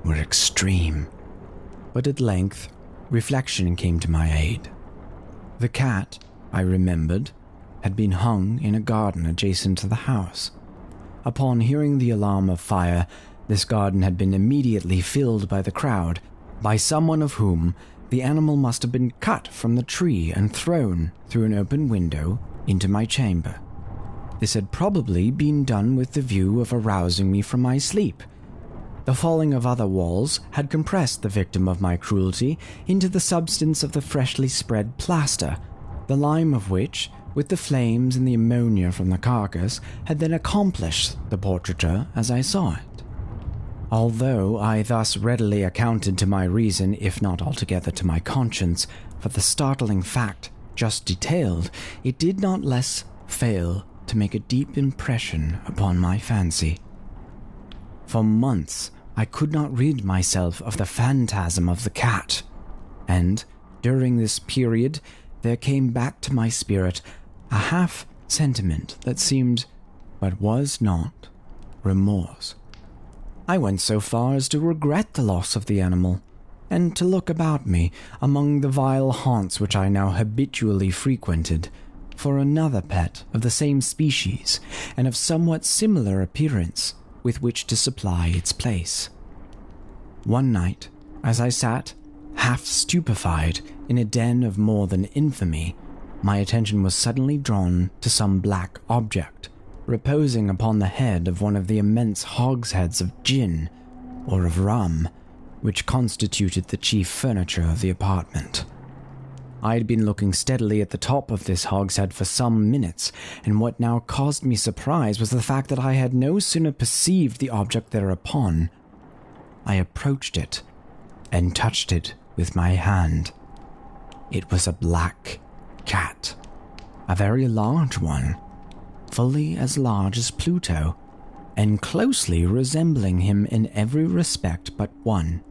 were extreme. But at length, reflection came to my aid. The cat, I remembered, had been hung in a garden adjacent to the house. Upon hearing the alarm of fire, this garden had been immediately filled by the crowd, by someone of whom the animal must have been cut from the tree and thrown through an open window into my chamber. This had probably been done with the view of arousing me from my sleep. The falling of other walls had compressed the victim of my cruelty into the substance of the freshly spread plaster, the lime of which, with the flames and the ammonia from the carcass, had then accomplished the portraiture as I saw it. Although I thus readily accounted to my reason, if not altogether to my conscience, for the startling fact just detailed, it did not less fail to make a deep impression upon my fancy. For months I could not rid myself of the phantasm of the cat, and during this period there came back to my spirit a half-sentiment that seemed, but was not, remorse. I went so far as to regret the loss of the animal, and to look about me among the vile haunts which I now habitually frequented, for another pet of the same species and of somewhat similar appearance with which to supply its place. One night, as I sat, half stupefied, in a den of more than infamy, my attention was suddenly drawn to some black object, reposing upon the head of one of the immense hogsheads of gin, or of rum, which constituted the chief furniture of the apartment. I had been looking steadily at the top of this hogshead for some minutes, and what now caused me surprise was the fact that I had no sooner perceived the object thereupon. I approached it and touched it with my hand. It was a black cat, a very large one, fully as large as Pluto, and closely resembling him in every respect but one.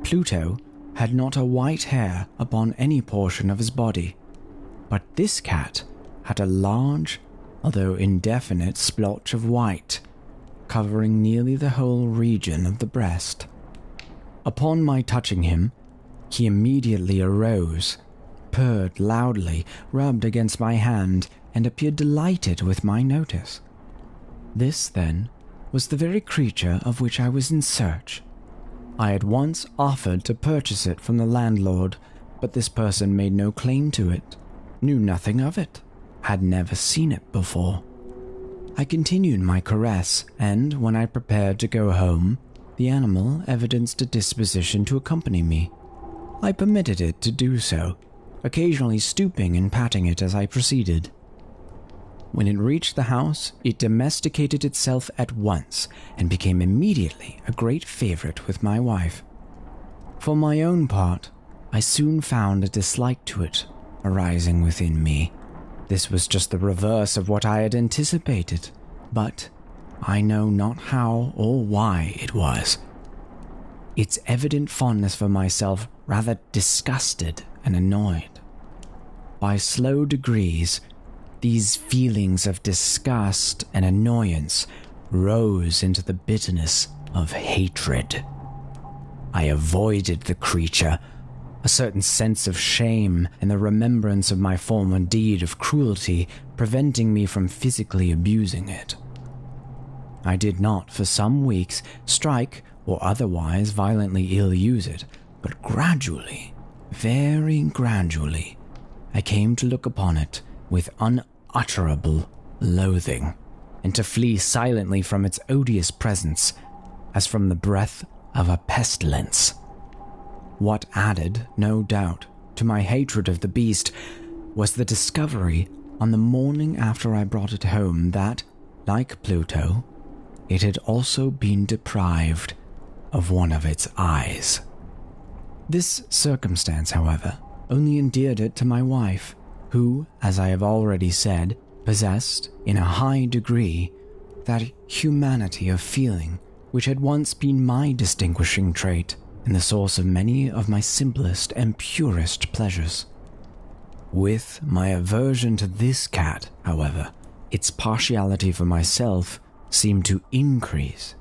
Pluto had not a white hair upon any portion of his body, but this cat had a large, although indefinite, splotch of white, covering nearly the whole region of the breast. Upon my touching him, he immediately arose, purred loudly, rubbed against my hand, and appeared delighted with my notice. This, then, was the very creature of which I was in search. I had once offered to purchase it from the landlord, but this person made no claim to it, knew nothing of it, had never seen it before. I continued my caress, and when I prepared to go home, the animal evidenced a disposition to accompany me. I permitted it to do so, occasionally stooping and patting it as I proceeded. When it reached the house, it domesticated itself at once and became immediately a great favorite with my wife. For my own part, I soon found a dislike to it arising within me. This was just the reverse of what I had anticipated, but I know not how or why it was. Its evident fondness for myself rather disgusted and annoyed. By slow degrees, these feelings of disgust and annoyance rose into the bitterness of hatred. I avoided the creature, a certain sense of shame and the remembrance of my former deed of cruelty preventing me from physically abusing it. I did not, for some weeks, strike or otherwise violently ill-use it, but gradually, very gradually, I came to look upon it with unutterable loathing, and to flee silently from its odious presence, as from the breath of a pestilence. What added, no doubt, to my hatred of the beast was the discovery on the morning after I brought it home that, like Pluto, it had also been deprived of one of its eyes. This circumstance, however, only endeared it to my wife, who, as I have already said, possessed, in a high degree, that humanity of feeling which had once been my distinguishing trait and the source of many of my simplest and purest pleasures. With my aversion to this cat, however, its partiality for myself seemed to increase.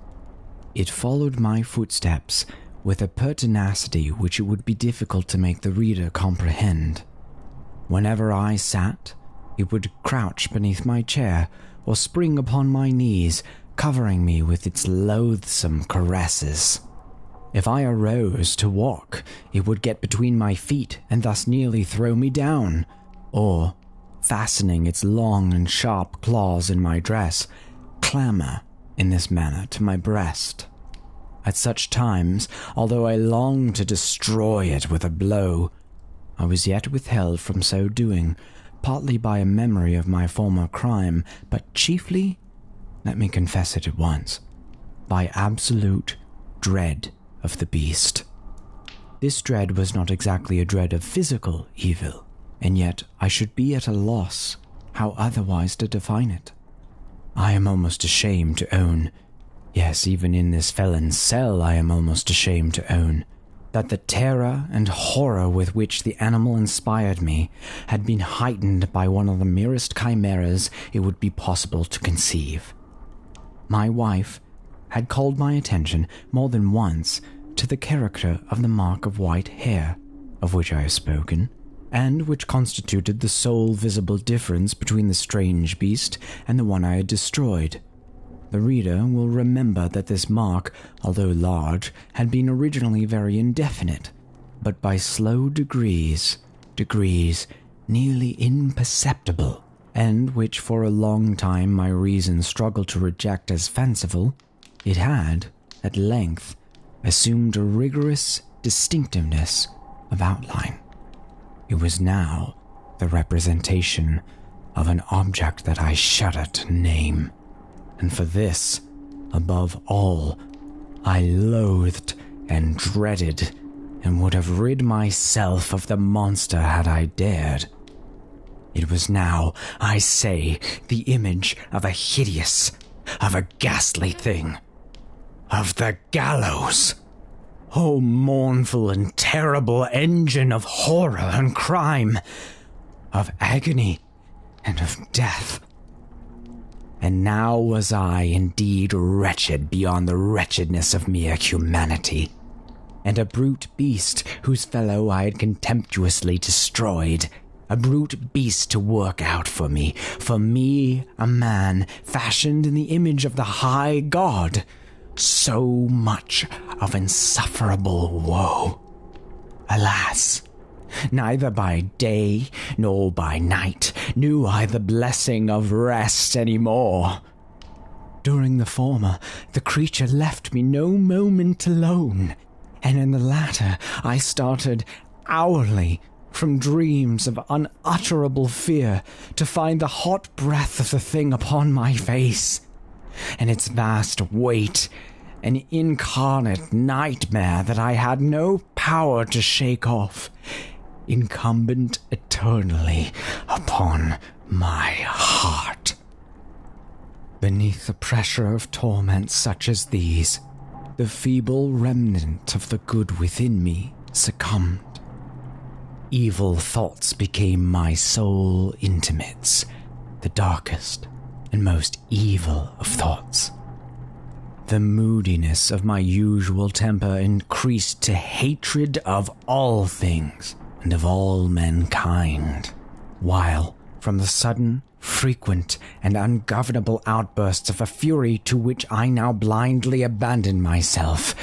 It followed my footsteps with a pertinacity which it would be difficult to make the reader comprehend. Whenever I sat, it would crouch beneath my chair or spring upon my knees, covering me with its loathsome caresses. If I arose to walk, it would get between my feet and thus nearly throw me down, or, fastening its long and sharp claws in my dress, clamber in this manner to my breast. At such times, although I longed to destroy it with a blow, I was yet withheld from so doing, partly by a memory of my former crime, but chiefly, let me confess it at once, by absolute dread of the beast. This dread was not exactly a dread of physical evil, and yet I should be at a loss how otherwise to define it. I am almost ashamed to own, yes, even in this felon's cell I am almost ashamed to own, that the terror and horror with which the animal inspired me had been heightened by one of the merest chimeras it would be possible to conceive. My wife had called my attention more than once to the character of the mark of white hair, of which I have spoken, and which constituted the sole visible difference between the strange beast and the one I had destroyed. The reader will remember that this mark, although large, had been originally very indefinite, but by slow degrees nearly imperceptible, and which for a long time my reason struggled to reject as fanciful, it had, at length, assumed a rigorous distinctiveness of outline. It was now the representation of an object that I shudder to name, and for this, above all, I loathed and dreaded, and would have rid myself of the monster had I dared. It was now, I say, the image of a hideous, of a ghastly thing, of the gallows. O mournful and terrible engine of horror and crime, of agony and of death. And now was I indeed wretched beyond the wretchedness of mere humanity, and a brute beast whose fellow I had contemptuously destroyed, a brute beast to work out for me, a man fashioned in the image of the high God. So much of insufferable woe. Alas, neither by day nor by night knew I the blessing of rest any more. During the former, the creature left me no moment alone, and in the latter I started hourly from dreams of unutterable fear to find the hot breath of the thing upon my face, and its vast weight an incarnate nightmare that I had no power to shake off, incumbent eternally upon my heart. Beneath the pressure of torments such as these, the feeble remnant of the good within me succumbed. Evil thoughts became my sole intimates, the darkest and most evil of thoughts. The moodiness of my usual temper increased to hatred of all things and of all mankind, while, from the sudden, frequent, and ungovernable outbursts of a fury to which I now blindly abandoned myself,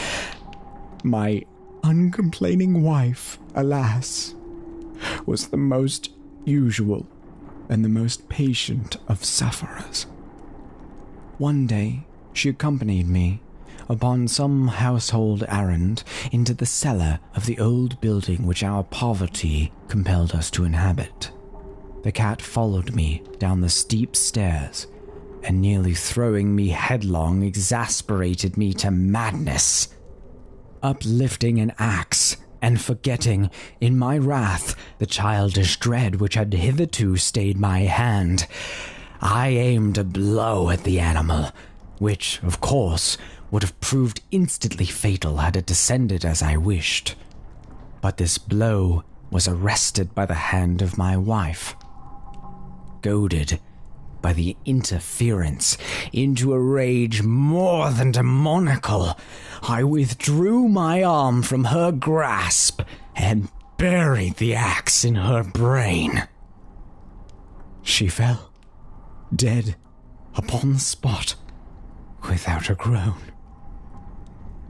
my uncomplaining wife, alas, was the most usual and the most patient of sufferers. One day, she accompanied me, upon some household errand, into the cellar of the old building which our poverty compelled us to inhabit. The cat followed me down the steep stairs, and nearly throwing me headlong, exasperated me to madness. Uplifting an axe, and forgetting, in my wrath, the childish dread which had hitherto stayed my hand, I aimed a blow at the animal, which, of course, would have proved instantly fatal had it descended as I wished. But this blow was arrested by the hand of my wife. Goaded by the interference into a rage more than demoniacal, I withdrew my arm from her grasp and buried the axe in her brain. She fell, dead, upon the spot, without a groan.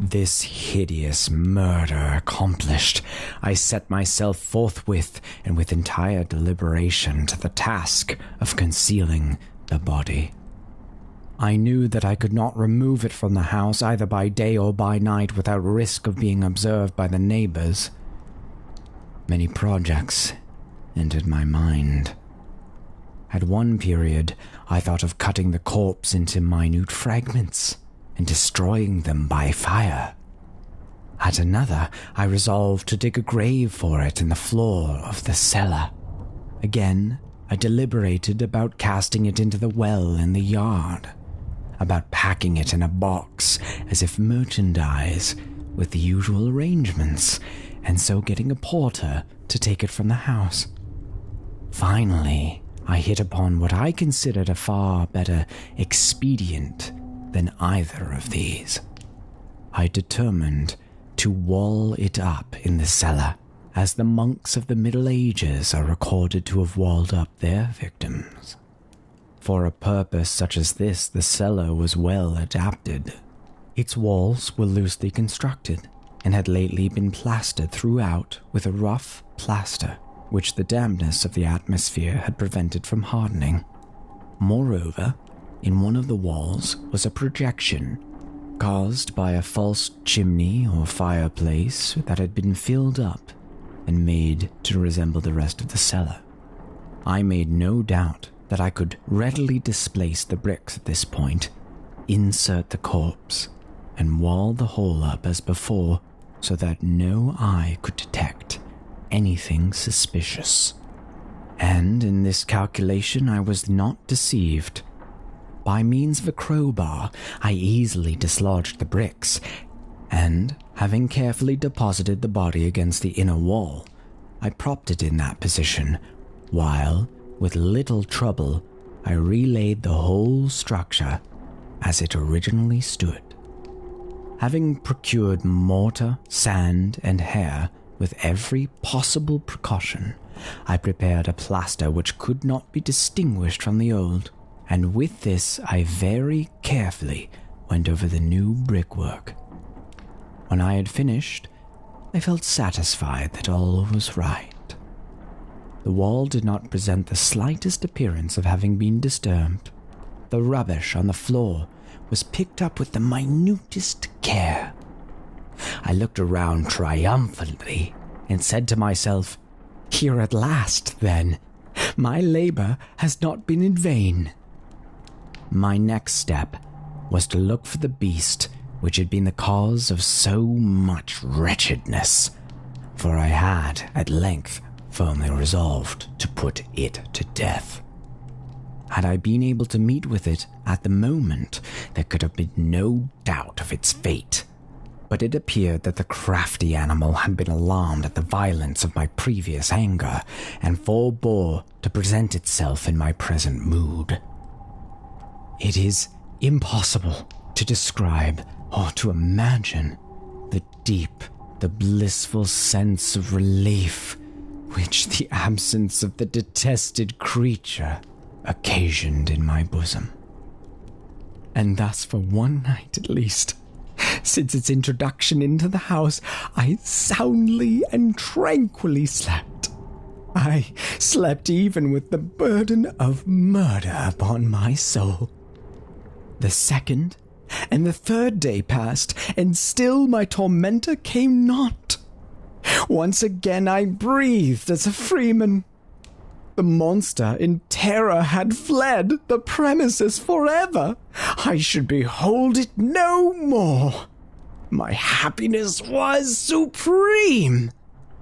This hideous murder accomplished, I set myself forthwith and with entire deliberation to the task of concealing the body. I knew that I could not remove it from the house either by day or by night without risk of being observed by the neighbors. Many projects entered my mind. At one period, I thought of cutting the corpse into minute fragments and destroying them by fire. At another, I resolved to dig a grave for it in the floor of the cellar. Again, I deliberated about casting it into the well in the yard, about packing it in a box as if merchandise with the usual arrangements, and so getting a porter to take it from the house. Finally, I hit upon what I considered a far better expedient than either of these. I determined to wall it up in the cellar, as the monks of the Middle Ages are recorded to have walled up their victims. For a purpose such as this, the cellar was well adapted. Its walls were loosely constructed, and had lately been plastered throughout with a rough plaster, which the dampness of the atmosphere had prevented from hardening. Moreover, in one of the walls was a projection, caused by a false chimney or fireplace that had been filled up and made to resemble the rest of the cellar. I made no doubt that I could readily displace the bricks at this point, insert the corpse, and wall the hole up as before, so that no eye could detect anything suspicious. And in this calculation I was not deceived. By means of a crowbar, I easily dislodged the bricks, and, having carefully deposited the body against the inner wall, I propped it in that position, while, with little trouble, I relaid the whole structure as it originally stood. Having procured mortar, sand, and hair with every possible precaution, I prepared a plaster which could not be distinguished from the old, and with this I very carefully went over the new brickwork. When I had finished, I felt satisfied that all was right. The wall did not present the slightest appearance of having been disturbed. The rubbish on the floor was picked up with the minutest care. I looked around triumphantly and said to myself, "Here at last, then. My labor has not been in vain." My next step was to look for the beast which had been the cause of so much wretchedness, for I had, at length, firmly resolved to put it to death. Had I been able to meet with it at the moment, there could have been no doubt of its fate. But it appeared that the crafty animal had been alarmed at the violence of my previous anger, and forbore to present itself in my present mood. It is impossible to describe or to imagine the deep, the blissful sense of relief which the absence of the detested creature occasioned in my bosom. And thus for one night at least, since its introduction into the house, I soundly and tranquilly slept. I slept even with the burden of murder upon my soul. The second and the third day passed, and still my tormentor came not. Once again I breathed as a freeman. The monster in terror had fled the premises forever. I should behold it no more. My happiness was supreme.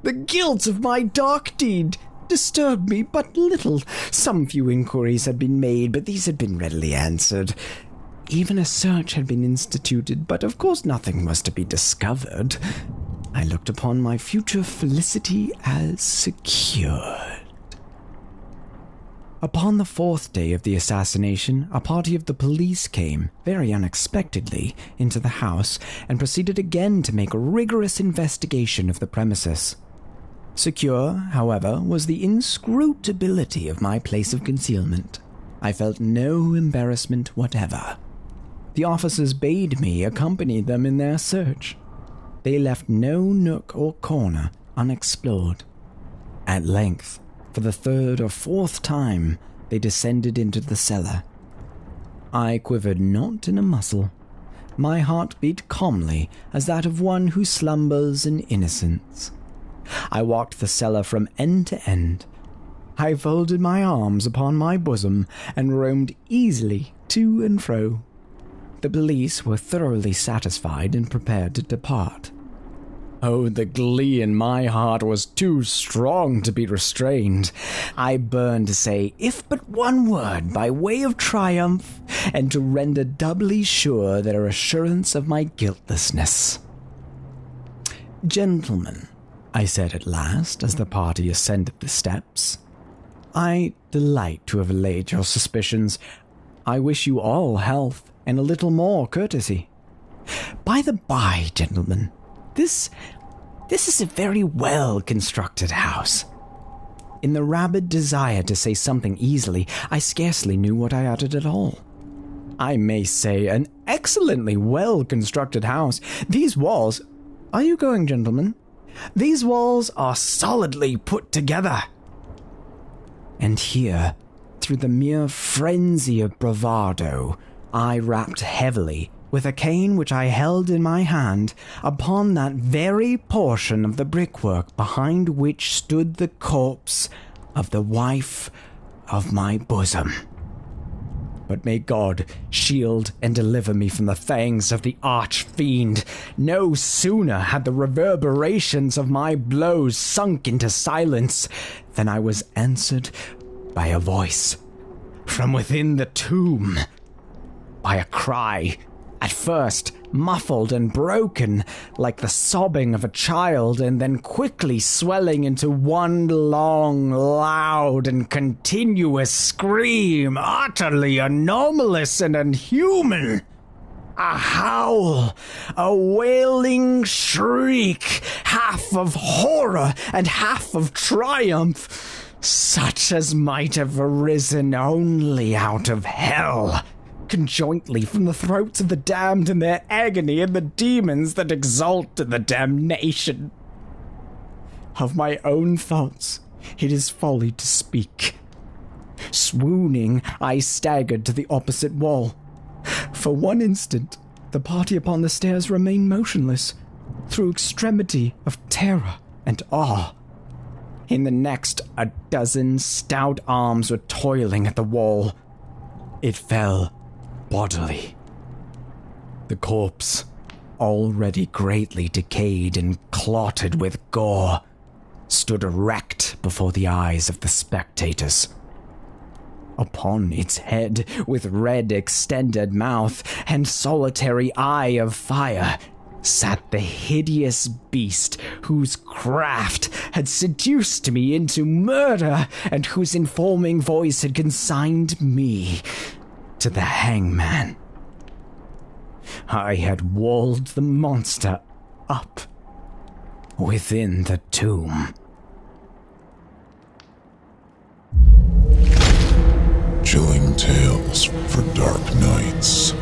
The guilt of my dark deed disturbed me but little. Some few inquiries had been made, but these had been readily answered. Even a search had been instituted, but of course nothing was to be discovered. I looked upon my future felicity as secured. Upon the fourth day of the assassination, a party of the police came, very unexpectedly, into the house and proceeded again to make a rigorous investigation of the premises. Secure, however, was the inscrutability of my place of concealment. I felt no embarrassment whatever. The officers bade me accompany them in their search. They left no nook or corner unexplored. At length, for the third or fourth time, they descended into the cellar. I quivered not in a muscle. My heart beat calmly as that of one who slumbers in innocence. I walked the cellar from end to end. I folded my arms upon my bosom and roamed easily to and fro. The police were thoroughly satisfied and prepared to depart. Oh, the glee in my heart was too strong to be restrained. I burned to say, if but one word, by way of triumph, and to render doubly sure their assurance of my guiltlessness. "Gentlemen," I said at last, as the party ascended the steps, "I delight to have allayed your suspicions. I wish you all health and a little more courtesy. By the by, gentlemen, This is a very well-constructed house." In the rabid desire to say something easily, I scarcely knew what I uttered at all. I may say an excellently well-constructed house. These walls— Are you going, gentlemen? These walls are solidly put together. And here, through the mere frenzy of bravado, I rapped heavily with a cane which I held in my hand, upon that very portion of the brickwork behind which stood the corpse of the wife of my bosom. But may God shield and deliver me from the fangs of the arch-fiend. No sooner had the reverberations of my blows sunk into silence than I was answered by a voice from within the tomb, by a cry, at first muffled and broken, like the sobbing of a child, and then quickly swelling into one long, loud, and continuous scream, utterly anomalous and inhuman. A howl, a wailing shriek, half of horror and half of triumph, such as might have arisen only out of hell, conjointly from the throats of the damned in their agony and the demons that exult in the damnation. Of my own thoughts, it is folly to speak. Swooning, I staggered to the opposite wall. For one instant, the party upon the stairs remained motionless, through extremity of terror and awe. In the next, a dozen stout arms were toiling at the wall. It fell bodily. The corpse, already greatly decayed and clotted with gore, stood erect before the eyes of the spectators. Upon its head, with red extended mouth and solitary eye of fire, sat the hideous beast whose craft had seduced me into murder and whose informing voice had consigned me to the hangman. I had walled the monster up within the tomb. Chilling tales for dark nights.